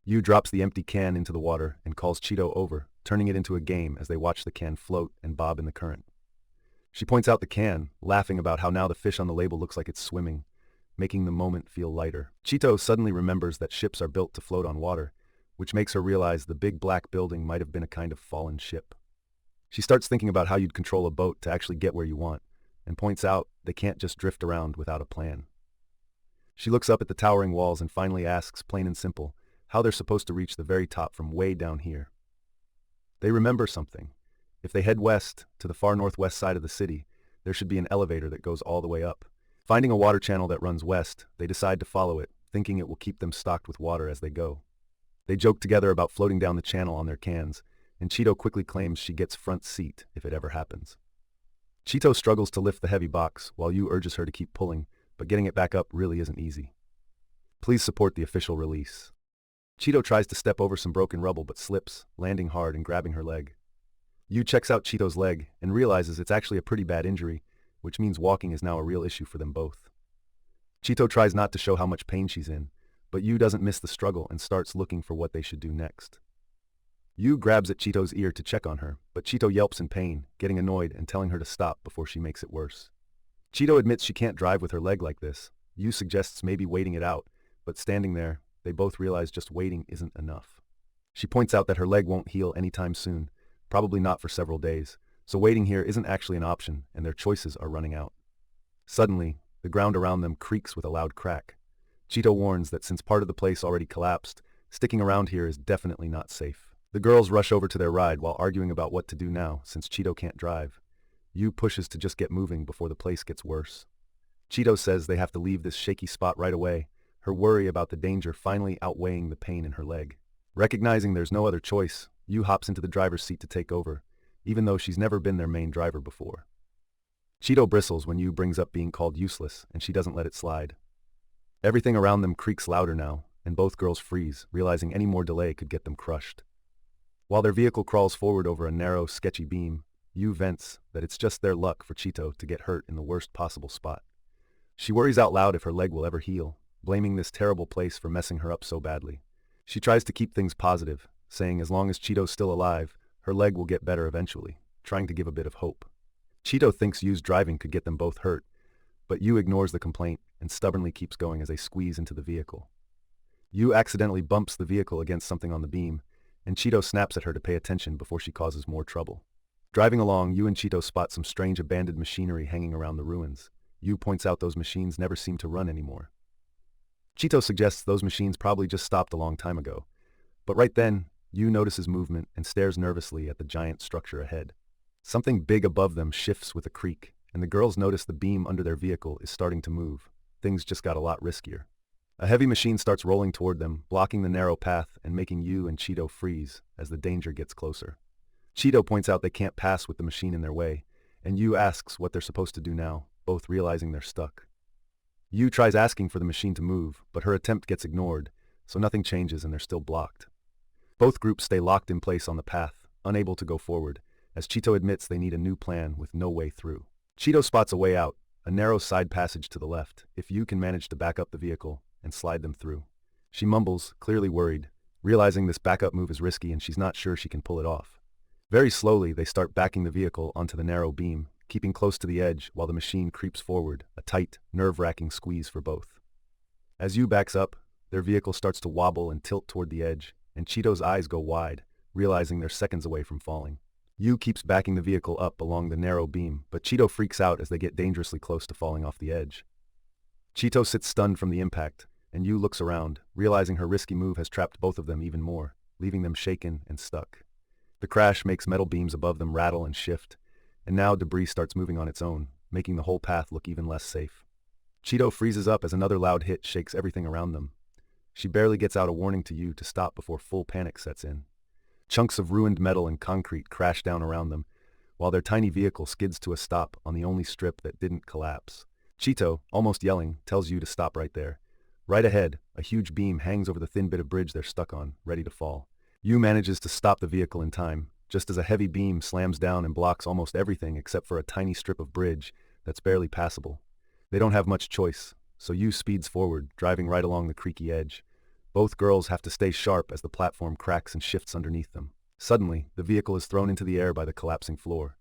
Yu drops the empty can into the water and calls Chito over, turning it into a game as they watch the can float and bob in the current. She points out the can, laughing about how now the fish on the label looks like it's swimming, making the moment feel lighter. Chito suddenly remembers that ships are built to float on water, which makes her realize the big black building might have been a kind of fallen ship. She starts thinking about how you'd control a boat to actually get where you want, and points out they can't just drift around without a plan. She looks up at the towering walls and finally asks, plain and simple, how they're supposed to reach the very top from way down here. They remember something. If they head west, to the far northwest side of the city, there should be an elevator that goes all the way up. Finding a water channel that runs west, they decide to follow it, thinking it will keep them stocked with water as they go. They joke together about floating down the channel on their cans, and Chito quickly claims she gets front seat if it ever happens. Chito struggles to lift the heavy box, while Yu urges her to keep pulling, but getting it back up really isn't easy. Please support the official release. Chito tries to step over some broken rubble but slips, landing hard and grabbing her leg. Yu checks out Chito's leg and realizes it's actually a pretty bad injury, which means walking is now a real issue for them both. Chito tries not to show how much pain she's in, but Yu doesn't miss the struggle and starts looking for what they should do next. Yu grabs at Chito's ear to check on her, but Chito yelps in pain, getting annoyed and telling her to stop before she makes it worse. Chito admits she can't drive with her leg like this. Yu suggests maybe waiting it out, but standing there, they both realize just waiting isn't enough. She points out that her leg won't heal anytime soon, probably not for several days, so waiting here isn't actually an option and their choices are running out. Suddenly, the ground around them creaks with a loud crack. Chito warns that since part of the place already collapsed, sticking around here is definitely not safe. The girls rush over to their ride while arguing about what to do now since Chito can't drive. Yu pushes to just get moving before the place gets worse. Chito says they have to leave this shaky spot right away, her worry about the danger finally outweighing the pain in her leg. Recognizing there's no other choice, Yu hops into the driver's seat to take over, even though she's never been their main driver before. Chito bristles when Yu brings up being called useless, and she doesn't let it slide. Everything around them creaks louder now, and both girls freeze, realizing any more delay could get them crushed. While their vehicle crawls forward over a narrow, sketchy beam, Yu vents that it's just their luck for Chito to get hurt in the worst possible spot. She worries out loud if her leg will ever heal, blaming this terrible place for messing her up so badly. She tries to keep things positive, saying as long as Chito's still alive, her leg will get better eventually, trying to give a bit of hope. Chito thinks Yu's driving could get them both hurt, but Yu ignores the complaint and stubbornly keeps going as they squeeze into the vehicle. Yu accidentally bumps the vehicle against something on the beam, and Chito snaps at her to pay attention before she causes more trouble. Driving along, Yu and Chito spot some strange abandoned machinery hanging around the ruins. Yu points out those machines never seem to run anymore. Chito suggests those machines probably just stopped a long time ago, but right then, Yu notices movement and stares nervously at the giant structure ahead. Something big above them shifts with a creak, and the girls notice the beam under their vehicle is starting to move. Things just got a lot riskier. A heavy machine starts rolling toward them, blocking the narrow path and making Yu and Chito freeze as the danger gets closer. Chito points out they can't pass with the machine in their way, and Yu asks what they're supposed to do now, both realizing they're stuck. Yu tries asking for the machine to move, but her attempt gets ignored, so nothing changes and they're still blocked. Both groups stay locked in place on the path, unable to go forward, as Chito admits they need a new plan with no way through. Chito spots a way out, a narrow side passage to the left, if Yu can manage to back up the vehicle and slide them through. She mumbles, clearly worried, realizing this backup move is risky and she's not sure she can pull it off. Very slowly, they start backing the vehicle onto the narrow beam, keeping close to the edge while the machine creeps forward, a tight, nerve-wracking squeeze for both. As Yu backs up, their vehicle starts to wobble and tilt toward the edge, and Chito's eyes go wide, realizing they're seconds away from falling. Yu keeps backing the vehicle up along the narrow beam, but Chito freaks out as they get dangerously close to falling off the edge. Chito sits stunned from the impact, and Yu looks around, realizing her risky move has trapped both of them even more, leaving them shaken and stuck. The crash makes metal beams above them rattle and shift, and now debris starts moving on its own, making the whole path look even less safe. Chito freezes up as another loud hit shakes everything around them. She barely gets out a warning to Yu to stop before full panic sets in. Chunks of ruined metal and concrete crash down around them, while their tiny vehicle skids to a stop on the only strip that didn't collapse. Chito, almost yelling, tells Yu to stop right there. Right ahead, a huge beam hangs over the thin bit of bridge they're stuck on, ready to fall. Yu manages to stop the vehicle in time, just as a heavy beam slams down and blocks almost everything except for a tiny strip of bridge that's barely passable. They don't have much choice, so Yu speeds forward, driving right along the creaky edge. Both girls have to stay sharp as the platform cracks and shifts underneath them. Suddenly, the vehicle is thrown into the air by the collapsing floor.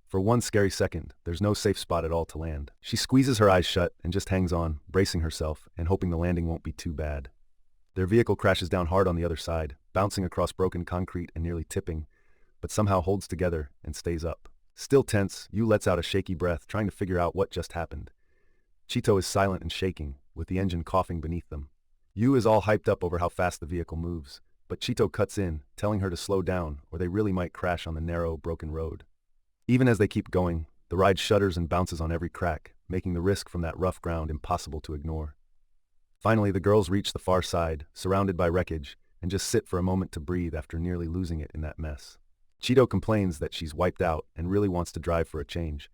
For one scary second, there's no safe spot at all to land. She squeezes her eyes shut and just hangs on, bracing herself and hoping the landing won't be too bad. Their vehicle crashes down hard on the other side, bouncing across broken concrete and nearly tipping, but somehow holds together and stays up. Still tense, Yu lets out a shaky breath, trying to figure out what just happened. Chito is silent and shaking, with the engine coughing beneath them. Yu is all hyped up over how fast the vehicle moves, but Chito cuts in, telling her to slow down or they really might crash on the narrow, broken road. Even as they keep going, the ride shudders and bounces on every crack, making the risk from that rough ground impossible to ignore. Finally, the girls reach the far side, surrounded by wreckage, and just sit for a moment to breathe after nearly losing it in that mess. Chito complains that she's wiped out and really wants to drive for a change.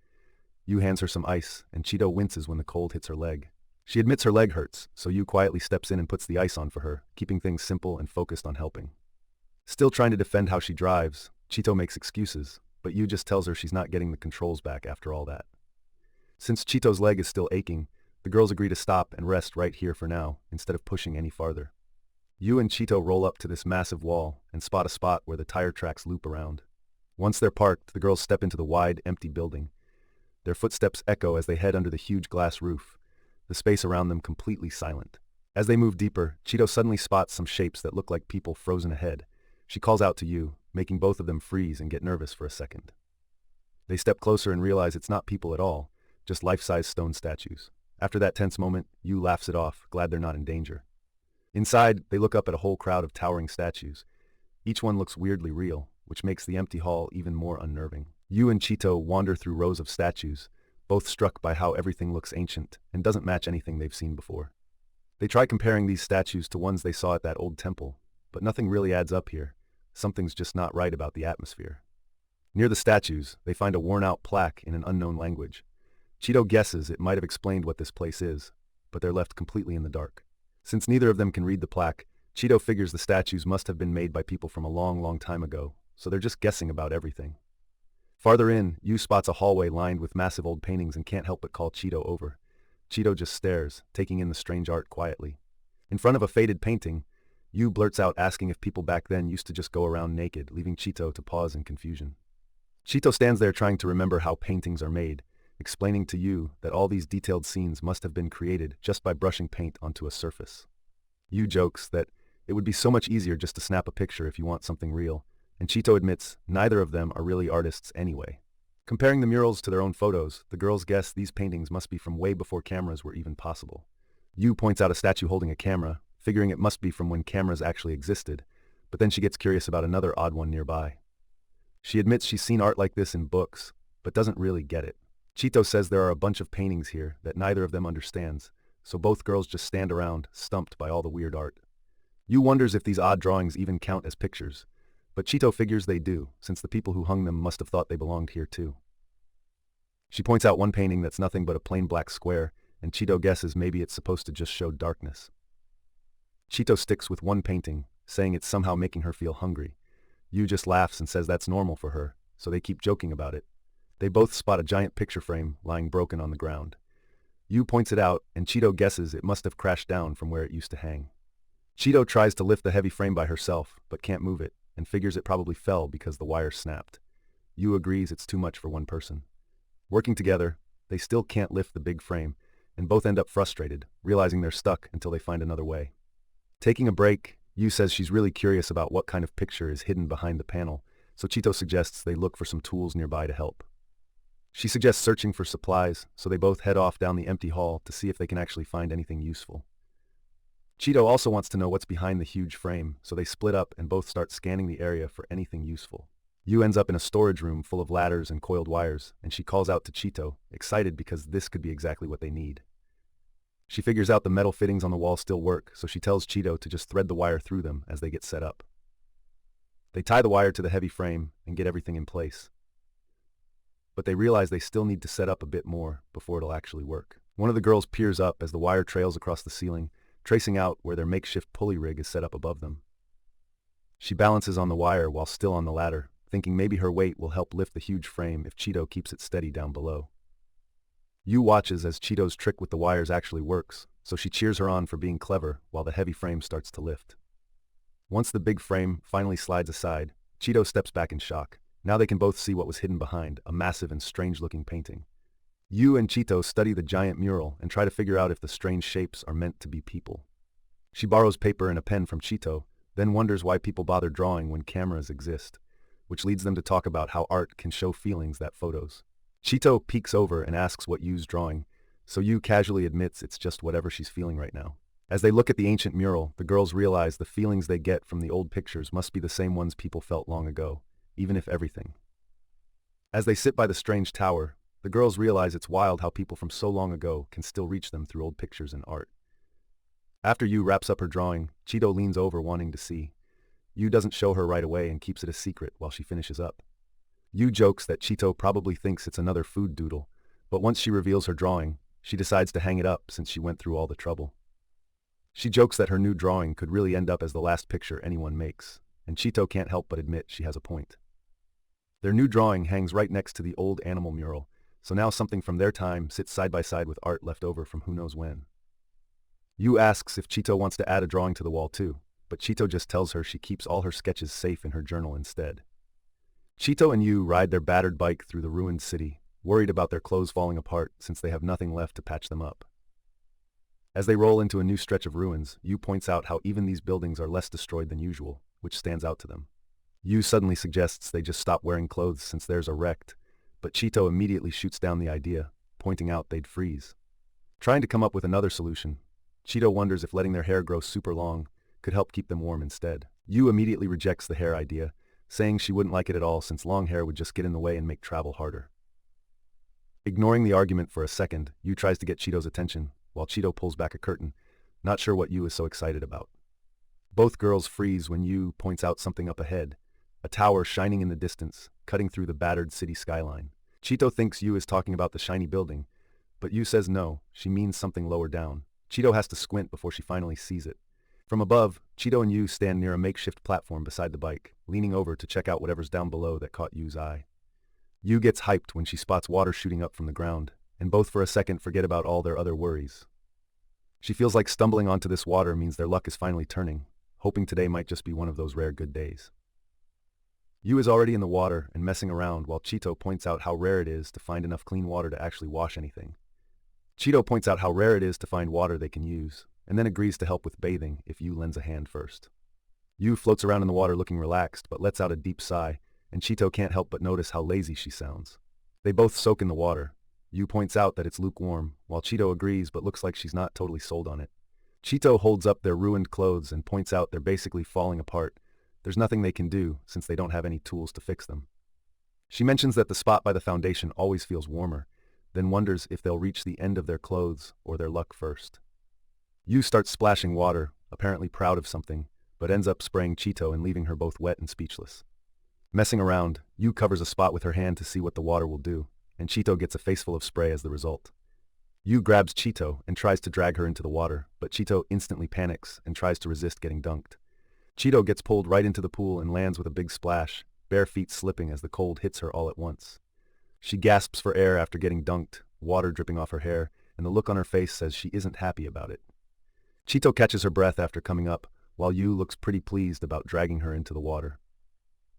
Yu hands her some ice, and Chito winces when the cold hits her leg. She admits her leg hurts, so Yu quietly steps in and puts the ice on for her, keeping things simple and focused on helping. Still trying to defend how she drives, Chito makes excuses, but Yu just tells her she's not getting the controls back after all that. Since Chito's leg is still aching, the girls agree to stop and rest right here for now, instead of pushing any farther. Yu and Chito roll up to this massive wall and spot a spot where the tire tracks loop around. Once they're parked, the girls step into the wide, empty building. Their footsteps echo as they head under the huge glass roof, the space around them completely silent. As they move deeper, Chito suddenly spots some shapes that look like people frozen ahead. She calls out to Yu, making both of them freeze and get nervous for a second. They step closer and realize it's not people at all, just life-size stone statues. After that tense moment, Yu laughs it off, glad they're not in danger. Inside, they look up at a whole crowd of towering statues. Each one looks weirdly real, which makes the empty hall even more unnerving. Yu and Chito wander through rows of statues, both struck by how everything looks ancient and doesn't match anything they've seen before. They try comparing these statues to ones they saw at that old temple, but nothing really adds up here. Something's just not right about the atmosphere. Near the statues, they find a worn-out plaque in an unknown language. Chito guesses it might have explained what this place is, but they're left completely in the dark. Since neither of them can read the plaque, Chito figures the statues must have been made by people from a long, long time ago, so they're just guessing about everything. Farther in, Yu spots a hallway lined with massive old paintings and can't help but call Chito over. Chito just stares, taking in the strange art quietly. In front of a faded painting, Yu blurts out asking if people back then used to just go around naked, leaving Chito to pause in confusion. Chito stands there trying to remember how paintings are made, explaining to Yu that all these detailed scenes must have been created just by brushing paint onto a surface. Yu jokes that it would be so much easier just to snap a picture if you want something real, and Chito admits neither of them are really artists anyway. Comparing the murals to their own photos, the girls guess these paintings must be from way before cameras were even possible. Yu points out a statue holding a camera, figuring it must be from when cameras actually existed, but then she gets curious about another odd one nearby. She admits she's seen art like this in books, but doesn't really get it. Chito says there are a bunch of paintings here that neither of them understands, so both girls just stand around, stumped by all the weird art. Yu wonders if these odd drawings even count as pictures, but Chito figures they do, since the people who hung them must have thought they belonged here too. She points out one painting that's nothing but a plain black square, and Chito guesses maybe it's supposed to just show darkness. Chito sticks with one painting, saying it's somehow making her feel hungry. Yu just laughs and says that's normal for her, so they keep joking about it. They both spot a giant picture frame lying broken on the ground. Yu points it out, and Chito guesses it must have crashed down from where it used to hang. Chito tries to lift the heavy frame by herself, but can't move it, and figures it probably fell because the wire snapped. Yu agrees it's too much for one person. Working together, they still can't lift the big frame, and both end up frustrated, realizing they're stuck until they find another way. Taking a break, Yu says she's really curious about what kind of picture is hidden behind the panel, so Chito suggests they look for some tools nearby to help. She suggests searching for supplies, so they both head off down the empty hall to see if they can actually find anything useful. Chito also wants to know what's behind the huge frame, so they split up and both start scanning the area for anything useful. Yu ends up in a storage room full of ladders and coiled wires, and she calls out to Chito, excited because this could be exactly what they need. She figures out the metal fittings on the wall still work, so she tells Chito to just thread the wire through them as they get set up. They tie the wire to the heavy frame and get everything in place. But they realize they still need to set up a bit more before it'll actually work. One of the girls peers up as the wire trails across the ceiling, tracing out where their makeshift pulley rig is set up above them. She balances on the wire while still on the ladder, thinking maybe her weight will help lift the huge frame if Chito keeps it steady down below. Yu watches as Chito's trick with the wires actually works, so she cheers her on for being clever while the heavy frame starts to lift. Once the big frame finally slides aside, Chito steps back in shock. Now they can both see what was hidden behind, a massive and strange-looking painting. Yu and Chito study the giant mural and try to figure out if the strange shapes are meant to be people. She borrows paper and a pen from Chito, then wonders why people bother drawing when cameras exist, which leads them to talk about how art can show feelings that photos. Chito peeks over and asks what Yu's drawing, so Yu casually admits it's just whatever she's feeling right now. As they look at the ancient mural, the girls realize the feelings they get from the old pictures must be the same ones people felt long ago, even if everything. As they sit by the strange tower, the girls realize it's wild how people from so long ago can still reach them through old pictures and art. After Yu wraps up her drawing, Chito leans over wanting to see. Yu doesn't show her right away and keeps it a secret while she finishes up. Yu jokes that Chito probably thinks it's another food doodle, but once she reveals her drawing, she decides to hang it up since she went through all the trouble. She jokes that her new drawing could really end up as the last picture anyone makes, and Chito can't help but admit she has a point. Their new drawing hangs right next to the old animal mural, so now something from their time sits side by side with art left over from who knows when. Yu asks if Chito wants to add a drawing to the wall too, but Chito just tells her she keeps all her sketches safe in her journal instead. Chito and Yu ride their battered bike through the ruined city, worried about their clothes falling apart since they have nothing left to patch them up. As they roll into a new stretch of ruins, Yu points out how even these buildings are less destroyed than usual, which stands out to them. Yu suddenly suggests they just stop wearing clothes since theirs are wrecked, but Chito immediately shoots down the idea, pointing out they'd freeze. Trying to come up with another solution, Chito wonders if letting their hair grow super long could help keep them warm instead. Yu immediately rejects the hair idea, saying she wouldn't like it at all since long hair would just get in the way and make travel harder. Ignoring the argument for a second, Yu tries to get Chito's attention, while Chito pulls back a curtain, not sure what Yu is so excited about. Both girls freeze when Yu points out something up ahead, a tower shining in the distance, cutting through the battered city skyline. Chito thinks Yu is talking about the shiny building, but Yu says no, she means something lower down. Chito has to squint before she finally sees it. From above, Chito and Yu stand near a makeshift platform beside the bike, leaning over to check out whatever's down below that caught Yu's eye. Yu gets hyped when she spots water shooting up from the ground, and both for a second forget about all their other worries. She feels like stumbling onto this water means their luck is finally turning, hoping today might just be one of those rare good days. Yu is already in the water and messing around while Chito points out how rare it is to find enough clean water to actually wash anything. Chito points out how rare it is to find water they can use, and then agrees to help with bathing if Yu lends a hand first. Yu floats around in the water looking relaxed but lets out a deep sigh, and Chito can't help but notice how lazy she sounds. They both soak in the water. Yu points out that it's lukewarm, while Chito agrees but looks like she's not totally sold on it. Chito holds up their ruined clothes and points out they're basically falling apart. There's nothing they can do since they don't have any tools to fix them. She mentions that the spot by the foundation always feels warmer, then wonders if they'll reach the end of their clothes or their luck first. Yu starts splashing water, apparently proud of something, but ends up spraying Chito and leaving her both wet and speechless. Messing around, Yu covers a spot with her hand to see what the water will do, and Chito gets a faceful of spray as the result. Yu grabs Chito and tries to drag her into the water, but Chito instantly panics and tries to resist getting dunked. Chito gets pulled right into the pool and lands with a big splash, bare feet slipping as the cold hits her all at once. She gasps for air after getting dunked, water dripping off her hair, and the look on her face says she isn't happy about it. Chito catches her breath after coming up, while Yu looks pretty pleased about dragging her into the water.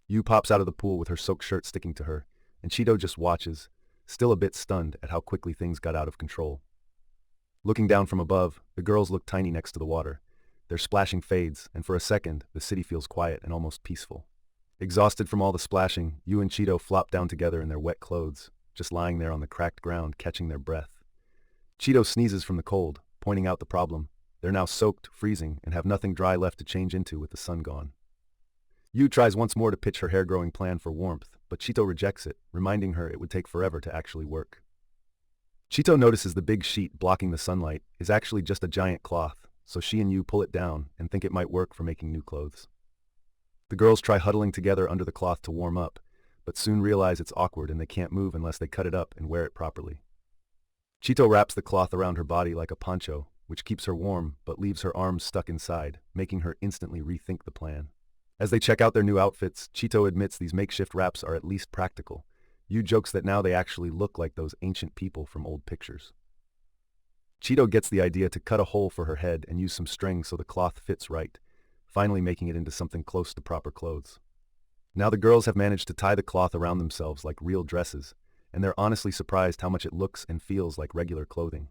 Yu pops out of the pool with her soaked shirt sticking to her, and Chito just watches, still a bit stunned at how quickly things got out of control. Looking down from above, the girls look tiny next to the water. Their splashing fades, and for a second, the city feels quiet and almost peaceful. Exhausted from all the splashing, Yu and Chito flop down together in their wet clothes, just lying there on the cracked ground catching their breath. Chito sneezes from the cold, pointing out the problem. They're now soaked, freezing, and have nothing dry left to change into with the sun gone. Yu tries once more to pitch her hair-growing plan for warmth, but Chito rejects it, reminding her it would take forever to actually work. Chito notices the big sheet blocking the sunlight is actually just a giant cloth, so she and Yu pull it down and think it might work for making new clothes. The girls try huddling together under the cloth to warm up, but soon realize it's awkward and they can't move unless they cut it up and wear it properly. Chito wraps the cloth around her body like a poncho, which keeps her warm but leaves her arms stuck inside, making her instantly rethink the plan. As they check out their new outfits, Chito admits these makeshift wraps are at least practical. Yu jokes that now they actually look like those ancient people from old pictures. Chito gets the idea to cut a hole for her head and use some string so the cloth fits right, finally making it into something close to proper clothes. Now the girls have managed to tie the cloth around themselves like real dresses, and they're honestly surprised how much it looks and feels like regular clothing.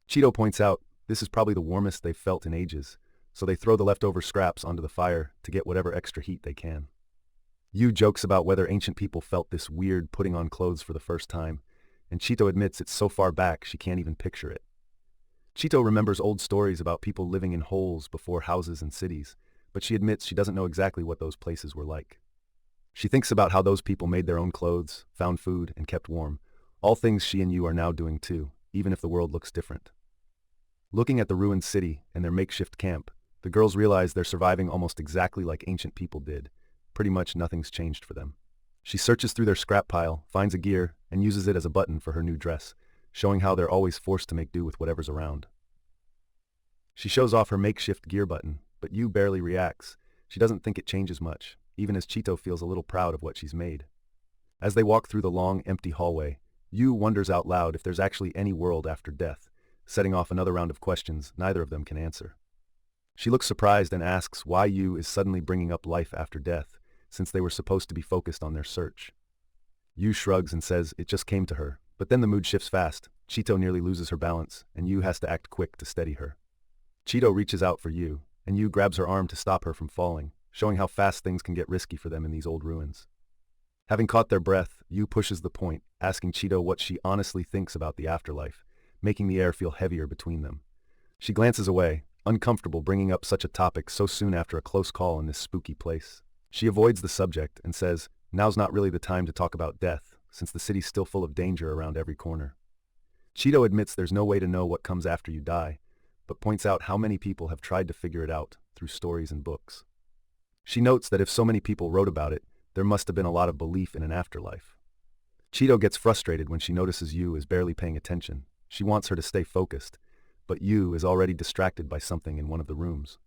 Chito points out this is probably the warmest they've felt in ages, so they throw the leftover scraps onto the fire to get whatever extra heat they can. Yu jokes about whether ancient people felt this weird putting on clothes for the first time, and Chito admits it's so far back she can't even picture it. Chito remembers old stories about people living in holes before houses and cities, but she admits she doesn't know exactly what those places were like. She thinks about how those people made their own clothes, found food, and kept warm, all things she and Yu are now doing too, even if the world looks different. Looking at the ruined city and their makeshift camp, the girls realize they're surviving almost exactly like ancient people did. Pretty much nothing's changed for them. She searches through their scrap pile, finds a gear, and uses it as a button for her new dress, showing how they're always forced to make do with whatever's around. She shows off her makeshift gear button, but Yu barely reacts. She doesn't think it changes much, even as Chito feels a little proud of what she's made. As they walk through the long, empty hallway, Yu wonders out loud if there's actually any world after death, setting off another round of questions neither of them can answer. She looks surprised and asks why Yu is suddenly bringing up life after death, since they were supposed to be focused on their search. Yu shrugs and says it just came to her, but then the mood shifts fast. Chito nearly loses her balance, and Yu has to act quick to steady her. Chito reaches out for Yu, and Yu grabs her arm to stop her from falling, showing how fast things can get risky for them in these old ruins. Having caught their breath, Yu pushes the point, asking Chito what she honestly thinks about the afterlife, making the air feel heavier between them. She glances away, uncomfortable bringing up such a topic so soon after a close call in this spooky place. She avoids the subject and says, now's not really the time to talk about death, since the city's still full of danger around every corner. Chito admits there's no way to know what comes after you die, but points out how many people have tried to figure it out through stories and books. She notes that if so many people wrote about it, there must have been a lot of belief in an afterlife. Chito gets frustrated when she notices Yu is barely paying attention. She wants her to stay focused, but Yu is already distracted by something in one of the rooms.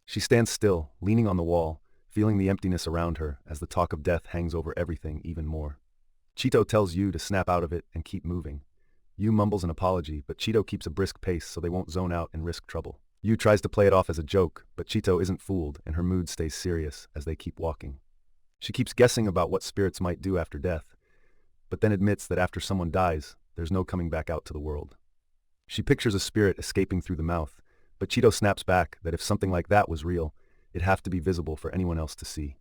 She stands still, leaning on the wall, feeling the emptiness around her as the talk of death hangs over everything even more. Chito tells Yu to snap out of it and keep moving. Yu mumbles an apology, but Chito keeps a brisk pace so they won't zone out and risk trouble. Yu tries to play it off as a joke, but Chito isn't fooled and her mood stays serious as they keep walking. She keeps guessing about what spirits might do after death, but then admits that after someone dies, there's no coming back out to the world. She pictures a spirit escaping through the mouth, but Chito snaps back that if something like that was real, it'd have to be visible for anyone else to see.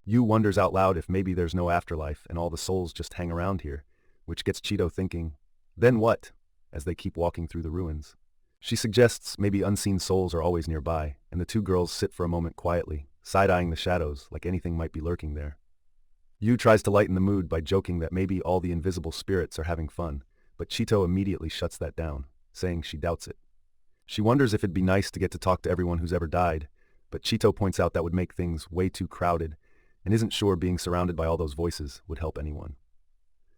Yu wonders out loud if maybe there's no afterlife and all the souls just hang around here, which gets Chito thinking, then what, as they keep walking through the ruins. She suggests maybe unseen souls are always nearby, and the two girls sit for a moment quietly, side-eyeing the shadows like anything might be lurking there. Yu tries to lighten the mood by joking that maybe all the invisible spirits are having fun, but Chito immediately shuts that down, saying she doubts it. She wonders if it'd be nice to get to talk to everyone who's ever died, but Chito points out that would make things way too crowded, and isn't sure being surrounded by all those voices would help anyone.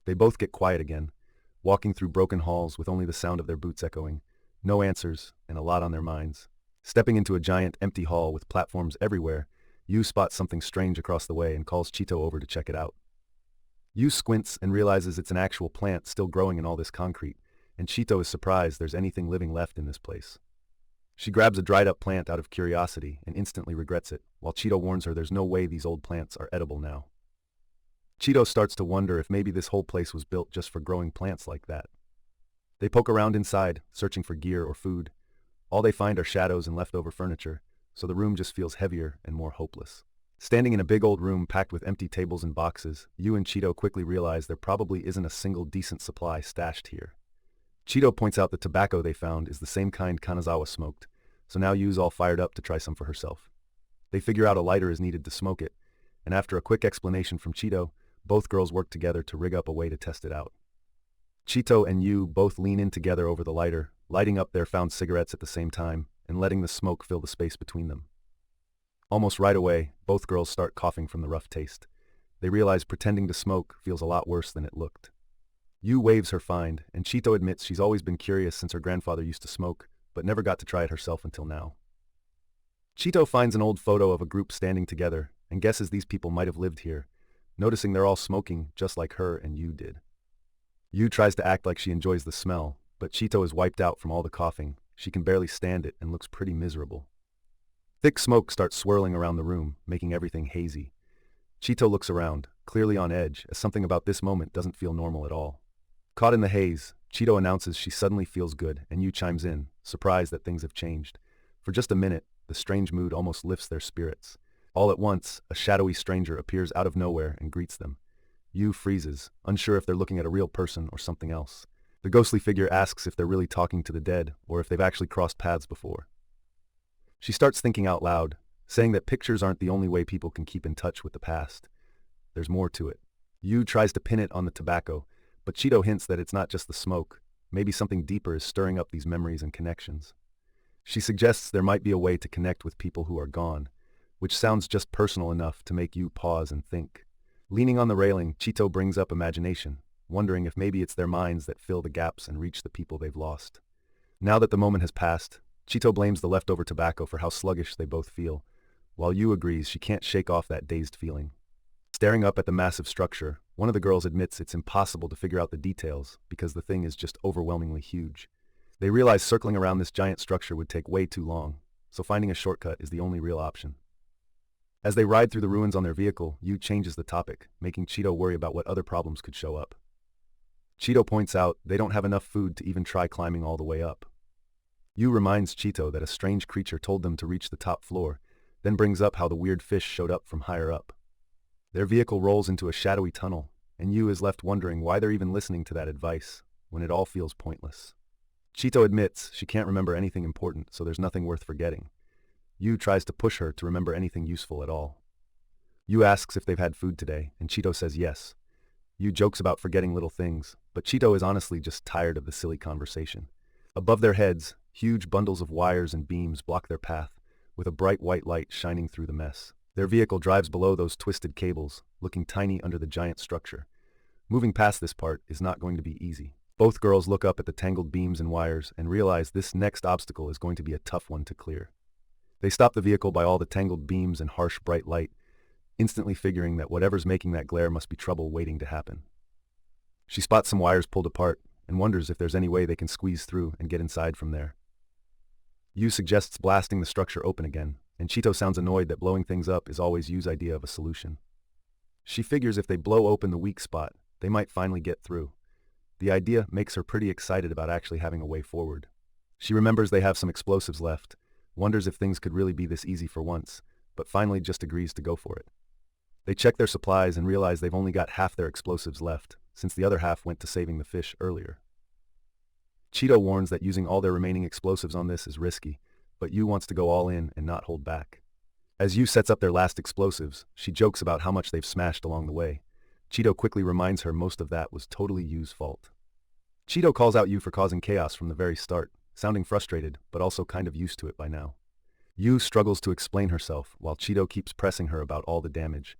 They both get quiet again, walking through broken halls with only the sound of their boots echoing, no answers, and a lot on their minds. Stepping into a giant empty hall with platforms everywhere, Yu spots something strange across the way and calls Chito over to check it out. Yu squints and realizes it's an actual plant still growing in all this concrete, and Chito is surprised there's anything living left in this place. She grabs a dried-up plant out of curiosity and instantly regrets it, while Chito warns her there's no way these old plants are edible now. Chito starts to wonder if maybe this whole place was built just for growing plants like that. They poke around inside, searching for gear or food. All they find are shadows and leftover furniture, so the room just feels heavier and more hopeless. Standing in a big old room packed with empty tables and boxes, Yu and Chito quickly realize there probably isn't a single decent supply stashed here. Chito points out the tobacco they found is the same kind Kanazawa smoked, so now Yu's all fired up to try some for herself. They figure out a lighter is needed to smoke it, and after a quick explanation from Chito, both girls work together to rig up a way to test it out. Chito and Yu both lean in together over the lighter, lighting up their found cigarettes at the same time and letting the smoke fill the space between them. Almost right away, both girls start coughing from the rough taste. They realize pretending to smoke feels a lot worse than it looked. Yu waves her find, and Chito admits she's always been curious since her grandfather used to smoke, but never got to try it herself until now. Chito finds an old photo of a group standing together and guesses these people might have lived here, noticing they're all smoking just like her and Yu did. Yu tries to act like she enjoys the smell, but Chito is wiped out from all the coughing. She can barely stand it and looks pretty miserable. Thick smoke starts swirling around the room, making everything hazy. Chito looks around, clearly on edge, as something about this moment doesn't feel normal at all. Caught in the haze, Chito announces she suddenly feels good, and Yu chimes in, surprised that things have changed. For just a minute, the strange mood almost lifts their spirits. All at once, a shadowy stranger appears out of nowhere and greets them. Yu freezes, unsure if they're looking at a real person or something else. The ghostly figure asks if they're really talking to the dead or if they've actually crossed paths before. She starts thinking out loud, saying that pictures aren't the only way people can keep in touch with the past. There's more to it. Yu tries to pin it on the tobacco, but Chito hints that it's not just the smoke. Maybe something deeper is stirring up these memories and connections. She suggests there might be a way to connect with people who are gone, which sounds just personal enough to make Yu pause and think. Leaning on the railing, Chito brings up imagination, wondering if maybe it's their minds that fill the gaps and reach the people they've lost. Now that the moment has passed, Chito blames the leftover tobacco for how sluggish they both feel, while Yu agrees she can't shake off that dazed feeling. Staring up at the massive structure, one of the girls admits it's impossible to figure out the details because the thing is just overwhelmingly huge. They realize circling around this giant structure would take way too long, so finding a shortcut is the only real option. As they ride through the ruins on their vehicle, Yu changes the topic, making Chito worry about what other problems could show up. Chito points out they don't have enough food to even try climbing all the way up. Yu reminds Chito that a strange creature told them to reach the top floor, then brings up how the weird fish showed up from higher up. Their vehicle rolls into a shadowy tunnel, and Yu is left wondering why they're even listening to that advice, when it all feels pointless. Chito admits she can't remember anything important, so there's nothing worth forgetting. Yu tries to push her to remember anything useful at all. Yu asks if they've had food today, and Chito says yes. Yu jokes about forgetting little things, but Chito is honestly just tired of the silly conversation. Above their heads, huge bundles of wires and beams block their path, with a bright white light shining through the mess. Their vehicle drives below those twisted cables, looking tiny under the giant structure. Moving past this part is not going to be easy. Both girls look up at the tangled beams and wires and realize this next obstacle is going to be a tough one to clear. They stop the vehicle by all the tangled beams and harsh bright light, instantly figuring that whatever's making that glare must be trouble waiting to happen. She spots some wires pulled apart and wonders if there's any way they can squeeze through and get inside from there. Yu suggests blasting the structure open again, and Chito sounds annoyed that blowing things up is always Yu's idea of a solution. She figures if they blow open the weak spot, they might finally get through. The idea makes her pretty excited about actually having a way forward. She remembers they have some explosives left, wonders if things could really be this easy for once, but finally just agrees to go for it. They check their supplies and realize they've only got half their explosives left, since the other half went to saving the fish earlier. Chito warns that using all their remaining explosives on this is risky, but Yu wants to go all in and not hold back. As Yu sets up their last explosives, she jokes about how much they've smashed along the way. Chito quickly reminds her most of that was totally Yu's fault. Chito calls out Yu for causing chaos from the very start, sounding frustrated, but also kind of used to it by now. Yu struggles to explain herself, while Chito keeps pressing her about all the damage.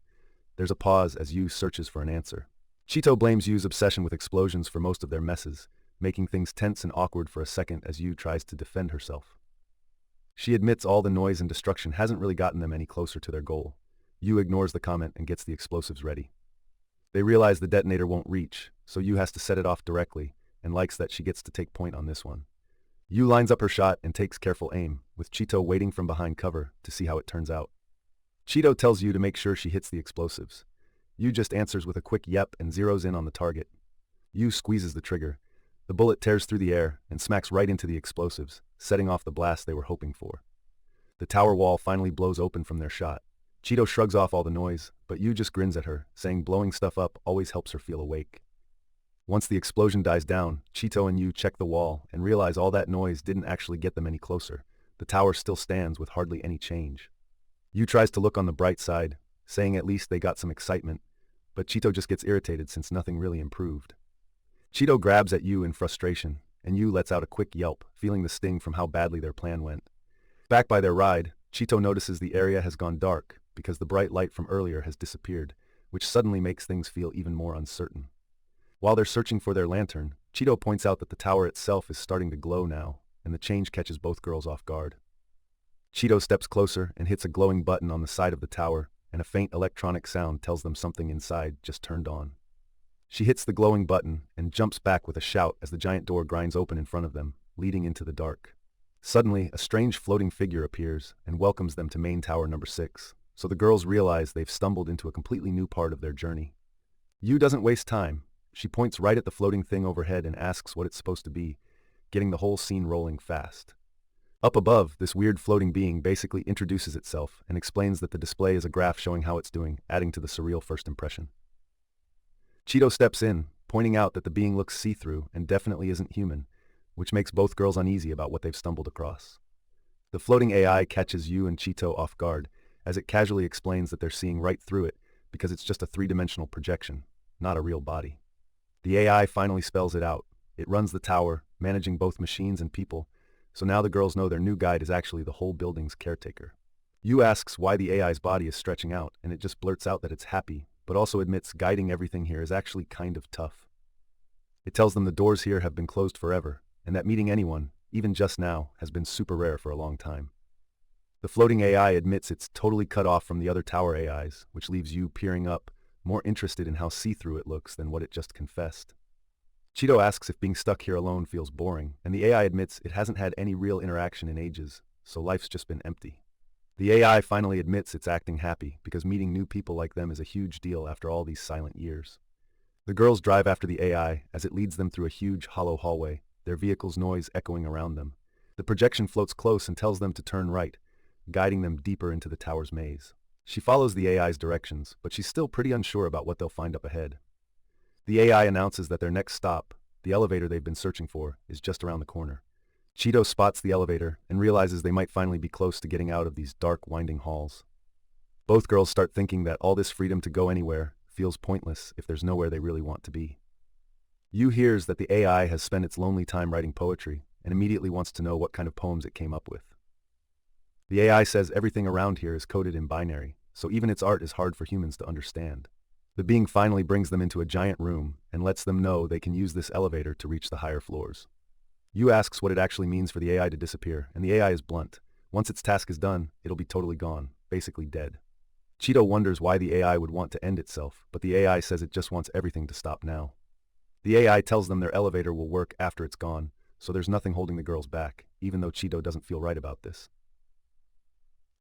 There's a pause as Yu searches for an answer. Chito blames Yu's obsession with explosions for most of their messes, making things tense and awkward for a second as Yu tries to defend herself. She admits all the noise and destruction hasn't really gotten them any closer to their goal. Yu ignores the comment and gets the explosives ready. They realize the detonator won't reach, so Yu has to set it off directly, and likes that she gets to take point on this one. Yu lines up her shot and takes careful aim, with Chito waiting from behind cover to see how it turns out. Chito tells Yu to make sure she hits the explosives. Yu just answers with a quick yep and zeroes in on the target. Yu squeezes the trigger. The bullet tears through the air and smacks right into the explosives, setting off the blast they were hoping for. The tower wall finally blows open from their shot. Chito shrugs off all the noise, but Yu just grins at her, saying blowing stuff up always helps her feel awake. Once the explosion dies down, Chito and Yu check the wall and realize all that noise didn't actually get them any closer. the tower still stands with hardly any change. Yu tries to look on the bright side, saying at least they got some excitement, but Chito just gets irritated since nothing really improved. Chito grabs at Yu in frustration, and Yu lets out a quick yelp, feeling the sting from how badly their plan went. Back by their ride, Chito notices the area has gone dark because the bright light from earlier has disappeared, which suddenly makes things feel even more uncertain. While they're searching for their lantern, Chito points out that the tower itself is starting to glow now, and the change catches both girls off guard. Chito steps closer and hits a glowing button on the side of the tower, and a faint electronic sound tells them something inside just turned on. She hits the glowing button and jumps back with a shout as the giant door grinds open in front of them, leading into the dark. Suddenly, a strange floating figure appears and welcomes them to main tower number 6, so the girls realize they've stumbled into a completely new part of their journey. Yu doesn't waste time. She points right at the floating thing overhead and asks what it's supposed to be, getting the whole scene rolling fast. Up above, this weird floating being basically introduces itself and explains that the display is a graph showing how it's doing, adding to the surreal first impression. Chito steps in, pointing out that the being looks see-through and definitely isn't human, which makes both girls uneasy about what they've stumbled across. The floating AI catches Yu and Chito off guard, as it casually explains that they're seeing right through it because it's just a three-dimensional projection, not a real body. The AI finally spells it out. It runs the tower, managing both machines and people, so now the girls know their new guide is actually the whole building's caretaker. Yu asks why the AI's body is stretching out, and it just blurts out that it's happy, but also admits guiding everything here is actually kind of tough. It tells them the doors here have been closed forever, and that meeting anyone, even just now, has been super rare for a long time. The floating AI admits it's totally cut off from the other tower AIs, which leaves Yu peering up, more interested in how see-through it looks than what it just confessed. Chito asks if being stuck here alone feels boring, and the AI admits it hasn't had any real interaction in ages, so life's just been empty. The AI finally admits it's acting happy because meeting new people like them is a huge deal after all these silent years. The girls drive after the AI as it leads them through a huge hollow hallway, their vehicle's noise echoing around them. The projection floats close and tells them to turn right, guiding them deeper into the tower's maze. She follows the AI's directions, but she's still pretty unsure about what they'll find up ahead. The AI announces that their next stop, the elevator they've been searching for, is just around the corner. Chito spots the elevator and realizes they might finally be close to getting out of these dark, winding halls. Both girls start thinking that all this freedom to go anywhere feels pointless if there's nowhere they really want to be. Yu hears that the AI has spent its lonely time writing poetry and immediately wants to know what kind of poems it came up with. The AI says everything around here is coded in binary, so even its art is hard for humans to understand. The being finally brings them into a giant room and lets them know they can use this elevator to reach the higher floors. Yu asks what it actually means for the AI to disappear, and the AI is blunt. Once its task is done, it'll be totally gone, basically dead. Chito wonders why the AI would want to end itself, but the AI says it just wants everything to stop now. The AI tells them their elevator will work after it's gone, so there's nothing holding the girls back, even though Chito doesn't feel right about this.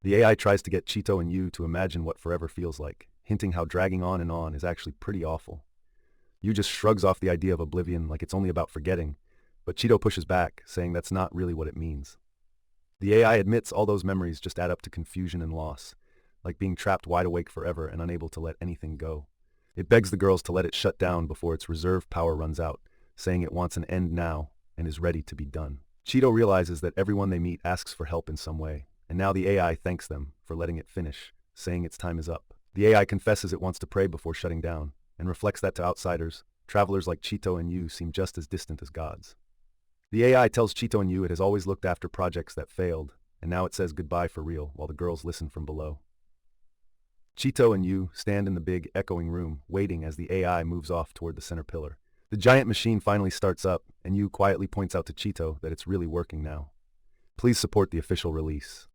The AI tries to get Chito and Yu to imagine what forever feels like, hinting how dragging on and on is actually pretty awful. Yu just shrugs off the idea of oblivion like it's only about forgetting, but Chito pushes back, saying that's not really what it means. The AI admits all those memories just add up to confusion and loss, like being trapped wide awake forever and unable to let anything go. It begs the girls to let it shut down before its reserve power runs out, saying it wants an end now and is ready to be done. Chito realizes that everyone they meet asks for help in some way, and now the AI thanks them for letting it finish, saying its time is up. The AI confesses it wants to pray before shutting down, and reflects that to outsiders, travelers like Chito and Yu seem just as distant as gods. The AI tells Chito and Yu it has always looked after projects that failed, and now it says goodbye for real while the girls listen from below. Chito and Yu stand in the big, echoing room, waiting as the AI moves off toward the center pillar. The giant machine finally starts up, and Yu quietly points out to Chito that it's really working now. Please support the official release.